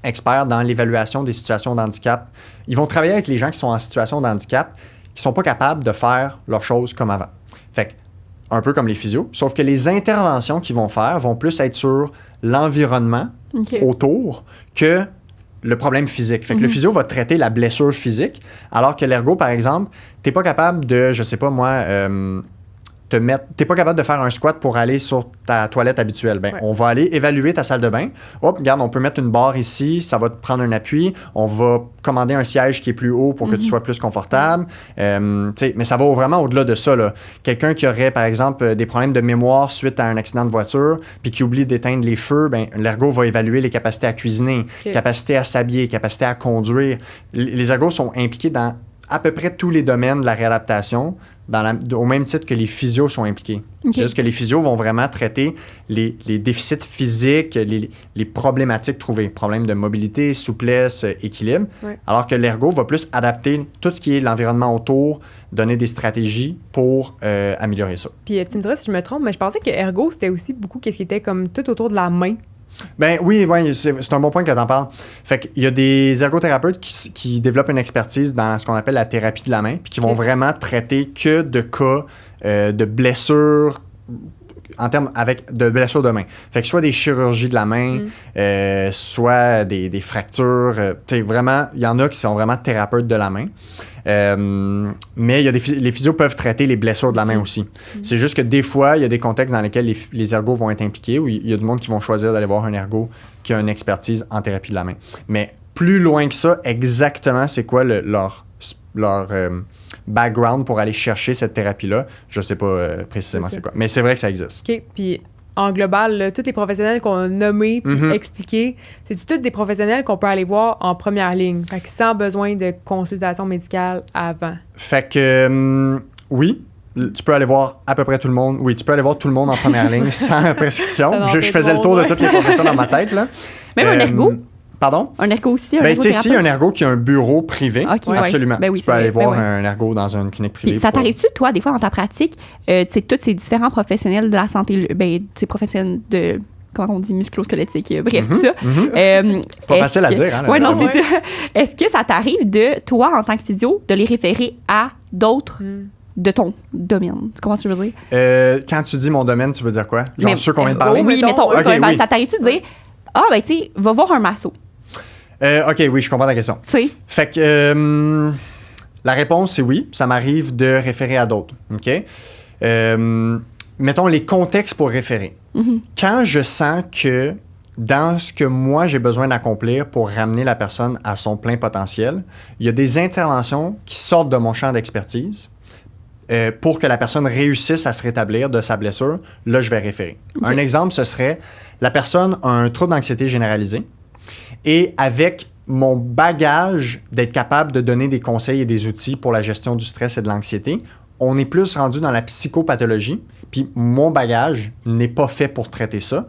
experts dans l'évaluation des situations d'handicap. Ils vont travailler avec les gens qui sont en situation d'handicap, qui sont pas capables de faire leurs choses comme avant. Fait que, un peu comme les physios, sauf que les interventions qu'ils vont faire vont plus être sur l'environnement autour que le problème physique. Fait que le physio va traiter la blessure physique, alors que l'ergo, par exemple, t'es pas capable de, je sais pas moi, t'es pas capable de faire un squat pour aller sur ta toilette habituelle. Ben, on va aller évaluer ta salle de bain. Hop, regarde, on peut mettre une barre ici, ça va te prendre un appui. On va commander un siège qui est plus haut pour que tu sois plus confortable. Mais ça va vraiment au-delà de ça, là. Quelqu'un qui aurait, par exemple, des problèmes de mémoire suite à un accident de voiture, puis qui oublie d'éteindre les feux, ben, l'ergo va évaluer les capacités à cuisiner, capacités à s'habiller, capacités à conduire. Les ergos sont impliqués dans à peu près tous les domaines de la réadaptation, au même titre que les physios sont impliqués. C'est juste que les physios vont vraiment traiter les déficits physiques, les problématiques trouvées, problèmes de mobilité, souplesse, équilibre, alors que l'ergo va plus adapter tout ce qui est l'environnement autour, donner des stratégies pour améliorer ça. Puis tu me diras si je me trompe, mais je pensais que ergo, c'était aussi beaucoup qu'est-ce qui était comme tout autour de la main. Ben oui, c'est un bon point que tu en parles. Fait qu'il y a des ergothérapeutes qui développent une expertise dans ce qu'on appelle la thérapie de la main, puis qui vont vraiment traiter que de cas de blessures de blessures de main. Fait que soit des chirurgies de la main, soit des fractures. Vraiment, il y en a qui sont vraiment thérapeutes de la main. Mais les physios peuvent traiter les blessures de la main aussi. C'est juste que des fois, il y a des contextes dans lesquels les ergos vont être impliqués, où il y a du monde qui vont choisir d'aller voir un ergo qui a une expertise en thérapie de la main. Mais plus loin que ça, exactement c'est quoi leur background pour aller chercher cette thérapie-là, je sais pas précisément c'est quoi. Mais c'est vrai que ça existe. OK. Puis en global, là, tous les professionnels qu'on a nommés puis expliqués, c'est tous des professionnels qu'on peut aller voir en première ligne, fait que sans besoin de consultation médicale avant. Fait que oui, tu peux aller voir à peu près tout le monde. Oui, tu peux aller voir tout le monde en première ligne sans prescription. Je faisais le tour de toutes les professions dans ma tête, là. Même un ergo. Pardon? Un ergo aussi, tu sais, si un ergo qui a un bureau privé, absolument. Ben oui, tu peux aller voir un ergo dans une clinique privée. Puis ça t'arrive-tu, toi, des fois, dans ta pratique, tu sais, tous ces différents professionnels de la santé, ces professionnels de, comment on dit, musculo-squelettique, bref, tout ça. Pas facile à dire, hein? Oui, non, c'est ça. Est-ce que ça t'arrive de, toi, en tant que physio, de les référer à d'autres de ton domaine? Tu comprends ce que je veux dire? Quand tu dis mon domaine, tu veux dire quoi? Genre ceux qu'on vient de parler? Oui, mettons, ça t'arrive-tu de dire, ben, tu sais, va voir un masso. OK, oui, je comprends la question. Tu sais. Fait que La réponse, c'est oui. Ça m'arrive de référer à d'autres. OK? Mettons les contextes pour référer. Quand je sens que dans ce que moi, j'ai besoin d'accomplir pour ramener la personne à son plein potentiel, il y a des interventions qui sortent de mon champ d'expertise pour que la personne réussisse à se rétablir de sa blessure. Là, je vais référer. Un exemple, ce serait la personne a un trouble d'anxiété généralisé et avec mon bagage d'être capable de donner des conseils et des outils pour la gestion du stress et de l'anxiété, on est plus rendu dans la psychopathologie, puis mon bagage n'est pas fait pour traiter ça.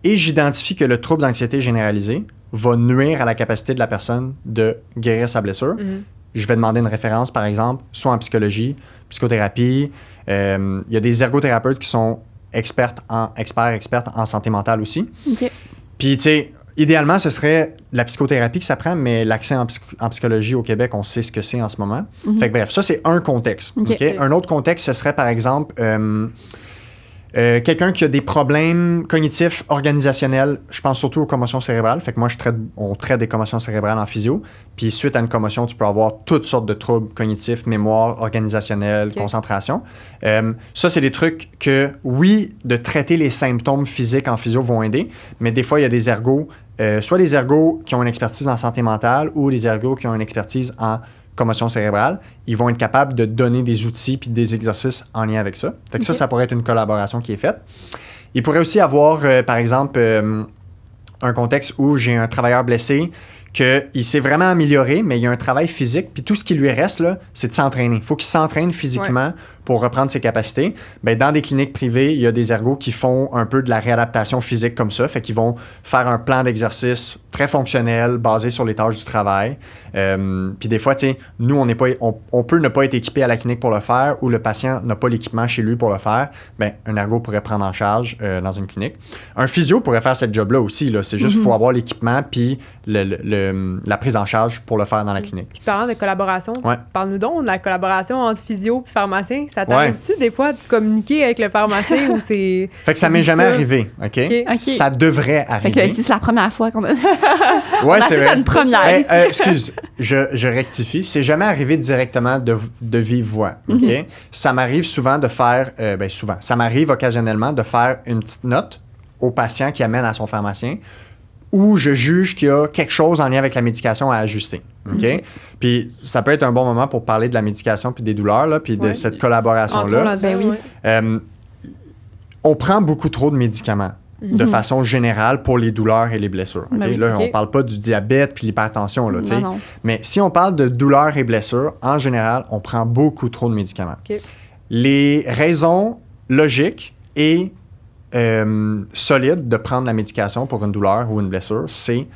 Et j'identifie que le trouble d'anxiété généralisé va nuire à la capacité de la personne de guérir sa blessure. Je vais demander une référence, par exemple, soit en psychologie, psychothérapie. Il y a des ergothérapeutes qui sont expertes en santé mentale aussi. Puis, tu sais, idéalement, ce serait la psychothérapie que ça prend, mais l'accès en psychologie au Québec, on sait ce que c'est en ce moment. Fait que bref, ça, c'est un contexte. Okay? Un autre contexte, ce serait, par exemple, quelqu'un qui a des problèmes cognitifs organisationnels, je pense surtout aux commotions cérébrales. Fait que moi, on traite des commotions cérébrales en physio. Puis suite à une commotion, tu peux avoir toutes sortes de troubles cognitifs, mémoire, organisationnelle, concentration. Ça, c'est des trucs que, oui, de traiter les symptômes physiques en physio vont aider, mais des fois, il y a des ergos, soit des ergos qui ont une expertise en santé mentale ou des ergos qui ont une expertise en commotion cérébrale, ils vont être capables de donner des outils puis des exercices en lien avec ça. Fait que ça pourrait être une collaboration qui est faite. Il pourrait aussi avoir, par exemple, un contexte où j'ai un travailleur blessé qu'il s'est vraiment amélioré, mais il y a un travail physique, puis tout ce qui lui reste, là, c'est de s'entraîner. Il faut qu'il s'entraîne physiquement pour reprendre ses capacités. Bien, dans des cliniques privées, il y a des ergos qui font un peu de la réadaptation physique comme ça, fait qu'ils vont faire un plan d'exercice très fonctionnel, basé sur les tâches du travail. Puis des fois, tu sais, nous, on peut ne pas être équipé à la clinique pour le faire, ou le patient n'a pas l'équipement chez lui pour le faire. Bien, un ergo pourrait prendre en charge dans une clinique. Un physio pourrait faire cette job-là aussi, là. C'est juste qu'il faut avoir l'équipement puis la prise en charge pour le faire dans la clinique. Puis parlant de collaboration, parle-nous donc de la collaboration entre physio et pharmacien. Ça t'arrive-tu des fois de communiquer avec le pharmacien ou c'est... Fait que ça m'est jamais arrivé, OK? Ça devrait arriver. Fait que c'est la première fois qu'on a... Ouais, c'est vrai. C'est une première. Excuse, je rectifie. C'est jamais arrivé directement de vive voix, OK? Ça m'arrive souvent de faire... ça m'arrive occasionnellement de faire une petite note au patient qui amène à son pharmacien où je juge qu'il y a quelque chose en lien avec la médication à ajuster. OK? Puis ça peut être un bon moment pour parler de la médication puis des douleurs, là, puis de cette collaboration-là. On prend beaucoup trop de médicaments de façon générale pour les douleurs et les blessures. Okay? Là, on parle pas du diabète puis l'hypertension, là, tu sais. Mais si on parle de douleurs et blessures, en général, on prend beaucoup trop de médicaments. Les raisons logiques et solide de prendre la médication pour une douleur ou une blessure, c'est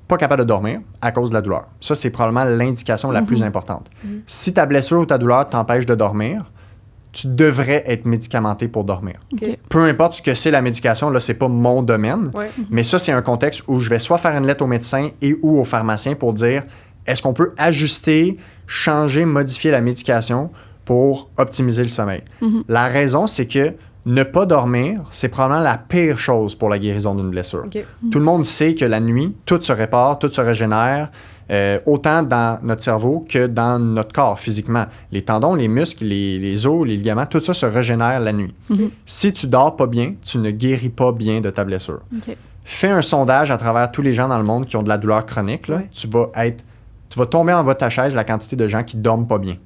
pas capable de dormir à cause de la douleur. Ça, c'est probablement l'indication la plus importante. Si ta blessure ou ta douleur t'empêche de dormir, tu devrais être médicamenté pour dormir. Peu importe ce que c'est la médication, là, c'est pas mon domaine, mais ça, c'est un contexte où je vais soit faire une lettre au médecin et ou au pharmacien pour dire est-ce qu'on peut ajuster, changer, modifier la médication pour optimiser le sommeil. La raison, c'est que ne pas dormir, c'est probablement la pire chose pour la guérison d'une blessure. Tout le monde sait que la nuit, tout se répare, tout se régénère, autant dans notre cerveau que dans notre corps physiquement. Les tendons, les muscles, les os, les ligaments, tout ça se régénère la nuit. Si tu dors pas bien, tu ne guéris pas bien de ta blessure. Fais un sondage à travers tous les gens dans le monde qui ont de la douleur chronique. Là. Tu vas tomber en bas de ta chaise la quantité de gens qui dorment pas bien.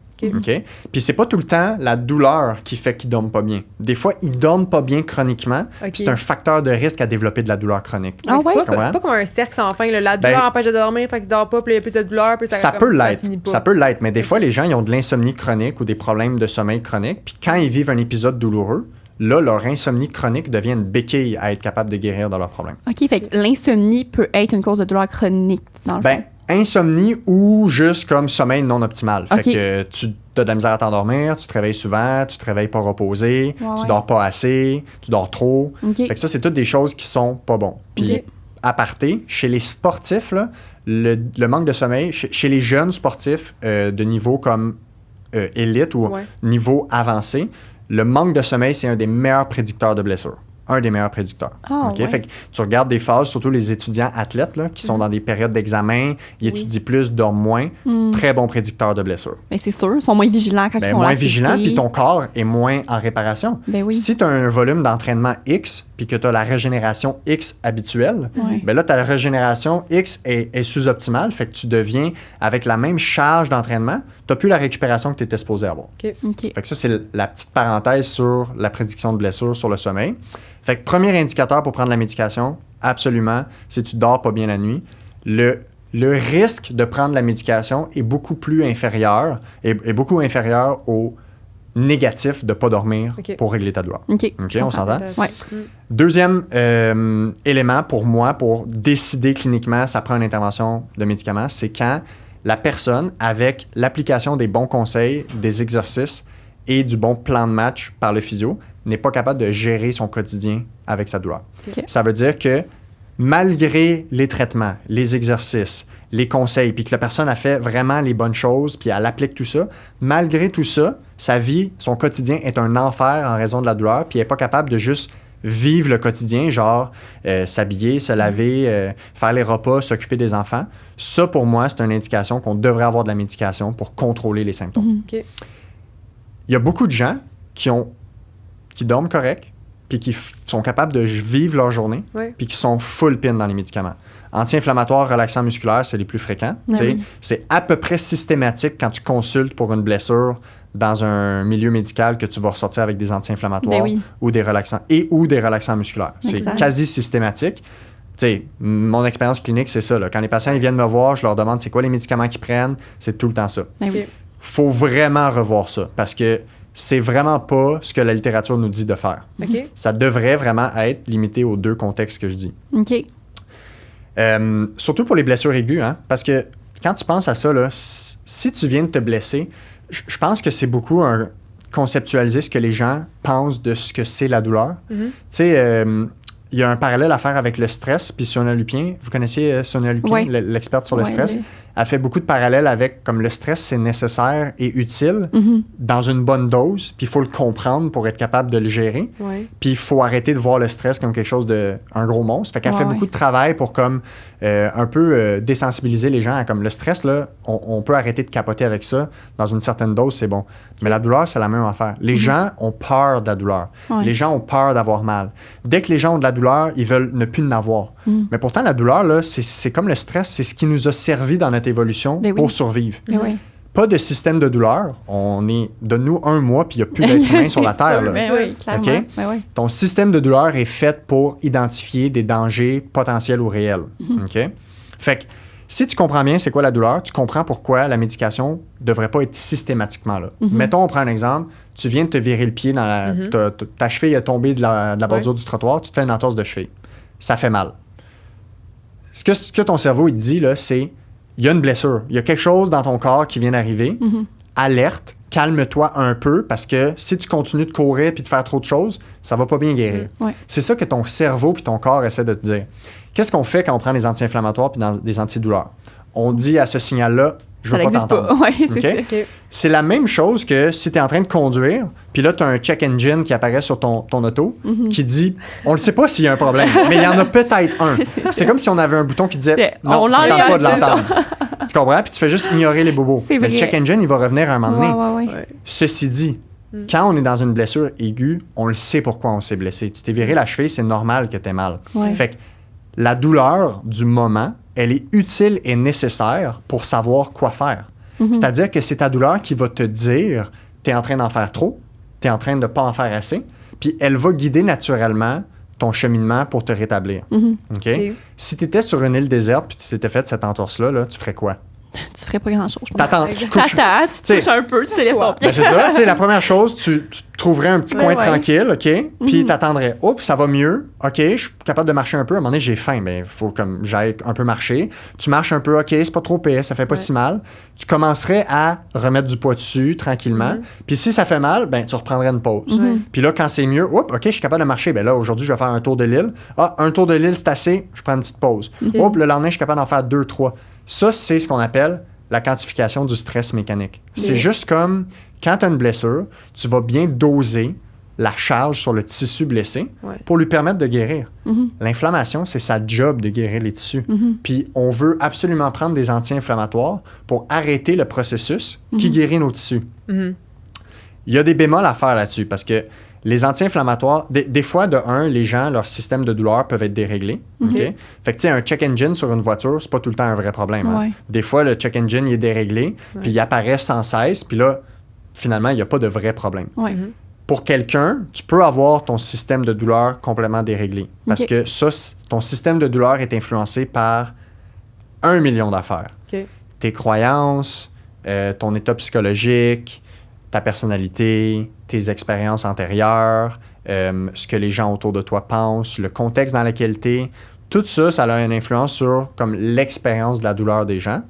Puis c'est pas tout le temps la douleur qui fait qu'ils dorment pas bien. Des fois, ils dorment pas bien chroniquement. C'est un facteur de risque à développer de la douleur chronique. C'est pas comme un cercle sans fin. Là. La douleur empêche de dormir, fait qu'il dort pas, puis il y a plus de douleur. Puis ça peut l'être. Ça peut l'être, mais des fois, les gens ils ont de l'insomnie chronique ou des problèmes de sommeil chronique. Puis quand ils vivent un épisode douloureux, là, leur insomnie chronique devient une béquille à être capable de guérir de leurs problèmes. OK, fait que l'insomnie peut être une cause de douleur chronique, dans le fond. Insomnie ou juste comme sommeil non optimal. Fait que tu as de la misère à t'endormir, tu te réveilles souvent, tu te réveilles pas reposé, tu dors pas assez, tu dors trop. Fait que ça, c'est toutes des choses qui sont pas bonnes. Puis, à aparté, chez les sportifs, là, le manque de sommeil, chez les jeunes sportifs de niveau comme élite ou niveau avancé, le manque de sommeil, c'est un des meilleurs prédicteurs de blessures. un des meilleurs prédicteurs. Ouais. Fait que tu regardes des phases, surtout les étudiants athlètes là, qui sont dans des périodes d'examen, ils étudient plus, dorment moins. Très bon prédicteur de blessures. Mais c'est sûr, ils sont moins vigilants quand ils font moins l'activité. vigilants, puis ton corps est moins en réparation. Si tu as un volume d'entraînement X, puis que tu as la régénération X habituelle, là, ta régénération X est sous-optimale, fait que tu deviens, avec la même charge d'entraînement, tu n'as plus la récupération que tu étais supposé avoir. Fait que ça, c'est la petite parenthèse sur la prédiction de blessures sur le sommeil. Fait que premier indicateur pour prendre la médication, absolument, c'est que tu dors pas bien la nuit. Le risque de prendre la médication est beaucoup plus inférieur, est beaucoup inférieur au négatif de ne pas dormir pour régler ta douleur. OK, on s'entend? Ouais. Deuxième élément pour moi, pour décider cliniquement ça prend une intervention de médicament, c'est quand la personne, avec l'application des bons conseils, des exercices et du bon plan de match par le physio, n'est pas capable de gérer son quotidien avec sa douleur. Ça veut dire que malgré les traitements, les exercices, les conseils, puis que la personne a fait vraiment les bonnes choses, puis elle applique tout ça, malgré tout ça, sa vie, son quotidien est un enfer en raison de la douleur, puis elle n'est pas capable de juste vivre le quotidien, genre s'habiller, se laver, faire les repas, s'occuper des enfants. Ça, pour moi, c'est une indication qu'on devrait avoir de la médication pour contrôler les symptômes. Il y a beaucoup de gens qui dorment correct, puis qui sont capables de vivre leur journée, puis qui sont full pin dans les médicaments. Anti-inflammatoires, relaxants musculaires, c'est les plus fréquents. C'est à peu près systématique quand tu consultes pour une blessure dans un milieu médical que tu vas ressortir avec des anti-inflammatoires ou des relaxants ou des relaxants musculaires. C'est quasi systématique. Mon expérience clinique, c'est ça. Là. Quand les patients ils viennent me voir, je leur demande c'est quoi les médicaments qu'ils prennent. C'est tout le temps ça. Faut vraiment revoir ça parce que c'est vraiment pas ce que la littérature nous dit de faire. Ça devrait vraiment être limité aux 2 contextes que je dis. Surtout pour les blessures aiguës, hein, parce que quand tu penses à ça, là, si tu viens de te blesser, je pense que c'est beaucoup conceptualiser ce que les gens pensent de ce que c'est la douleur. Tu sais, il y a un parallèle à faire avec le stress, puis Sonia Lupien, vous connaissiez Sonia Lupien, l'experte sur le stress? Elle fait beaucoup de parallèles avec comme le stress, c'est nécessaire et utile dans une bonne dose, puis il faut le comprendre pour être capable de le gérer. Puis il faut arrêter de voir le stress comme quelque chose un gros monstre. Fait qu'elle fait beaucoup de travail pour comme un peu désensibiliser les gens à comme le stress, là, on peut arrêter de capoter avec ça. Dans une certaine dose, c'est bon. Mais la douleur, c'est la même affaire. Les gens ont peur de la douleur. Les gens ont peur d'avoir mal. Dès que les gens ont de la douleur, ils veulent ne plus en avoir. Mais pourtant, la douleur, là, c'est comme le stress, c'est ce qui nous a servi dans notre évolution pour survivre. Pas de système de douleur. Donne-nous 1 mois, puis il n'y a plus d'être humain sur la Terre. Là. Clairement. Ton système de douleur est fait pour identifier des dangers potentiels ou réels. Fait que si tu comprends bien c'est quoi la douleur, tu comprends pourquoi la médication ne devrait pas être systématiquement là. Mettons, on prend un exemple. Tu viens de te virer le pied dans ta cheville est tombée de la bordure du trottoir, tu te fais une entorse de cheville. Ça fait mal. Ce que ton cerveau il te dit, là, c'est il y a une blessure. Il y a quelque chose dans ton corps qui vient d'arriver. Alerte, calme-toi un peu parce que si tu continues de courir puis de faire trop de choses, ça va pas bien guérir. C'est ça que ton cerveau puis ton corps essaie de te dire. Qu'est-ce qu'on fait quand on prend des anti-inflammatoires puis des antidouleurs? On dit à ce signal-là, je veux pas t'entendre. C'est la même chose que si tu es en train de conduire, puis là, tu as un check engine qui apparaît sur ton auto qui dit, on ne sait pas s'il y a un problème, mais il y en a peut-être un. C'est comme si on avait un bouton qui disait, non, tu ne tentes pas de l'entendre. Tu comprends? Puis tu fais juste ignorer les bobos. Mais le check engine, il va revenir à un moment donné. Ceci dit, quand on est dans une blessure aiguë, on le sait pourquoi on s'est blessé. Tu t'es viré la cheville, c'est normal que tu aies mal. Fait que la douleur du moment, elle est utile et nécessaire pour savoir quoi faire. C'est-à-dire que c'est ta douleur qui va te dire tu es en train d'en faire trop, tu es en train de ne pas en faire assez, puis elle va guider naturellement ton cheminement pour te rétablir. Si tu étais sur une île déserte puis tu t'étais fait cette entorse-là, là, tu ferais quoi? Tu ferais pas grand-chose, je pense. T'attends, tu couches un peu, tu lèves ton pied. C'est ça. La première chose, tu trouverais un petit coin tranquille, OK? Puis t'attendrais. Oups, ça va mieux. OK, je suis capable de marcher un peu. À un moment donné, j'ai faim. Mais il faut que j'aille un peu marcher. Tu marches un peu. OK, c'est pas trop pire. Ça fait pas si mal. Tu commencerais à remettre du poids dessus tranquillement. Puis si ça fait mal, ben tu reprendrais une pause. Puis là, quand c'est mieux, oups, OK, je suis capable de marcher. Ben là, aujourd'hui, je vais faire un tour de l'île. Ah, un tour de l'île, c'est assez. Je prends une petite pause. Oups, le lendemain, je suis capable d'en faire 2, 3. Ça, c'est ce qu'on appelle la quantification du stress mécanique. C'est juste comme quand tu as une blessure, tu vas bien doser la charge sur le tissu blessé pour lui permettre de guérir. L'inflammation, c'est sa job de guérir les tissus. Puis on veut absolument prendre des anti-inflammatoires pour arrêter le processus qui guérit nos tissus. Il y a des bémols à faire là-dessus parce que les anti-inflammatoires, des fois, de un, les gens, leur système de douleur peuvent être déréglés. Okay? Fait que, tu sais, un check engine sur une voiture, c'est pas tout le temps un vrai problème. Hein? Des fois, le check engine, il est déréglé, puis il apparaît sans cesse, puis là, finalement, il n'y a pas de vrai problème. Pour quelqu'un, tu peux avoir ton système de douleur complètement déréglé. Parce que ça, ton système de douleur est influencé par 1 million d'affaires. Tes croyances, ton état psychologique, ta personnalité, tes expériences antérieures, ce que les gens autour de toi pensent, le contexte dans lequel tu es. Tout ça, ça a une influence sur comme l'expérience de la douleur des gens.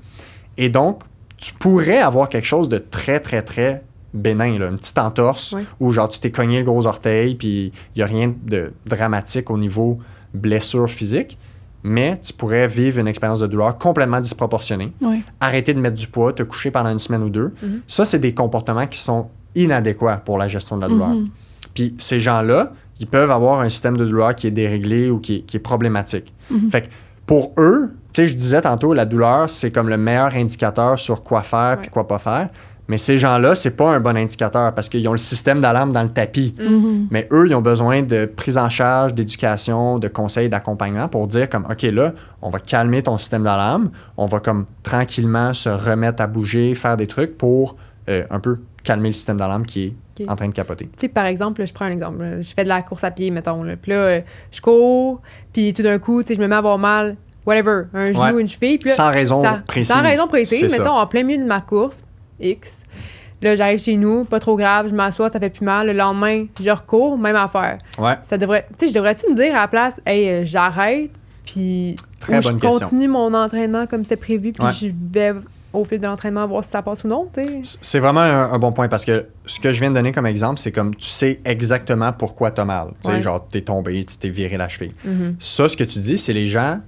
Et donc, tu pourrais avoir quelque chose de très, très, très bénin, là, une petite entorse où genre tu t'es cogné le gros orteil puis il n'y a rien de dramatique au niveau blessure physique, mais tu pourrais vivre une expérience de douleur complètement disproportionnée, arrêter de mettre du poids, te coucher pendant une semaine ou deux. Ça, c'est des comportements qui sont inadéquats pour la gestion de la douleur. Puis ces gens-là, ils peuvent avoir un système de douleur qui est déréglé ou qui est problématique. Fait que pour eux, tu sais, je disais tantôt, la douleur, c'est comme le meilleur indicateur sur quoi faire puis quoi pas faire. Mais ces gens-là, c'est pas un bon indicateur parce qu'ils ont le système d'alarme dans le tapis. Mais eux, ils ont besoin de prise en charge, d'éducation, de conseils, d'accompagnement pour dire comme, OK, là, on va calmer ton système d'alarme, on va comme tranquillement se remettre à bouger, faire des trucs pour un peu calmer le système d'alarme qui est en train de capoter. Tu sais, par exemple, là, je prends un exemple. Là, je fais de la course à pied, mettons. Là, puis là, je cours, puis tout d'un coup, tu sais, je me mets à avoir mal, whatever, un genou, une cheville. Puis là, sans raison précise. Sans raison précise, mettons, en plein milieu de ma course, X. Là, j'arrive chez nous, pas trop grave, je m'assois, ça fait plus mal. Le lendemain, je recours, même affaire. Ça devrait... Tu sais, je devrais-tu me dire à la place, hey, j'arrête, puis je continue mon entraînement comme c'était prévu, puis je vais au fil de l'entraînement voir si ça passe ou non, tu sais? C'est vraiment un bon point parce que ce que je viens de donner comme exemple, c'est comme tu sais exactement pourquoi t'as mal. Tu sais, genre, t'es tombé, tu t'es viré la cheville. Ça, ce que tu dis, c'est les gens...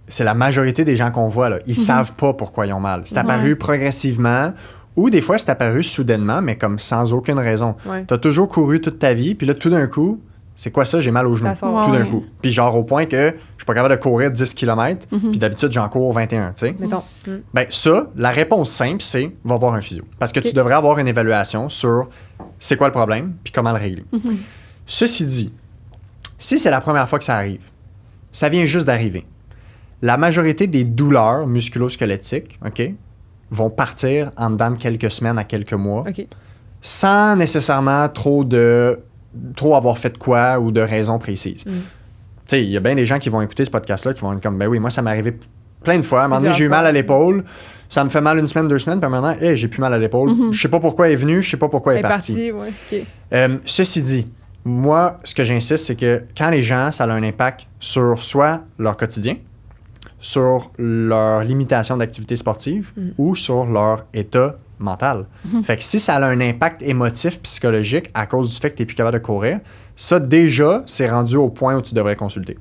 C'est la majorité des gens qu'on voit, là. Ils savent pas pourquoi ils ont mal. C'est apparu progressivement ou des fois, c'est apparu soudainement, mais comme sans aucune raison. Tu as toujours couru toute ta vie, puis là, tout d'un coup, c'est quoi ça? J'ai mal au genou. Tout d'un coup. Puis genre au point que je suis pas capable de courir 10 km, puis d'habitude, j'en cours 21, tu sais. Ben ça, la réponse simple, c'est va voir un physio. Parce que tu devrais avoir une évaluation sur c'est quoi le problème, puis comment le régler. Ceci dit, si c'est la première fois que ça arrive, ça vient juste d'arriver. La majorité des douleurs musculo-squelettiques, OK, vont partir en dedans de quelques semaines à quelques mois, sans nécessairement trop avoir fait de quoi ou de raisons précises. Tu sais, il y a bien des gens qui vont écouter ce podcast-là qui vont être comme, ben oui, moi, ça m'est arrivé plein de fois. À un moment donné, j'ai eu mal à l'épaule, ça me fait mal une semaine, 2 semaines, puis maintenant, j'ai plus mal à l'épaule. Je sais pas pourquoi elle est venue, je sais pas pourquoi elle est partie. Ceci dit, moi, ce que j'insiste, c'est que quand les gens, ça a un impact sur soit leur quotidien, sur leur limitation d'activité sportive ou sur leur état mental. Fait que si ça a un impact émotif, psychologique à cause du fait que tu n'es plus capable de courir, ça déjà, c'est rendu au point où tu devrais consulter.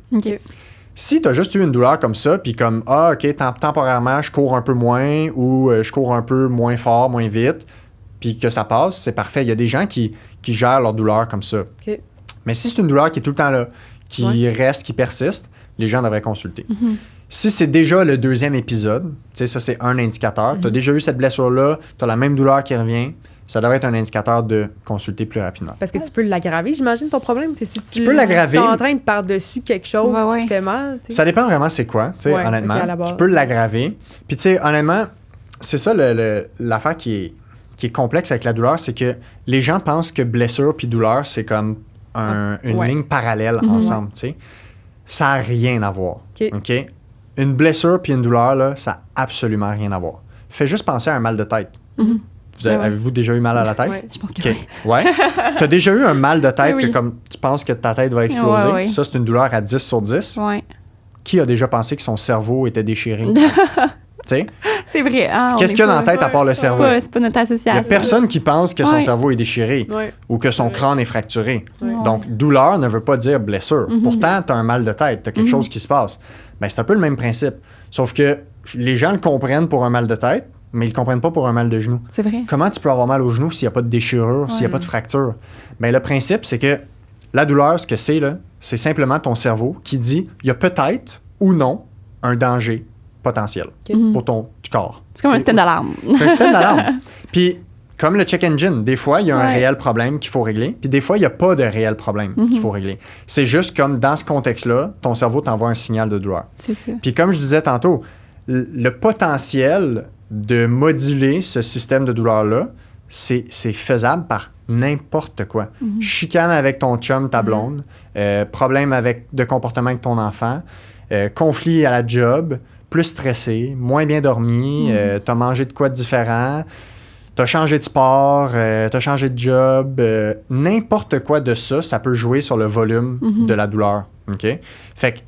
Si tu as juste eu une douleur comme ça, puis comme, OK, temporairement, je cours un peu moins ou je cours un peu moins fort, moins vite, puis que ça passe, c'est parfait. Il y a des gens qui gèrent leur douleur comme ça. Mais si c'est une douleur qui est tout le temps là, qui reste, qui persiste, les gens devraient consulter. Si c'est déjà le 2e épisode, tu sais, ça c'est un indicateur, tu as déjà eu cette blessure-là, tu as la même douleur qui revient, ça devrait être un indicateur de consulter plus rapidement. Parce que tu peux l'aggraver, j'imagine, ton problème. Si tu peux l'aggraver. Tu es en train de par-dessus quelque chose qui te fait mal. T'sais. Ça dépend vraiment c'est quoi, tu sais, honnêtement. Tu peux l'aggraver. Puis tu sais, honnêtement, c'est ça l'affaire qui est complexe avec la douleur, c'est que les gens pensent que blessure puis douleur, c'est comme une ligne parallèle ensemble, tu sais. Ça n'a rien à voir, OK? Une blessure puis une douleur, là, ça n'a absolument rien à voir. Fais juste penser à un mal de tête. Avez-vous déjà eu mal à la tête? Oui, je pense que oui. Tu as déjà eu un mal de tête que comme tu penses que ta tête va exploser? Ça, c'est une douleur à 10 sur 10. Qui a déjà pensé que son cerveau était déchiré? C'est vrai. Hein, qu'est-ce qu'il y a dans la tête à part le cerveau? C'est pas notre association. Il n'y a personne qui pense que son cerveau est déchiré ou que son crâne est fracturé. Donc, douleur ne veut pas dire blessure. Pourtant, tu as un mal de tête, tu as quelque chose qui se passe. Ben, c'est un peu le même principe. Sauf que les gens le comprennent pour un mal de tête, mais ils ne le comprennent pas pour un mal de genou. C'est vrai. Comment tu peux avoir mal au genou s'il n'y a pas de déchirure, s'il n'y a pas de fracture? Ben, le principe, c'est que La douleur, ce que c'est, là, c'est simplement ton cerveau qui dit il y a peut-être ou non un danger potentiel pour ton corps. C'est comme un système d'alarme. C'est un système d'alarme. Puis, comme le check engine, des fois, il y a un réel problème qu'il faut régler, puis des fois, il n'y a pas de réel problème qu'il faut régler. C'est juste comme dans ce contexte-là, ton cerveau t'envoie un signal de douleur. C'est ça. Puis comme je disais tantôt, le potentiel de moduler ce système de douleur-là, c'est faisable par n'importe quoi. Chicane avec ton chum, ta blonde, problème de comportement avec ton enfant, conflit à la job, plus stressé, moins bien dormi, t'as mangé de quoi de différent, t'as changé de sport, t'as changé de job, n'importe quoi de ça, ça peut jouer sur le volume de la douleur. OK? Fait que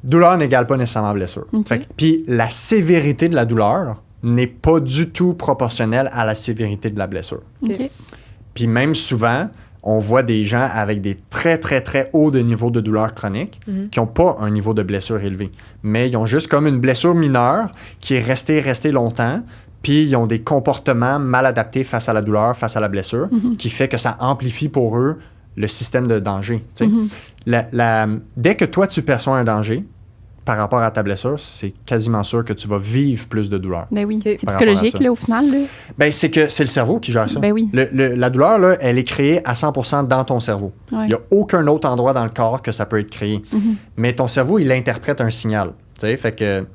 douleur n'égale pas nécessairement blessure. Okay. Puis la sévérité de la douleur n'est pas du tout proportionnelle à la sévérité de la blessure. Okay. Puis même souvent, on voit des gens avec des très, très, très hauts de niveau de douleur chronique qui n'ont pas un niveau de blessure élevé. Mais ils ont juste comme une blessure mineure qui est restée longtemps, puis ils ont des comportements mal adaptés face à la douleur, face à la blessure, qui fait que ça amplifie pour eux le système de danger. Dès que toi, tu perçois un danger par rapport à ta blessure, c'est quasiment sûr que tu vas vivre plus de douleur. Ben oui, c'est psychologique, là, au final. Là. Ben, c'est que c'est le cerveau qui gère ça. Ben oui. La douleur, là, elle est créée à 100% dans ton cerveau. Il n'y a aucun autre endroit dans le corps que ça peut être créé. Mais ton cerveau, il interprète un signal. Fait que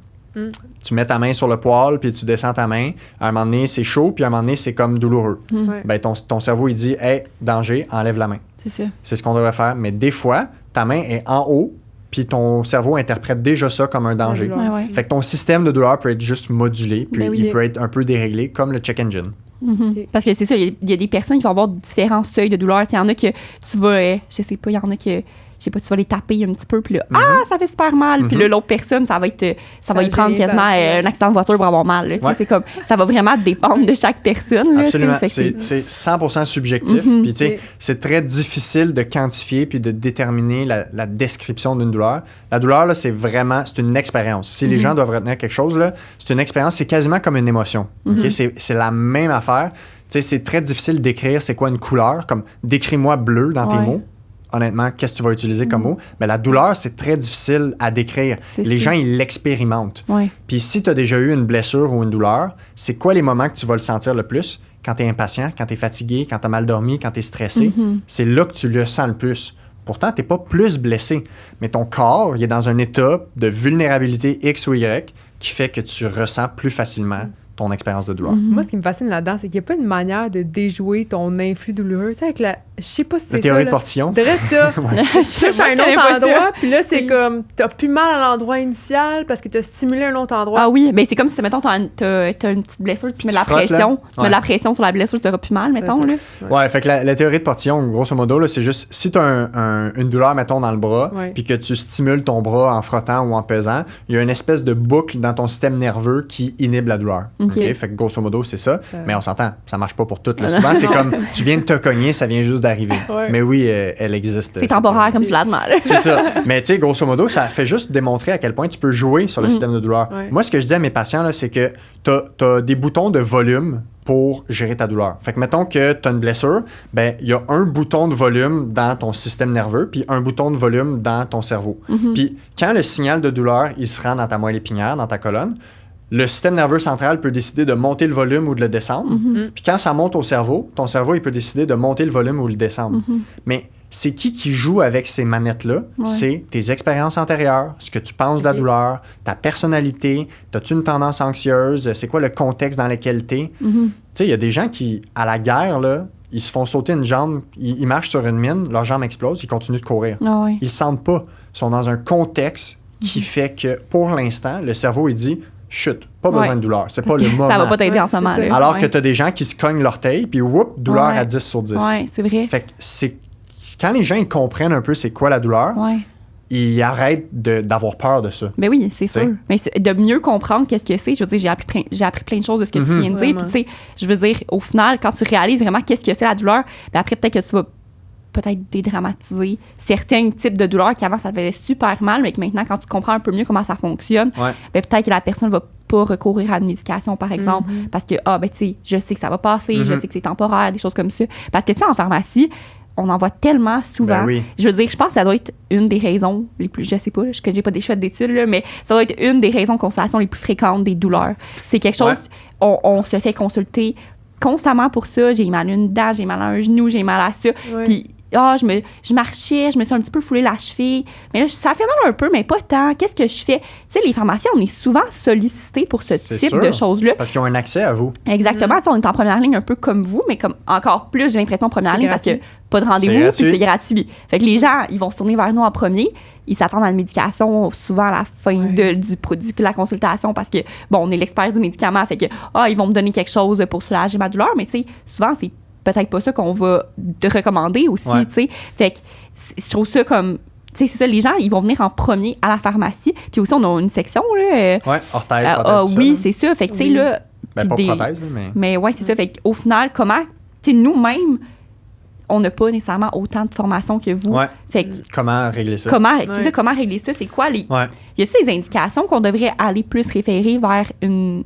tu mets ta main sur le poêle, puis tu descends ta main. À un moment donné, c'est chaud, puis à un moment donné, c'est comme douloureux. Ben, ton cerveau, il dit « Hey, danger, enlève la main. » C'est ça. C'est ce qu'on devrait faire. Mais des fois, ta main est en haut, puis ton cerveau interprète déjà ça comme un danger. Fait que ton système de douleur peut être juste modulé, puis il peut être un peu déréglé, comme le check engine. Parce que c'est ça, il y a des personnes qui vont avoir différents seuils de douleur. Il y en a que tu vas, je sais pas, il y en a que, je sais pas, tu vas les taper un petit peu, puis là, ça fait super mal. Puis là, l'autre personne, ça va y prendre quasiment un accident de voiture pour avoir mal. C'est comme, ça va vraiment dépendre de chaque personne. Là, absolument. C'est 100% subjectif. Puis, tu sais, c'est très difficile de quantifier puis de déterminer la description d'une douleur. La douleur, là, c'est une expérience. Si les gens doivent retenir quelque chose, là, c'est une expérience, c'est quasiment comme une émotion. Okay? C'est la même affaire. Tu sais, c'est très difficile d'écrire c'est quoi une couleur, comme décris-moi bleu dans tes mots. Honnêtement, qu'est-ce que tu vas utiliser comme mot? Mais la douleur, c'est très difficile à décrire. Les gens, ils l'expérimentent. Puis si tu as déjà eu une blessure ou une douleur, c'est quoi les moments que tu vas le sentir le plus? Quand tu es impatient, quand tu es fatigué, quand tu as mal dormi, quand tu es stressé. C'est là que tu le sens le plus. Pourtant, tu n'es pas plus blessé. Mais ton corps, il est dans un état de vulnérabilité X ou Y qui fait que tu ressens plus facilement ton expérience de douleur. Moi, ce qui me fascine là-dedans, c'est qu'il n'y a pas une manière de déjouer ton influx douloureux. Tu sais, avec la... Je sais pas si c'est ça. La théorie de Portillon. Direct ça. Tu touches à un autre endroit, puis là, c'est comme... T'as plus mal à l'endroit initial parce que t'as stimulé un autre endroit. Ah oui, mais c'est comme si, mettons, t'as une petite blessure, tu mets de la pression. Tu mets de la pression sur la blessure, t'auras plus mal, mettons. Là. Ouais, fait que la théorie de Portillon, grosso modo, là, c'est juste... Si t'as une douleur, mettons, dans le bras, puis que tu stimules ton bras en frottant ou en pesant, il y a une espèce de boucle dans ton système nerveux qui inhibe la douleur. Okay? Fait que grosso modo, c'est ça. Mais on s'entend, ça marche pas pour toutes. Là. Souvent, c'est comme, tu viens de te cogner, ça vient juste d'arriver. Mais oui, elle existe. C'est temporaire, comme tu l'as demandé. C'est ça. Mais tu sais, grosso modo, ça fait juste démontrer à quel point tu peux jouer sur le système de douleur. Moi, ce que je dis à mes patients, là, c'est que t'as des boutons de volume pour gérer ta douleur. Fait que mettons que tu as une blessure, ben il y a un bouton de volume dans ton système nerveux, puis un bouton de volume dans ton cerveau. Puis quand le signal de douleur, il se rend dans ta moelle épinière, dans ta colonne, le système nerveux central peut décider de monter le volume ou de le descendre. Puis quand ça monte au cerveau, ton cerveau, il peut décider de monter le volume ou le descendre. Mais c'est qui joue avec ces manettes-là? C'est tes expériences antérieures, ce que tu penses de la douleur, ta personnalité, as-tu une tendance anxieuse, c'est quoi le contexte dans lequel t'es? Tu sais, il y a des gens qui, à la guerre, là, ils se font sauter une jambe, ils marchent sur une mine, leur jambe explose, ils continuent de courir. Ils le sentent pas. Ils sont dans un contexte qui fait que, pour l'instant, le cerveau, il dit... Chut, pas besoin de douleur. C'est pas le moment. Ça va pas t'aider en ce moment. Alors que tu as des gens qui se cognent l'orteil, puis whoop, douleur à 10 sur 10. Oui, c'est vrai. Fait que quand les gens ils comprennent un peu c'est quoi la douleur, ils arrêtent d'avoir peur de ça. Ben oui, c'est sûr. Mais de mieux comprendre qu'est-ce que c'est, je veux dire, j'ai appris plein de choses de ce que tu viens de dire. Puis tu sais, je veux dire, au final, quand tu réalises vraiment qu'est-ce que c'est la douleur, ben après, peut-être que tu vas peut-être dédramatiser certains types de douleurs qui avant ça te faisait super mal, mais que maintenant quand tu comprends un peu mieux comment ça fonctionne, ben peut-être que la personne va pas recourir à une médication par exemple parce que ben tu sais je sais que ça va passer, je sais que c'est temporaire, des choses comme ça, parce que tu sais en pharmacie on en voit tellement souvent. Ben oui. Je veux dire, je pense que ça doit être une des raisons les plus, je sais pas, que j'ai pas des choix d'études, là, mais ça doit être une des raisons de consultation les plus fréquentes des douleurs. C'est quelque chose, on se fait consulter constamment pour ça. J'ai mal à une dent, j'ai mal à un genou, j'ai mal à ça. Puis, je marchais, je me suis un petit peu foulé la cheville. Mais là, ça fait mal un peu, mais pas tant. Qu'est-ce que je fais? Tu sais, les pharmaciens, on est souvent sollicités pour ce type de choses-là. Parce qu'ils ont un accès à vous. Exactement. On est en première ligne un peu comme vous, mais comme encore plus, j'ai l'impression, en première ligne, gratuit. parce que pas de rendez-vous, puis c'est gratuit. Fait que les gens, ils vont se tourner vers nous en premier. Ils s'attendent à la médication souvent à la fin du produit de la consultation parce que, bon, on est l'expert du médicament. Fait que, ils vont me donner quelque chose pour soulager ma douleur, mais tu sais, souvent, c'est peut-être pas ça qu'on va te recommander aussi, tu sais. Fait que je trouve ça comme... Tu sais, c'est ça, les gens, ils vont venir en premier à la pharmacie. Puis aussi, on a une section, là... orthèse, prothèse, oui, c'est ça. Fait que, tu sais, là... Ben, pas prothèse, mais... Mais ouais, c'est ça. Fait qu'au final, comment... Tu sais, nous-mêmes, on n'a pas nécessairement autant de formation que vous. Fait que, comment régler ça? Comment régler ça? C'est quoi les... Y a-t-il des indications qu'on devrait aller plus référer vers une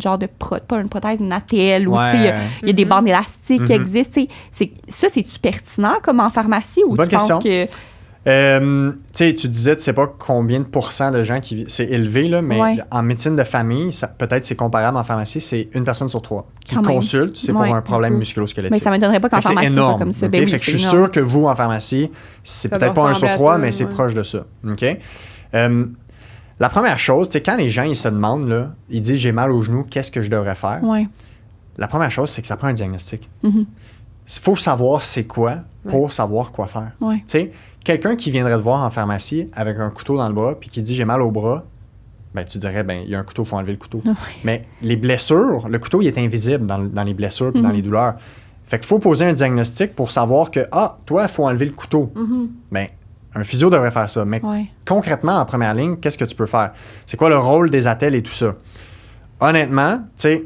genre de pas une prothèse, une ATL, ou il y a des bandes élastiques qui existent. C'est-tu pertinent comme en pharmacie ou tu penses que... tu disais, tu sais pas combien de pourcents de gens qui... C'est élevé, là, mais en médecine de famille, peut-être c'est comparable en pharmacie, c'est 1 personne sur 3 qui consulte, c'est pour un problème musculo-squelettique. Mais ça ne m'étonnerait pas qu'en pharmacie, c'est énorme, comme ça. Okay? Fait que je suis sûr que vous, en pharmacie, c'est peut-être pas 1 sur 3, mais c'est proche de ça. OK? La première chose, c'est quand les gens ils se demandent, là, ils disent « j'ai mal au genou, qu'est-ce que je devrais faire? » La première chose, c'est que ça prend un diagnostic. Il faut savoir c'est quoi pour savoir quoi faire. Tu sais, quelqu'un qui viendrait te voir en pharmacie avec un couteau dans le bras puis qui dit « j'ai mal au bras », ben tu dirais « ben il y a un couteau, il faut enlever le couteau. » Mais les blessures, le couteau, il est invisible dans les blessures puis dans les douleurs. Fait qu'il faut poser un diagnostic pour savoir que « ah, toi, il faut enlever le couteau. » Ben, un physio devrait faire ça. Mais concrètement, en première ligne, qu'est-ce que tu peux faire? C'est quoi le rôle des attelles et tout ça? Honnêtement, tu sais,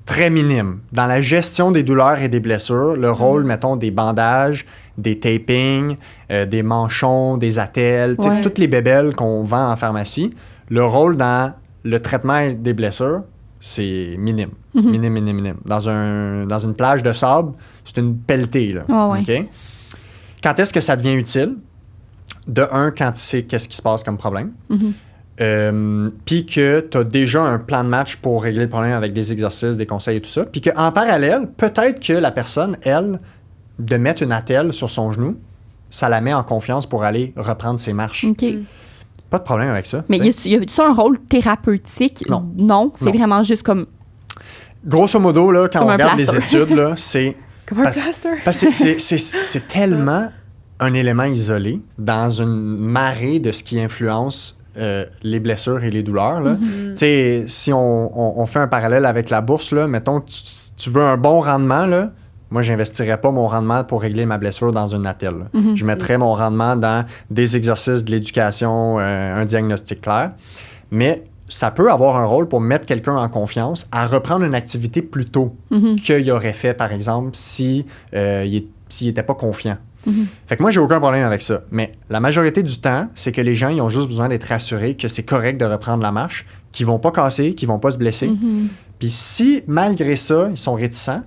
très minime. Dans la gestion des douleurs et des blessures, le rôle, mettons, des bandages, des tapings, des manchons, des attelles, toutes les bébelles qu'on vend en pharmacie, le rôle dans le traitement des blessures, c'est minime. Minime. Dans une plage de sable, c'est une pelletée, là. OK? Quand est-ce que ça devient utile? De un, quand tu sais qu'est-ce qui se passe comme problème. Puis que tu as déjà un plan de match pour régler le problème avec des exercices, des conseils et tout ça. Puis qu'en parallèle, peut-être que la personne, elle, de mettre une attelle sur son genou, ça la met en confiance pour aller reprendre ses marches. Pas de problème avec ça. Mais y a-t-il un rôle thérapeutique? Non, c'est vraiment juste comme... Grosso modo, là, quand on regarde les études, là, c'est... Comme un plaster. Parce que c'est tellement un élément isolé dans une marée de ce qui influence les blessures et les douleurs. Tu sais, si on fait un parallèle avec la bourse, là, mettons que tu veux un bon rendement, là, moi, je n'investirais pas mon rendement pour régler ma blessure dans une attelle. Je mettrais mon rendement dans des exercices de l'éducation, un diagnostic clair. Mais ça peut avoir un rôle pour mettre quelqu'un en confiance à reprendre une activité plus tôt qu'il aurait fait, par exemple, s'il n'était pas confiant. Fait que moi, j'ai aucun problème avec ça. Mais la majorité du temps, c'est que les gens, ils ont juste besoin d'être rassurés que c'est correct de reprendre la marche, qu'ils vont pas casser, qu'ils vont pas se blesser. Puis si, malgré ça, ils sont réticents,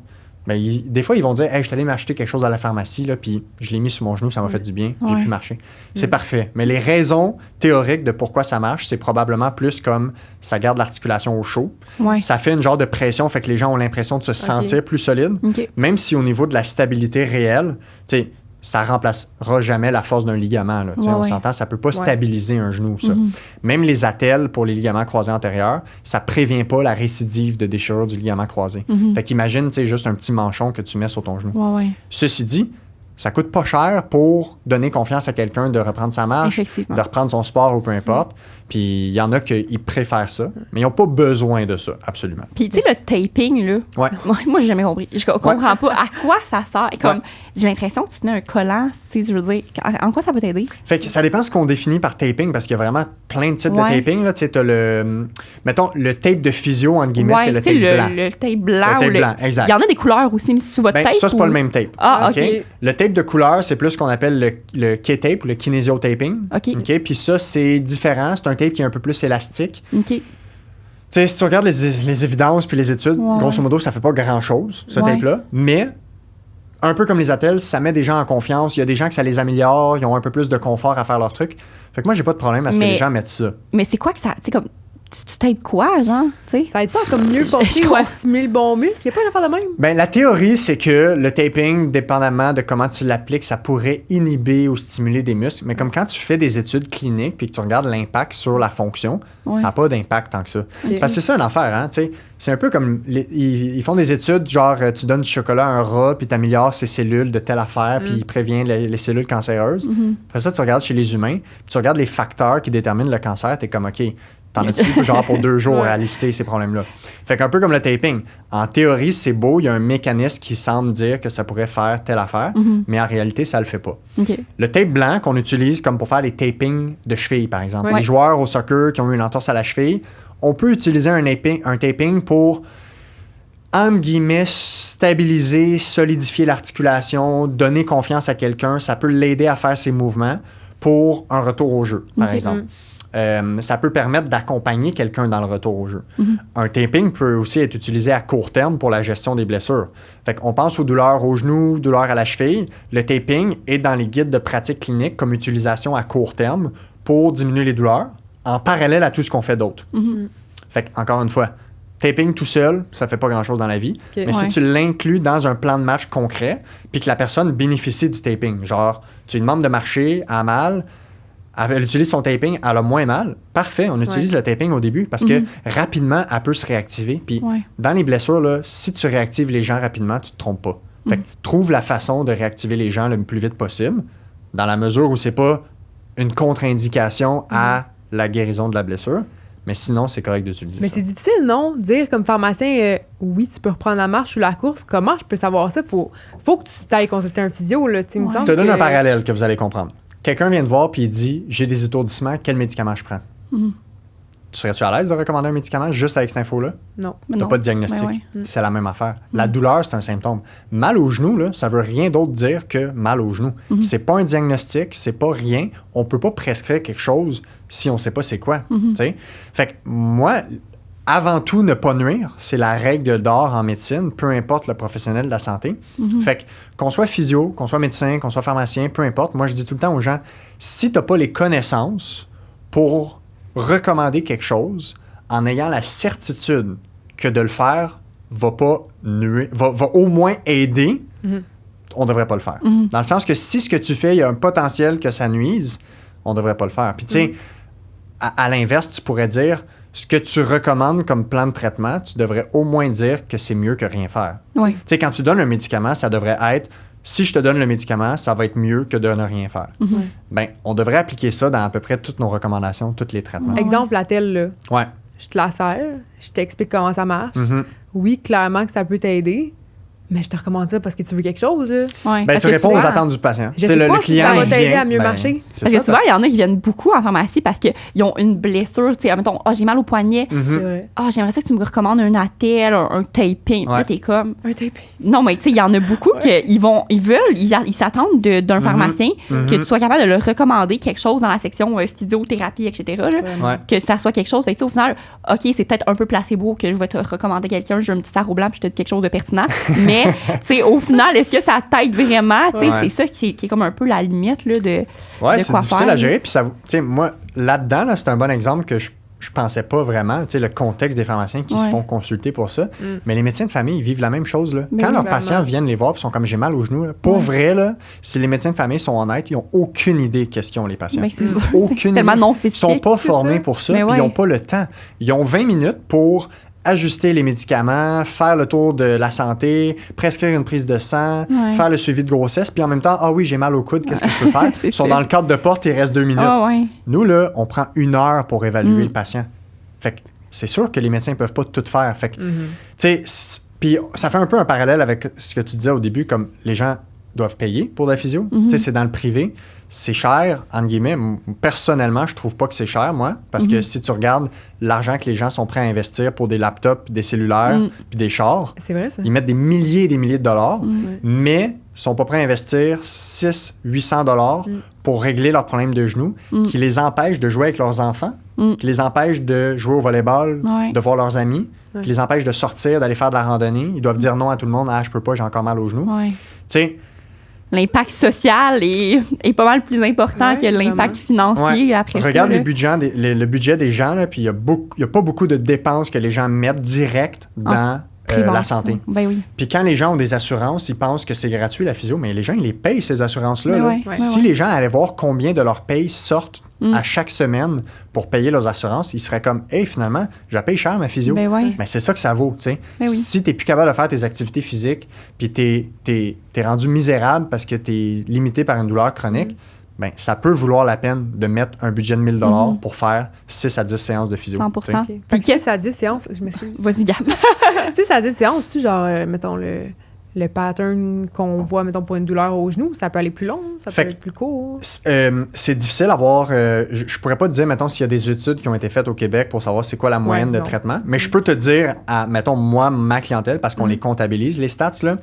ben, des fois, ils vont dire « Hey, je suis allé m'acheter quelque chose à la pharmacie, là, puis je l'ai mis sur mon genou, ça m'a fait du bien, j'ai pu marcher. » C'est parfait. Mais les raisons théoriques de pourquoi ça marche, c'est probablement plus comme ça garde l'articulation au chaud. Ça fait une genre de pression, fait que les gens ont l'impression de se sentir plus solides. Même si au niveau de la stabilité réelle, tu sais, ça remplacera jamais la force d'un ligament. Là. On s'entend, ça peut pas stabiliser un genou, ça. Même les attelles pour les ligaments croisés antérieurs, ça prévient pas la récidive de déchirure du ligament croisé. Fait qu'imagine, juste un petit manchon que tu mets sur ton genou. Ceci dit, ça coûte pas cher pour donner confiance à quelqu'un de reprendre sa marche, de reprendre son sport ou peu importe. Puis il y en a qui préfèrent ça, mais ils n'ont pas besoin de ça, absolument. Puis tu sais, le taping, là, moi, j'ai jamais compris. Je comprends pas à quoi ça sert. Comme, j'ai l'impression que tu tenais un collant, tu sais, je veux dire, en quoi ça peut t'aider? Fait que ça dépend de ce qu'on définit par taping, parce qu'il y a vraiment plein de types de taping. Tu sais, t'as mettons, le tape de physio, entre guillemets, c'est le tape blanc. Le tape blanc. Le tape blanc, exact. Il y en a des couleurs aussi, mais si tu vas tape. Ça, c'est pas le même tape. Ah, OK. Le tape de couleur, c'est plus ce qu'on appelle le K-tape ou le kinésio-taping. OK. Puis ça, c'est différent. C'est un tape qui est un peu plus élastique. Tu sais, si tu regardes les évidences puis les études, grosso modo, ça fait pas grand-chose, ce tape-là. Mais un peu comme les attelles, ça met des gens en confiance. Il y a des gens que ça les améliore, ils ont un peu plus de confort à faire leur truc. Fait que moi, j'ai pas de problème à ce que les gens mettent ça. Mais c'est quoi que ça... Tu sais, comme... Tu tapes quoi, genre? T'sais? Ça aide pas comme mieux porter ou à stimuler le bon muscle? Il n'y a pas une affaire de même? Ben, la théorie, c'est que le taping, dépendamment de comment tu l'appliques, ça pourrait inhiber ou stimuler des muscles. Mais comme quand tu fais des études cliniques puis que tu regardes l'impact sur la fonction, ça n'a pas d'impact tant que ça. Okay. Parce que c'est ça une affaire, hein? T'sais, c'est un peu comme... ils font des études, genre, tu donnes du chocolat à un rat puis tu améliores ses cellules de telle affaire puis il prévient les cellules cancéreuses. Après ça, tu regardes chez les humains puis tu regardes les facteurs qui déterminent le cancer. Tu es comme, OK... T'en as-tu genre pour 2 jours à lister ces problèmes-là? Fait qu'un peu comme le taping. En théorie, c'est beau, il y a un mécanisme qui semble dire que ça pourrait faire telle affaire, mais en réalité, ça le fait pas. Okay. Le tape blanc qu'on utilise comme pour faire les tapings de cheville, par exemple. Les joueurs au soccer qui ont eu une entorse à la cheville, on peut utiliser un taping pour, entre guillemets, stabiliser, solidifier l'articulation, donner confiance à quelqu'un. Ça peut l'aider à faire ses mouvements pour un retour au jeu, par exemple. Ça peut permettre d'accompagner quelqu'un dans le retour au jeu. Un taping peut aussi être utilisé à court terme pour la gestion des blessures. Fait qu'on pense aux douleurs aux genoux, douleurs à la cheville. Le taping est dans les guides de pratique clinique comme utilisation à court terme pour diminuer les douleurs en parallèle à tout ce qu'on fait d'autre. Fait qu'encore une fois, taping tout seul, ça fait pas grand-chose dans la vie. Mais si tu l'inclus dans un plan de match concret puis que la personne bénéficie du taping, genre tu lui demandes de marcher à mal, elle utilise son taping, elle a moins mal. Parfait, on utilise le taping au début parce que rapidement, elle peut se réactiver. Puis dans les blessures, là, si tu réactives les gens rapidement, tu te trompes pas. Fait que trouve la façon de réactiver les gens le plus vite possible, dans la mesure où c'est pas une contre-indication à la guérison de la blessure. Mais sinon, c'est correct d'utiliser ça. Mais c'est difficile, non? Dire comme pharmacien, oui, tu peux reprendre la marche ou la course. Comment je peux savoir ça? Faut que tu t'ailles consulter un physio. Là, me semble je te donne un parallèle que vous allez comprendre. Quelqu'un vient te voir et il dit « J'ai des étourdissements, quel médicament je prends? Tu serais-tu à l'aise de recommander un médicament juste avec cette info-là? Non. Tu n'as pas de diagnostic. C'est la même affaire. La douleur, c'est un symptôme. Mal au genou, là, ça veut rien d'autre dire que mal au genou. C'est pas un diagnostic, c'est pas rien. On peut pas prescrire quelque chose si on sait pas c'est quoi. Fait que moi, avant tout, ne pas nuire, c'est la règle d'or en médecine, peu importe le professionnel de la santé. Fait que qu'on soit physio, qu'on soit médecin, qu'on soit pharmacien, peu importe, moi je dis tout le temps aux gens, si tu n'as pas les connaissances pour recommander quelque chose en ayant la certitude que de le faire va pas nuire, va au moins aider, on devrait pas le faire. Dans le sens que si ce que tu fais, il y a un potentiel que ça nuise, on devrait pas le faire. Puis tu sais, à l'inverse, tu pourrais dire, ce que tu recommandes comme plan de traitement, tu devrais au moins dire que c'est mieux que rien faire. Tu sais, quand tu donnes un médicament, ça devrait être, si je te donne le médicament, ça va être mieux que de ne rien faire. Ben, on devrait appliquer ça dans à peu près toutes nos recommandations, tous les traitements. Exemple, la telle, là. Ouais. Je te la sers, je t'explique comment ça marche. Oui, clairement que ça peut t'aider. Mais je te recommande ça parce que tu veux quelque chose. Là. Ben, tu réponds aux attentes du patient. Je sais pas si ça va t'aider à mieux marcher. Parce que souvent, il y en a qui viennent beaucoup en pharmacie parce qu'ils ont une blessure. Tu sais, mettons, j'ai mal au poignet. J'aimerais ça que tu me recommandes un attelle, un taping. Puis là, t'es comme... Un taping. Non, mais tu sais, il y en a beaucoup ils s'attendent d'un pharmacien que tu sois capable de leur recommander quelque chose dans la section physiothérapie, etc. Là, que ça soit quelque chose. Fait que, au final, OK, c'est peut-être un peu placebo que je vais te recommander quelqu'un. J'ai un petit tarot blanc puis je te dis quelque chose de pertinent. Mais au final, est-ce que ça t'aide vraiment? C'est ça qui est comme un peu la limite là, de c'est quoi difficile faire. À gérer. Puis moi, là-dedans, là, c'est un bon exemple que je pensais pas vraiment, le contexte des pharmaciens qui se font consulter pour ça. Mais les médecins de famille, ils vivent la même chose. Là. Quand leurs patients viennent les voir et sont comme j'ai mal au genou, là, pour vrai, là, si les médecins de famille sont honnêtes, ils n'ont aucune idée qu'est-ce qu'ils ont les patients. Aucune idée. Ils ne sont pas formés pour ça, puis ils n'ont pas le temps. Ils ont 20 minutes pour ajuster les médicaments, faire le tour de la santé, prescrire une prise de sang, faire le suivi de grossesse, puis en même temps, oui, j'ai mal au coude, qu'est-ce que je peux faire? Ils sont dans le cadre de porte, il reste 2 minutes. Nous, là, on prend 1 heure pour évaluer le patient. Fait que c'est sûr que les médecins ne peuvent pas tout faire. Fait que, tu sais, puis ça fait un peu un parallèle avec ce que tu disais au début, comme les gens doivent payer pour la physio. Tu sais, c'est dans le privé. C'est cher, entre guillemets. Personnellement, je trouve pas que c'est cher, moi, parce que si tu regardes l'argent que les gens sont prêts à investir pour des laptops, des cellulaires, puis des chars, c'est vrai, ça. Ils mettent des milliers et des milliers de dollars, mais ils sont pas prêts à investir 600-800 dollars pour régler leurs problèmes de genoux, qui les empêchent de jouer avec leurs enfants, qui les empêchent de jouer au volleyball, de voir leurs amis, qui les empêchent de sortir, d'aller faire de la randonnée. Ils doivent dire non à tout le monde. « je peux pas, j'ai encore mal aux genoux. » sais, l'impact social est pas mal plus important que l'impact financier après ça. Regarde le budget des gens, là, puis il y a pas beaucoup de dépenses que les gens mettent direct dans la santé. Ben oui. Puis quand les gens ont des assurances, ils pensent que c'est gratuit la physio, mais les gens, ils les payent ces assurances-là. Là. Si les gens allaient voir combien de leurs payes sortent à chaque semaine pour payer leurs assurances, ils seraient comme, hey, finalement, je la paye cher ma physio. Mais c'est ça que ça vaut, tu sais. Si t'es plus capable de faire tes activités physiques, puis t'es rendu misérable parce que t'es limité par une douleur chronique, ben, ça peut vouloir la peine de mettre un budget de 1 000 pour faire 6 à 10 séances de physio. 100%. Okay. Puis 6 à 10 séances, je m'excuse. Vas-y, Gab. 6 à 10 séances, tu genre, mettons, le pattern qu'on voit, mettons, pour une douleur au genou, ça peut aller plus long, ça peut être plus court. C'est difficile à voir. Je pourrais pas te dire, mettons, s'il y a des études qui ont été faites au Québec pour savoir c'est quoi la moyenne de traitement, mais je peux te dire, mettons, moi, ma clientèle, parce qu'on les comptabilise, les stats, là.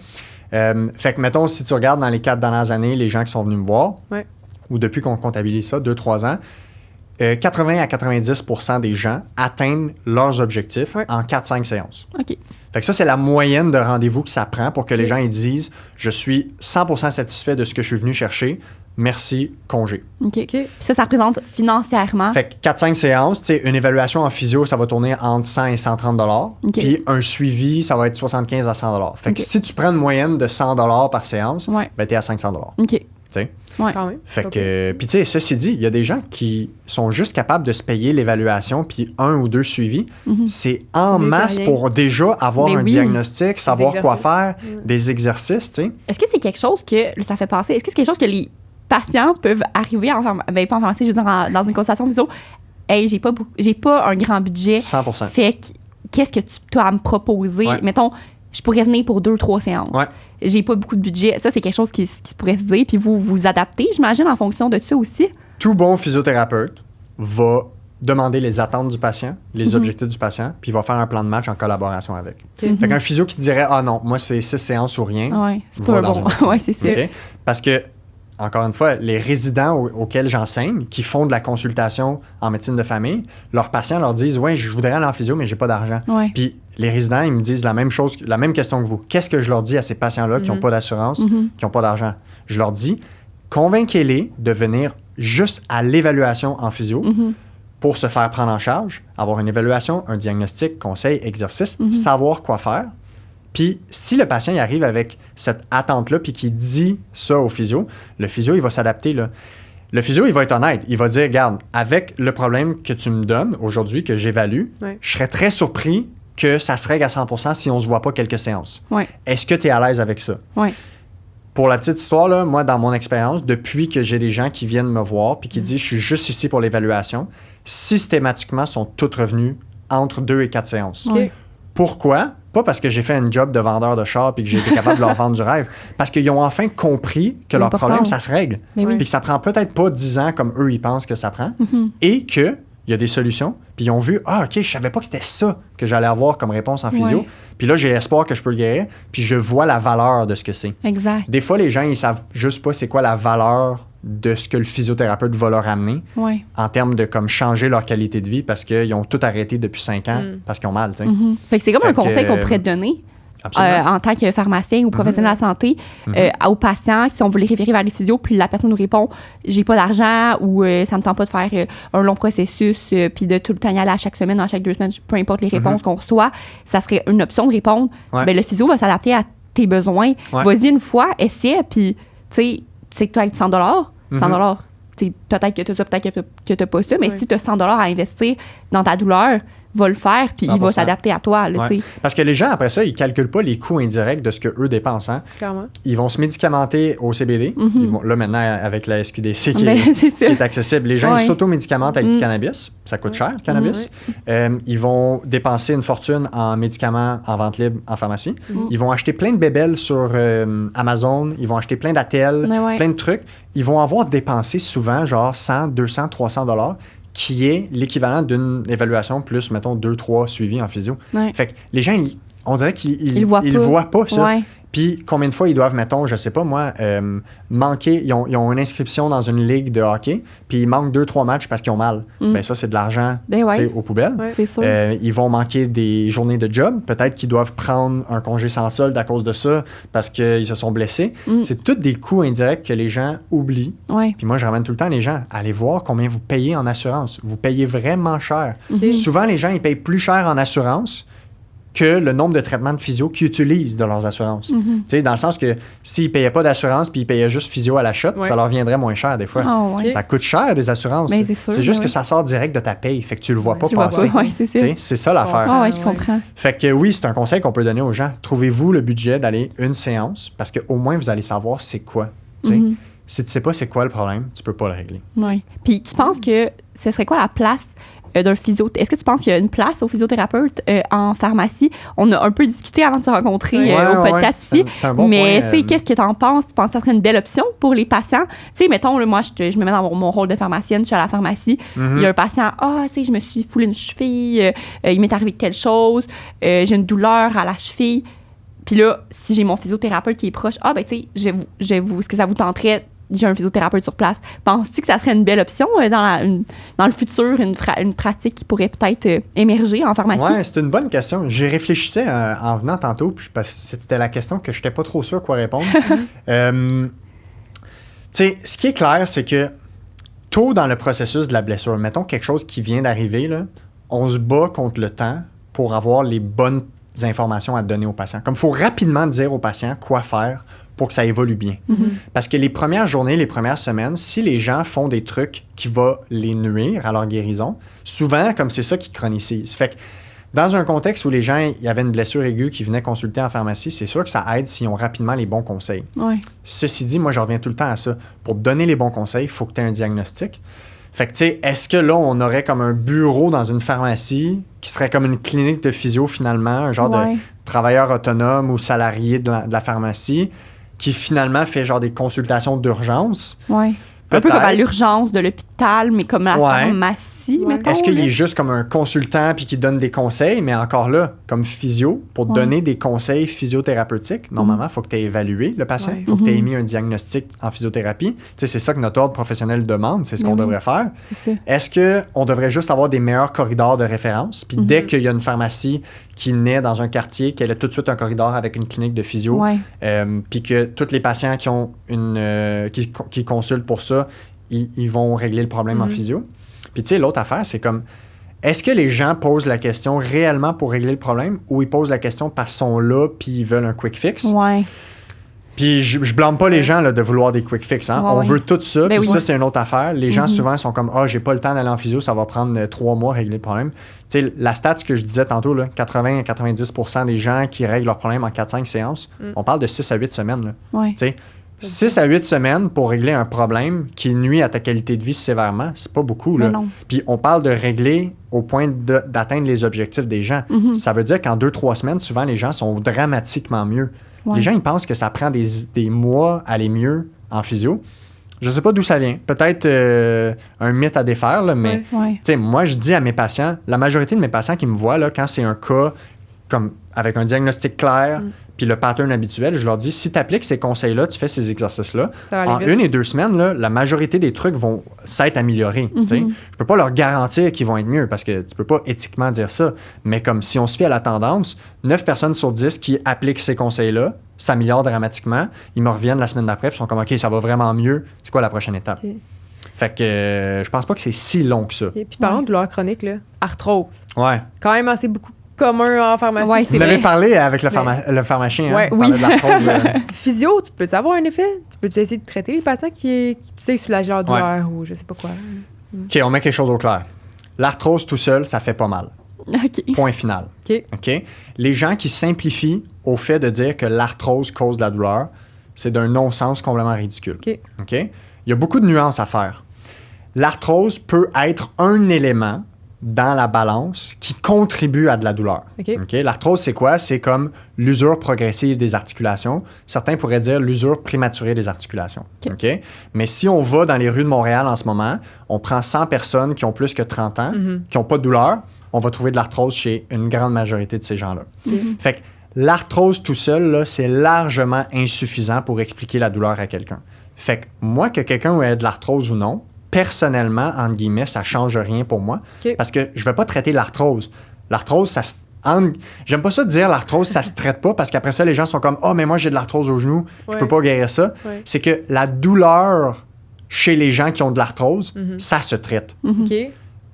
Fait que, mettons, si tu regardes dans les 4 dernières années, les gens qui sont venus me voir, ou depuis qu'on comptabilise ça, 2-3 ans, 80 à 90% des gens atteignent leurs objectifs en 4-5 séances. OK. Fait que ça, c'est la moyenne de rendez-vous que ça prend pour que les gens ils disent « Je suis 100% satisfait de ce que je suis venu chercher. Merci, congé. » OK. Puis ça représente financièrement. Fait que 4-5 séances, tu sais, une évaluation en physio, ça va tourner entre 100 et 130 $. Puis un suivi, ça va être 75 à 100 $. Fait que si tu prends une moyenne de 100 $ par séance, ben t'es à 500 $. OK. Tu sais? Ouais. Fait que, puis tu sais, ceci dit, il y a des gens qui sont juste capables de se payer l'évaluation puis 1 ou 2 suivis. C'est en masse pour déjà avoir un diagnostic, savoir quoi faire, des exercices, tu sais. Est-ce que c'est quelque chose que, ça fait passer, est-ce que c'est quelque chose que les patients peuvent arriver pas en pharmacie, je veux dire, dans une consultation physio, hey, j'ai pas un grand budget. 100%. Fait que, qu'est-ce que tu as à me proposer? Mettons, je pourrais venir pour 2-3 séances. J'ai pas beaucoup de budget. Ça, c'est quelque chose qui se pourrait se dire. Puis vous adaptez, j'imagine, en fonction de ça aussi. Tout bon physiothérapeute va demander les attentes du patient, les objectifs du patient, puis il va faire un plan de match en collaboration avec. Fait qu'un physio qui dirait « Ah non, moi, c'est 6 séances ou rien. » c'est pas bon. C'est ça. Parce que, encore une fois, les résidents auxquels j'enseigne, qui font de la consultation en médecine de famille, leurs patients leur disent « Ouais, je voudrais aller en physio, mais j'ai pas d'argent. » Puis les résidents, ils me disent la même chose, la même question que vous. Qu'est-ce que je leur dis à ces patients-là qui n'ont pas d'assurance, qui n'ont pas d'argent? Je leur dis, convainquez-les de venir juste à l'évaluation en physio pour se faire prendre en charge, avoir une évaluation, un diagnostic, conseil, exercice, savoir quoi faire. Puis si le patient y arrive avec cette attente-là puis qu'il dit ça au physio, le physio, il va s'adapter, là. Le physio, il va être honnête. Il va dire, regarde, avec le problème que tu me donnes aujourd'hui, que j'évalue, je serais très surpris que ça se règle à 100% si on ne se voit pas quelques séances. Est-ce que tu es à l'aise avec ça? Pour la petite histoire, là, moi, dans mon expérience, depuis que j'ai des gens qui viennent me voir puis qui disent « Je suis juste ici pour l'évaluation », systématiquement, sont tous revenus entre 2 et 4 séances. Pourquoi? Pas parce que j'ai fait un job de vendeur de char puis que j'ai été capable de leur vendre du rêve. Parce qu'ils ont enfin compris que leur problème, ça se règle. Puis que ça prend peut-être pas 10 ans comme eux, ils pensent que ça prend. Et que il y a des solutions, puis ils ont vu « Ah, OK, je savais pas que c'était ça que j'allais avoir comme réponse en physio. Puis là, j'ai l'espoir que je peux le guérir, puis je vois la valeur de ce que c'est. » Exact. Des fois, les gens, ils savent juste pas c'est quoi la valeur de ce que le physiothérapeute va leur amener en termes de comme changer leur qualité de vie parce qu'ils ont tout arrêté depuis 5 ans parce qu'ils ont mal, tu sais. Fait que c'est comme un conseil qu'on pourrait donner. En tant que pharmacien ou professionnel de la santé, aux patients, si on veut les référer vers les physios, puis la personne nous répond « j'ai pas d'argent » ou « ça me tente pas de faire un long processus puis de tout le temps y aller à chaque semaine, à chaque 2 semaines, peu importe les réponses qu'on reçoit », ça serait une option de répondre. Ben, le physio va s'adapter à tes besoins. Vas-y une fois, essaie, puis tu sais que tu as 100 $, 100 $, peut-être que tu as ça, peut-être que tu n'as pas ça, mais si tu as 100 $ à investir dans ta douleur, va le faire, puis 100%. Il va s'adapter à toi. Là, parce que les gens, après ça, ils ne calculent pas les coûts indirects de ce qu'eux dépensent. Hein. Clairement. Ils vont se médicamenter au CBD. Ils vont, là, maintenant, avec la SQDC qui est accessible, les gens ils s'auto-médicamentent avec du cannabis. Ça coûte cher, le cannabis. Ils vont dépenser une fortune en médicaments en vente libre en pharmacie. Ils vont acheter plein de bébelles sur Amazon. Ils vont acheter plein d'attelles, plein de trucs. Ils vont avoir dépensé souvent genre 100, 200, 300 $, qui est l'équivalent d'une évaluation plus, mettons, 2-3 suivis en physio. Fait que les gens, on dirait qu'ils ne voient pas ça. Puis combien de fois ils doivent, mettons, je sais pas moi, manquer, ils ont une inscription dans une ligue de hockey, puis ils manquent 2-3 matchs parce qu'ils ont mal. Ben ça, c'est de l'argent aux poubelles. Ouais. C'est sûr. Ils vont manquer des journées de job. Peut-être qu'ils doivent prendre un congé sans solde à cause de ça parce qu'ils se sont blessés. C'est tous des coûts indirects que les gens oublient. Ouais. Puis moi, je ramène tout le temps les gens, allez voir combien vous payez en assurance. Vous payez vraiment cher. Okay. Souvent, les gens, ils payent plus cher en assurance que le nombre de traitements de physio qu'ils utilisent de leurs assurances. Tu sais, dans le sens que s'ils ne payaient pas d'assurance puis ils payaient juste physio à l'achat, ça leur viendrait moins cher des fois. Oh, ouais. Ça coûte cher des assurances. Ben, c'est sûr, c'est juste ben que ça sort direct de ta paye, fait que tu le vois pas Tu le vois passer. pas. Ouais, c'est ça. Tu sais, c'est ça l'affaire. Ah ouais, je comprends. Fait que oui, c'est un conseil qu'on peut donner aux gens. Trouvez-vous le budget d'aller une séance parce qu'au moins vous allez savoir c'est quoi. Tu sais. Si tu sais pas c'est quoi le problème, tu peux pas le régler. Oui. Puis tu penses que ce serait quoi la place d'un physio? Est-ce que tu penses qu'il y a une place au physiothérapeute en pharmacie? On a un peu discuté avant de se rencontrer au podcast ici. C'est un bon mais point, tu sais, qu'est-ce que tu en penses? Tu penses que ça serait une belle option pour les patients? Tu sais, mettons, là, moi, je me mets dans mon rôle de pharmacienne, je suis à la pharmacie. Il y a un patient, tu sais, je me suis foulé une cheville, il m'est arrivé telle chose, j'ai une douleur à la cheville. Puis là, si j'ai mon physiothérapeute qui est proche, ben tu sais, est-ce que ça vous tenterait? J'ai un physiothérapeute sur place. Penses-tu que ça serait une belle option dans le futur, une pratique qui pourrait peut-être émerger en pharmacie? Oui, c'est une bonne question. J'y réfléchissais en venant tantôt, puis parce que c'était la question que je n'étais pas trop sûr quoi répondre. Tu sais, ce qui est clair, c'est que tôt dans le processus de la blessure, mettons quelque chose qui vient d'arriver, là, on se bat contre le temps pour avoir les bonnes informations à donner aux patients. Comme il faut rapidement dire aux patients quoi faire pour que ça évolue bien. Parce que les premières journées, les premières semaines, si les gens font des trucs qui vont les nuire à leur guérison, souvent, comme c'est ça qui chronicise. Fait que dans un contexte où les gens, il y avait une blessure aiguë qui venaient consulter en pharmacie, c'est sûr que ça aide s'ils ont rapidement les bons conseils. Ouais. Ceci dit, moi, je reviens tout le temps à ça. Pour te donner les bons conseils, il faut que tu aies un diagnostic. Fait que, tu sais, est-ce que là, on aurait comme un bureau dans une pharmacie qui serait comme une clinique de physio, finalement, un genre de travailleur autonome ou salarié de la pharmacie qui, finalement, fait genre des consultations d'urgence? Oui. Un peu comme à l'urgence de l'hôpital, mais comme la pharmacie, mettons. Est-ce qu'il est juste comme un consultant puis qui donne des conseils, mais encore là, comme physio, pour donner des conseils physiothérapeutiques, normalement, il faut que tu aies évalué le patient, il faut que tu aies émis un diagnostic en physiothérapie. Tu sais, c'est ça que notre ordre professionnel demande, c'est ce qu'on devrait faire. C'est ça. Est-ce qu'on devrait juste avoir des meilleurs corridors de référence, puis dès qu'il y a une pharmacie qui naît dans un quartier, qu'elle a tout de suite un corridor avec une clinique de physio, puis que tous les patients qui ont qui consultent pour ça, ils vont régler le problème en physio. Puis tu sais, l'autre affaire, c'est comme, est-ce que les gens posent la question réellement pour régler le problème ou ils posent la question parce qu'ils sont là puis ils veulent un quick fix? Ouais. Puis je blâme pas les gens là, de vouloir des quick fix. Hein? On veut tout ça, puis ça, c'est une autre affaire. Les gens, souvent, sont comme, j'ai pas le temps d'aller en physio, ça va prendre 3 mois à régler le problème. Tu sais, la stat que je disais tantôt, là, 80 à 90% des gens qui règlent leur problème en 4-5 séances, on parle de 6 à 8 semaines. Là. Ouais. Tu sais, 6 à 8 semaines pour régler un problème qui nuit à ta qualité de vie sévèrement, c'est pas beaucoup. Là. Puis on parle de régler au point d'atteindre les objectifs des gens. Ça veut dire qu'en 2-3 semaines, souvent, les gens sont dramatiquement mieux. Les gens, ils pensent que ça prend des mois à aller mieux en physio. Je sais pas d'où ça vient. Peut-être un mythe à défaire, là, mais moi, je dis à mes patients, la majorité de mes patients qui me voient, là, quand c'est un cas comme avec un diagnostic clair, puis le pattern habituel, je leur dis, si tu appliques ces conseils-là, tu fais ces exercices-là, en 1 et 2 semaines, là, la majorité des trucs vont s'être améliorés. Je peux pas leur garantir qu'ils vont être mieux parce que tu peux pas éthiquement dire ça. Mais comme si on se fie à la tendance, 9 personnes sur 10 qui appliquent ces conseils-là s'améliorent dramatiquement. Ils me reviennent la semaine d'après et sont comme, OK, ça va vraiment mieux. C'est quoi la prochaine étape? Fait que je pense pas que c'est si long que ça. Et puis parlons de douleur chronique, là. Arthrose. Ouais. Quand même assez beaucoup commun en pharmacie. Ouais, vous avez parlé avec le pharmacien, hein? Oui. De l'arthrose, Physio, tu peux avoir un effet? Tu peux essayer de traiter les patients qui soulagent leur douleur ou je sais pas quoi. OK, on met quelque chose au clair. L'arthrose tout seul, ça fait pas mal. OK. Point final. OK? Les gens qui simplifient au fait de dire que l'arthrose cause de la douleur, c'est d'un non-sens complètement ridicule. OK? Il y a beaucoup de nuances à faire. L'arthrose peut être un élément dans la balance qui contribue à de la douleur. OK? L'arthrose, c'est quoi? C'est comme l'usure progressive des articulations. Certains pourraient dire l'usure prématurée des articulations. OK? Mais si on va dans les rues de Montréal en ce moment, on prend 100 personnes qui ont plus que 30 ans, qui n'ont pas de douleur, on va trouver de l'arthrose chez une grande majorité de ces gens-là. Fait que l'arthrose tout seul, là, c'est largement insuffisant pour expliquer la douleur à quelqu'un. Fait que moi, que quelqu'un ait de l'arthrose ou non, personnellement, entre guillemets, ça change rien pour moi. OK. Parce que je vais pas traiter l'arthrose. L'arthrose, ça se... J'aime pas ça de dire l'arthrose, ça se traite pas, parce qu'après ça, les gens sont comme « Ah, mais moi, j'ai de l'arthrose au genou, je peux pas guérir ça. » C'est que la douleur chez les gens qui ont de l'arthrose, ça se traite. OK.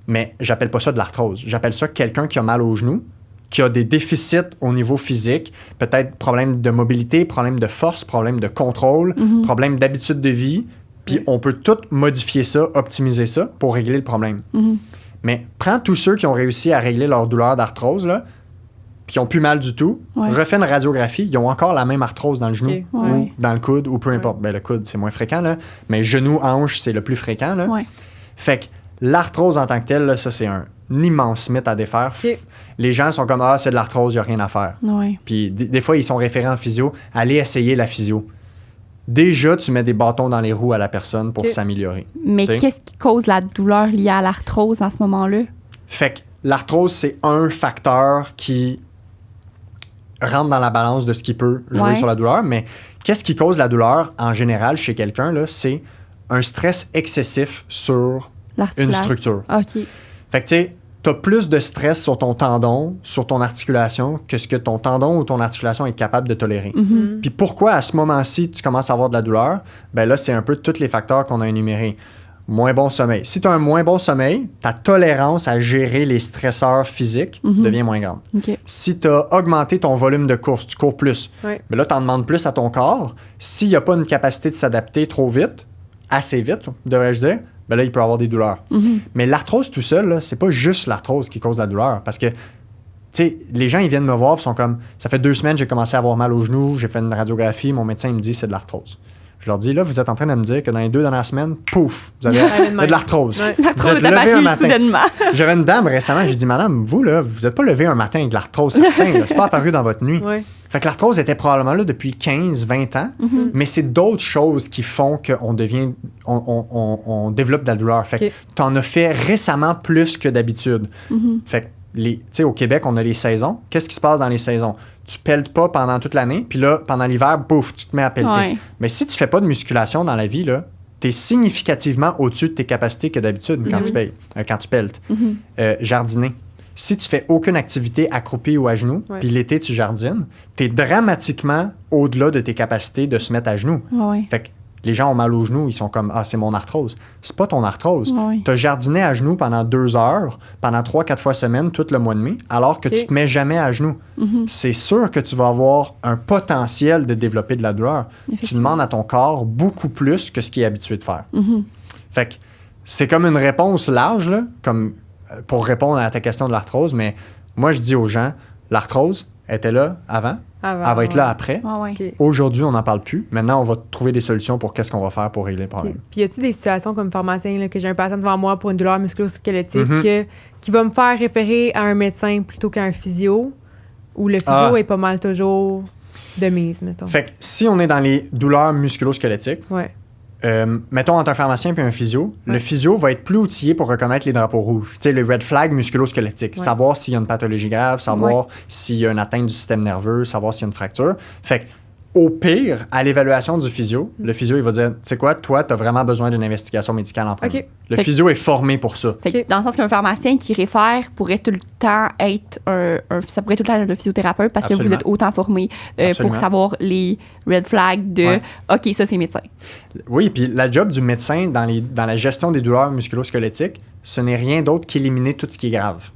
Mais j'appelle pas ça de l'arthrose. J'appelle ça quelqu'un qui a mal au genou, qui a des déficits au niveau physique, peut-être problème de mobilité, problème de force, problème de contrôle, problème d'habitude de vie. Puis on peut tout modifier ça, optimiser ça pour régler le problème. Mais prends tous ceux qui ont réussi à régler leur douleur d'arthrose, là, puis qui ont plus mal du tout, refais une radiographie, ils ont encore la même arthrose dans le genou ou dans le coude ou peu importe. Ben, le coude, c'est moins fréquent, là, mais genou, hanche, c'est le plus fréquent. Là. Fait que l'arthrose en tant que telle, là, ça, c'est un immense mythe à défaire. Les gens sont comme « Ah, c'est de l'arthrose, il n'y a rien à faire. » Puis des fois, ils sont référents en physio. Allez essayer la physio. Déjà, tu mets des bâtons dans les roues à la personne pour s'améliorer. Mais t'sais? Qu'est-ce qui cause la douleur liée à l'arthrose à ce moment-là? Fait que l'arthrose, c'est un facteur qui rentre dans la balance de ce qui peut jouer sur la douleur. Mais qu'est-ce qui cause la douleur en général chez quelqu'un? Là, c'est un stress excessif sur une structure. OK. Fait que tu sais, tu as plus de stress sur ton tendon, sur ton articulation, que ce que ton tendon ou ton articulation est capable de tolérer. Puis pourquoi à ce moment-ci, tu commences à avoir de la douleur? Ben là, c'est un peu tous les facteurs qu'on a énumérés. Moins bon sommeil. Si tu as un moins bon sommeil, ta tolérance à gérer les stresseurs physiques devient moins grande. Si tu as augmenté ton volume de course, tu cours plus, ben là, tu en demandes plus à ton corps. S'il n'y a pas une capacité de s'adapter trop vite, assez vite, devrais-je dire, ben là, il peut avoir des douleurs. Mais l'arthrose tout seul, là, c'est pas juste l'arthrose qui cause la douleur. Parce que, tu sais, les gens, ils viennent me voir et sont comme, ça fait 2 semaines, j'ai commencé à avoir mal au genou, j'ai fait une radiographie, mon médecin, il me dit, c'est de l'arthrose. Je leur dis, là, vous êtes en train de me dire que dans les 2 dernières semaines, pouf, vous avez de l'arthrose. Vous êtes levé un matin. J'avais une dame récemment, j'ai dit, madame, vous, là, vous n'êtes pas levé un matin avec de l'arthrose, certain, là, c'est pas apparu dans votre nuit. Fait que l'arthrose était probablement là depuis 15-20 ans, mais c'est d'autres choses qui font qu'on devient, on développe de la douleur. Fait que t'en as fait récemment plus que d'habitude. Fait que, tu sais, au Québec, on a les saisons. Qu'est-ce qui se passe dans les saisons? Tu pelletes pas pendant toute l'année, puis là, pendant l'hiver, bouf, tu te mets à pelleter. Mais si tu fais pas de musculation dans la vie, là, t'es significativement au-dessus de tes capacités que d'habitude quand tu pelletes. Jardiner. Si tu fais aucune activité accroupie ou à genoux, puis l'été, tu jardines, t'es dramatiquement au-delà de tes capacités de se mettre à genoux. Fait que les gens ont mal aux genoux, ils sont comme « Ah, c'est mon arthrose ». C'est pas ton arthrose. T'as jardiné à genoux pendant 2 heures, pendant 3-4 fois semaine, tout le mois de mai, alors que tu te mets jamais à genoux. C'est sûr que tu vas avoir un potentiel de développer de la douleur. Tu demandes à ton corps beaucoup plus que ce qu'il est habitué de faire. Fait que c'est comme une réponse large, là, comme pour répondre à ta question de l'arthrose, mais moi, je dis aux gens, l'arthrose était là avant, elle va être là après. Aujourd'hui, on n'en parle plus. Maintenant, on va trouver des solutions pour qu'est-ce qu'on va faire pour régler le problème. Puis y a-t-il des situations comme pharmacien, là, que j'ai un patient devant moi pour une douleur musculo-squelettique qui va me faire référer à un médecin plutôt qu'à un physio, ou le physio est pas mal toujours de mise, mettons? Fait que si on est dans les douleurs musculo-squelettiques, mettons entre un pharmacien et un physio, le physio va être plus outillé pour reconnaître les drapeaux rouges. Tu sais, le red flag musculo-squelettique. Savoir s'il y a une pathologie grave, savoir s'il y a une atteinte du système nerveux, savoir s'il y a une fracture. Fait que, au pire, à l'évaluation du physio, le physio, il va dire, tu sais quoi, toi, tu as vraiment besoin d'une investigation médicale en premier. Le physio est formé pour ça. Dans le sens qu'un pharmacien qui réfère pourrait tout le temps être ça pourrait tout le temps être le physiothérapeute parce que vous êtes autant formé pour savoir les red flags de OK, ça, c'est médecin. Oui, puis la job du médecin dans la gestion des douleurs musculo-squelettiques, ce n'est rien d'autre qu'éliminer tout ce qui est grave.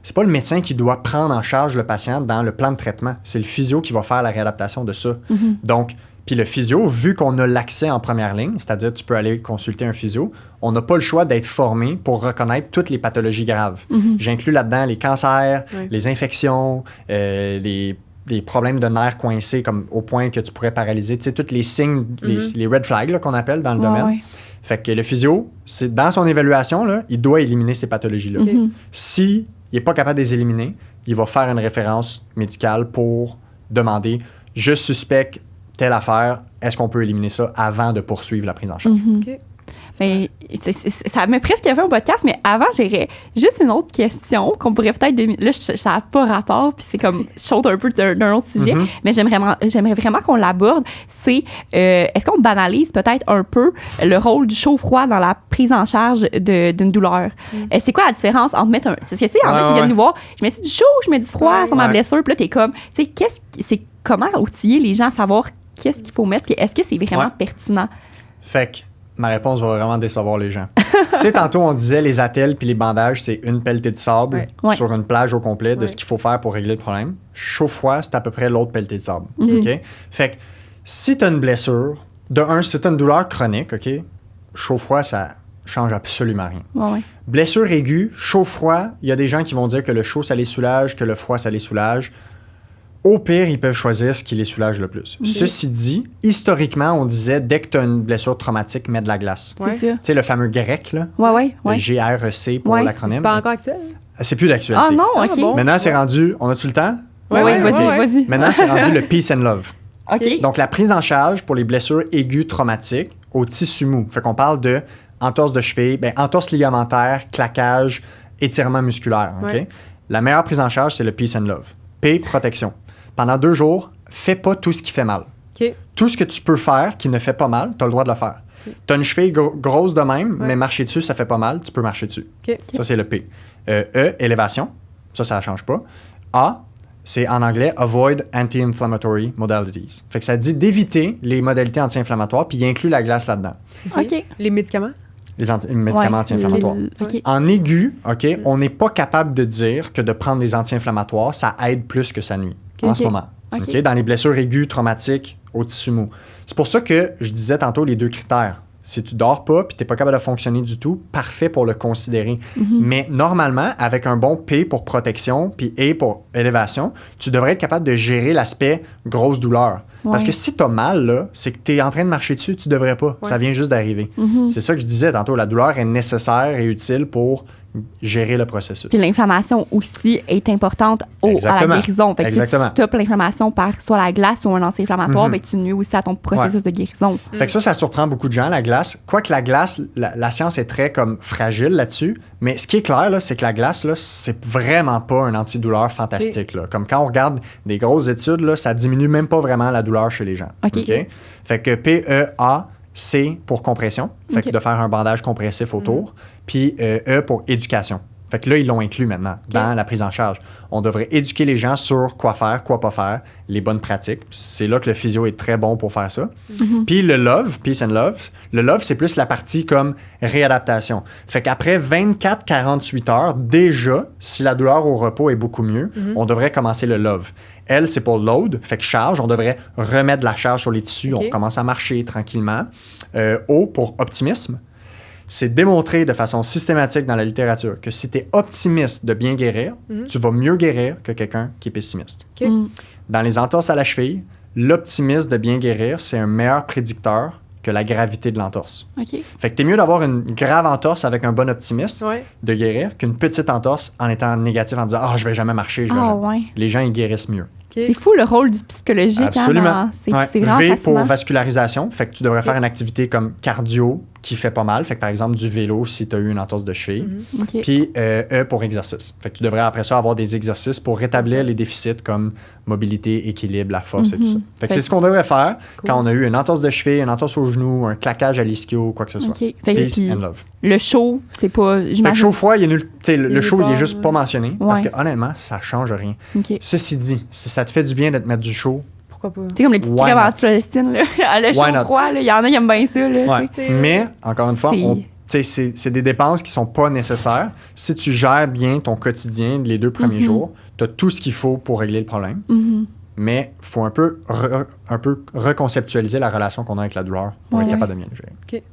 C'est pas le médecin qui doit prendre en charge le patient dans le plan de traitement. C'est le physio qui va faire la réadaptation de ça. Donc, puis le physio, vu qu'on a l'accès en première ligne, c'est-à-dire tu peux aller consulter un physio, on n'a pas le choix d'être formé pour reconnaître toutes les pathologies graves. J'inclus là-dedans les cancers, les infections, les problèmes de nerfs coincés comme au point que tu pourrais paralyser, tu sais, tous les signes, les red flags là, qu'on appelle dans le domaine. Fait que le physio, c'est dans son évaluation, là, il doit éliminer ces pathologies-là. S'il n'est pas capable de les éliminer, il va faire une référence médicale pour demander « Je suspecte telle affaire, est-ce qu'on peut éliminer ça avant de poursuivre la prise en charge? Mais ça m'a presque fait un podcast, mais avant, j'aurais juste une autre question qu'on pourrait peut-être... Là, ça n'a pas rapport, puis c'est comme saute un peu d'un autre sujet, mais j'aimerais vraiment qu'on l'aborde. C'est, est-ce qu'on banalise peut-être un peu le rôle du chaud-froid dans la prise en charge d'une douleur? C'est quoi la différence entre mettre un... Tu sais, il y en a qui viennent nous voir, je mets du chaud, je mets du froid sur ma blessure, puis là, t'es comme... Tu sais, c'est comment outiller les gens à savoir qu'est-ce qu'il faut mettre, puis est-ce que c'est vraiment pertinent? Fait que ma réponse va vraiment décevoir les gens. Tu sais, tantôt, on disait les attelles puis les bandages, c'est une pelletée de sable sur une plage au complet de ce qu'il faut faire pour régler le problème. Chaud-froid, c'est à peu près l'autre pelletée de sable. OK? Fait que si tu as une blessure, de un, si tu as une douleur chronique, OK? Chaud-froid, ça change absolument rien. Blessure aiguë, chaud-froid, il y a des gens qui vont dire que le chaud, ça les soulage, que le froid, ça les soulage. Au pire, ils peuvent choisir ce qui les soulage le plus. Ceci dit, historiquement, on disait dès que tu as une blessure traumatique, mets de la glace. C'est sûr. Tu sais, le fameux GREC, là. Le GREC pour l'acronyme. C'est pas encore actuel? C'est plus d'actualité. Ah non, OK. Bon. Maintenant, c'est rendu... On a-tu le temps? Oui, vas-y. Maintenant, c'est rendu le peace and love. OK. Donc, la prise en charge pour les blessures aiguës traumatiques au tissu mou. Fait qu'on parle de entorse de cheville, entorse ligamentaire, claquage, étirement musculaire. OK? La meilleure prise en charge, c'est le peace and love. P, protection. Pendant 2 jours, fais pas tout ce qui fait mal. Tout ce que tu peux faire qui ne fait pas mal, tu as le droit de le faire. Tu as une cheville grosse de même, mais marcher dessus, ça fait pas mal, tu peux marcher dessus. Ça, c'est le P. E, élévation. Ça ne change pas. A, c'est en anglais « Avoid anti-inflammatory modalities ». Fait que ça dit d'éviter les modalités anti-inflammatoires, puis il inclut la glace là-dedans. OK. Les médicaments? Les médicaments anti-inflammatoires. En aigu, on n'est pas capable de dire que de prendre des anti-inflammatoires, ça aide plus que ça nuit en ce moment. Dans les blessures aiguës traumatiques au tissu mou. C'est pour ça que je disais tantôt les 2 critères. Si tu dors pas puis tu n'es pas capable de fonctionner du tout, parfait pour le considérer. Mais normalement, avec un bon P pour protection puis E pour élévation, tu devrais être capable de gérer l'aspect grosse douleur. Parce que si tu as mal, là, c'est que tu es en train de marcher dessus, tu devrais pas. Ça vient juste d'arriver. C'est ça que je disais tantôt, la douleur est nécessaire et utile pour gérer le processus. Puis l'inflammation aussi est importante à la guérison. Fait que si tu stoppes l'inflammation par soit la glace ou un anti-inflammatoire, tu nuis aussi à ton processus de guérison. Fait que ça surprend beaucoup de gens, la glace. Quoique la glace, la science est très comme fragile là-dessus, mais ce qui est clair, là, c'est que la glace, là, c'est vraiment pas un antidouleur fantastique. Là. Comme quand on regarde des grosses études, là, ça diminue même pas vraiment la douleur chez les gens. Fait que PEA, C pour compression, fait que de faire un bandage compressif autour, puis E pour éducation. Fait que là, ils l'ont inclus maintenant dans la prise en charge. On devrait éduquer les gens sur quoi faire, quoi pas faire, les bonnes pratiques. C'est là que le physio est très bon pour faire ça. Puis le love, peace and love, le love, c'est plus la partie comme réadaptation. Fait qu'après 24-48 heures, déjà, si la douleur au repos est beaucoup mieux, on devrait commencer le love. L, c'est pour load, fait que charge, on devrait remettre de la charge sur les tissus, on commence à marcher tranquillement. O pour optimisme. C'est démontré de façon systématique dans la littérature que si tu es optimiste de bien guérir, tu vas mieux guérir que quelqu'un qui est pessimiste. Dans les entorses à la cheville, l'optimisme de bien guérir, c'est un meilleur prédicteur que la gravité de l'entorse. Fait que t'es mieux d'avoir une grave entorse avec un bon optimisme de guérir qu'une petite entorse en étant négatif, en disant « Ah, je vais jamais marcher, je vais jamais. » Les gens, ils guérissent mieux. C'est fou le rôle du psychologique. Absolument. C'est vraiment V fascinant. pour vascularisation. Fait que tu devrais faire une activité comme cardio qui fait pas mal. Fait que par exemple du vélo si tu as eu une entorse de cheville. Puis E pour exercice. Fait que tu devrais après ça avoir des exercices pour rétablir les déficits comme mobilité, équilibre, la force et tout ça. Fait que c'est ce qu'on devrait faire quand on a eu une entorse de cheville, une entorse au genou, un claquage à l'ischio, quoi que ce soit. Peace and love. Le chaud, c'est pas... Fait que chaud-froid, il est nul. Le chaud, il est juste pas mentionné parce que honnêtement, ça change rien. Ceci dit, si ça te fait du bien de te mettre du chaud, pourquoi pas? Tu sais, comme les petites crèmes anti-lestine, le chaud-froid, il y en a qui aiment bien ça. Là, mais, encore une fois, c'est des dépenses qui sont pas nécessaires. Si tu gères bien ton quotidien les 2 premiers jours, tu as tout ce qu'il faut pour régler le problème. Mais il faut un peu reconceptualiser la relation qu'on a avec la douleur pour être capable de bien le gérer.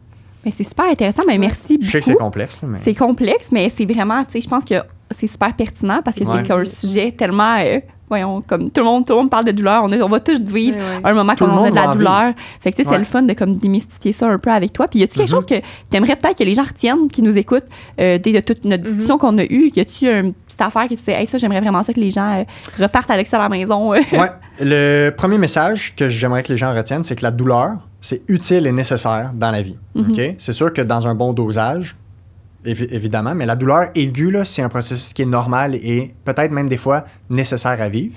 Mais c'est super intéressant, mais merci beaucoup. Je sais que c'est complexe. Mais... C'est complexe, mais c'est vraiment, tu sais, je pense que c'est super pertinent parce que c'est un sujet tellement, comme tout le monde parle de douleur, on va tous vivre un moment quand on a de la douleur. Fait que tu sais, c'est le fun de comme démystifier ça un peu avec toi. Puis y a-tu quelque chose que tu aimerais peut-être que les gens retiennent, qui nous écoutent, de toute notre discussion qu'on a eue? Y a-tu une petite affaire que tu sais, hey, ça, j'aimerais vraiment ça que les gens repartent avec ça à la maison? Le premier message que j'aimerais que les gens retiennent, c'est que la douleur, c'est utile et nécessaire dans la vie. OK? C'est sûr que dans un bon dosage, évidemment, mais la douleur aiguë, là, c'est un processus qui est normal et peut-être même des fois nécessaire à vivre.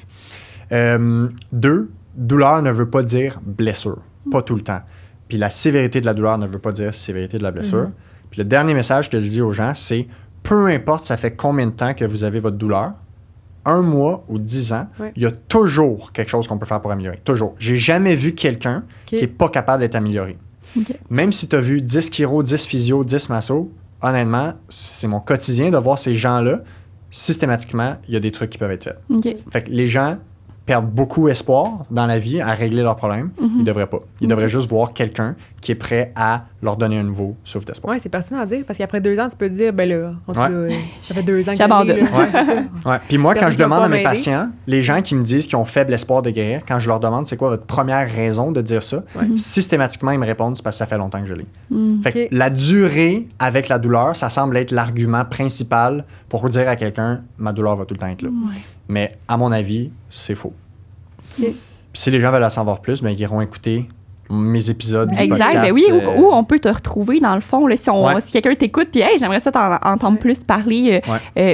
2, douleur ne veut pas dire blessure, pas tout le temps. Puis la sévérité de la douleur ne veut pas dire sévérité de la blessure. Puis le dernier message que je dis aux gens, c'est peu importe ça fait combien de temps que vous avez votre douleur, 1 mois ou 10 ans, il y a toujours quelque chose qu'on peut faire pour améliorer. Toujours. J'ai jamais vu quelqu'un qui n'est pas capable d'être amélioré. Même si tu as vu 10 chiro, 10 physio, 10 masso, honnêtement, c'est mon quotidien de voir ces gens-là. Systématiquement, il y a des trucs qui peuvent être faits. Fait que les gens perdent beaucoup espoir dans la vie à régler leurs problèmes. Ils ne devraient pas. Ils devraient juste voir quelqu'un qui est prêt à leur donner un nouveau souffle d'espoir. Oui, c'est pertinent à dire, parce qu'après 2 ans, tu peux te dire, ben là, ça fait 2 ans que j'abandonne. Puis moi, quand je demande à mes patients, les gens qui me disent qu'ils ont faible espoir de guérir, quand je leur demande c'est quoi votre première raison de dire ça, systématiquement, ils me répondent c'est parce que ça fait longtemps que je l'ai. Fait que la durée avec la douleur, ça semble être l'argument principal pour dire à quelqu'un ma douleur va tout le temps être là. Mais à mon avis, c'est faux. Puis si les gens veulent en savoir plus, ben, ils iront écouter mes épisodes du podcast. Ben oui, où on peut te retrouver dans le fond. Là, si quelqu'un t'écoute, puis hey, j'aimerais ça entendre plus parler,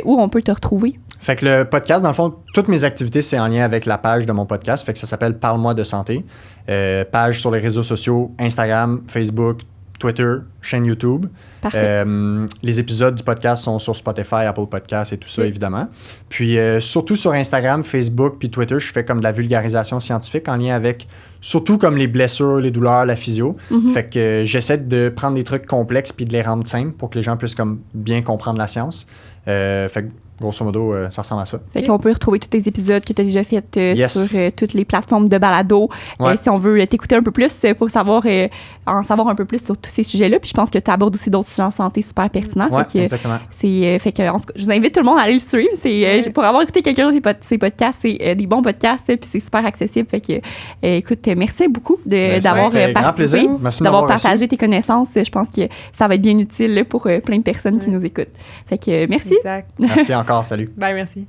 où on peut te retrouver. Fait que le podcast, dans le fond, toutes mes activités, c'est en lien avec la page de mon podcast. Fait que ça s'appelle Parle-moi de santé. Page sur les réseaux sociaux, Instagram, Facebook, Twitter, chaîne YouTube. Les épisodes du podcast sont sur Spotify, Apple Podcasts et tout ça, évidemment. Puis surtout sur Instagram, Facebook puis Twitter, je fais comme de la vulgarisation scientifique en lien avec surtout comme les blessures, les douleurs, la physio. Fait que j'essaie de prendre des trucs complexes puis de les rendre simples pour que les gens puissent comme bien comprendre la science. Fait que grosso modo, ça ressemble à ça. Fait qu'on peut retrouver tous tes épisodes que tu as déjà fait sur toutes les plateformes de balado. Si on veut t'écouter un peu plus pour en savoir un peu plus sur tous ces sujets-là. Puis je pense que tu abordes aussi d'autres sujets en santé super pertinents. Exactement. Fait que, en tout cas, je vous invite tout le monde à aller le suivre. Pour avoir écouté quelqu'un de ces podcasts, c'est des bons podcasts puis c'est super accessible. Fait que, écoute, merci beaucoup d'avoir participé, d'avoir partagé tes connaissances. Je pense que ça va être bien utile pour plein de personnes qui nous écoutent. Fait que merci. Exact. Merci encore. Salut. Bye, merci.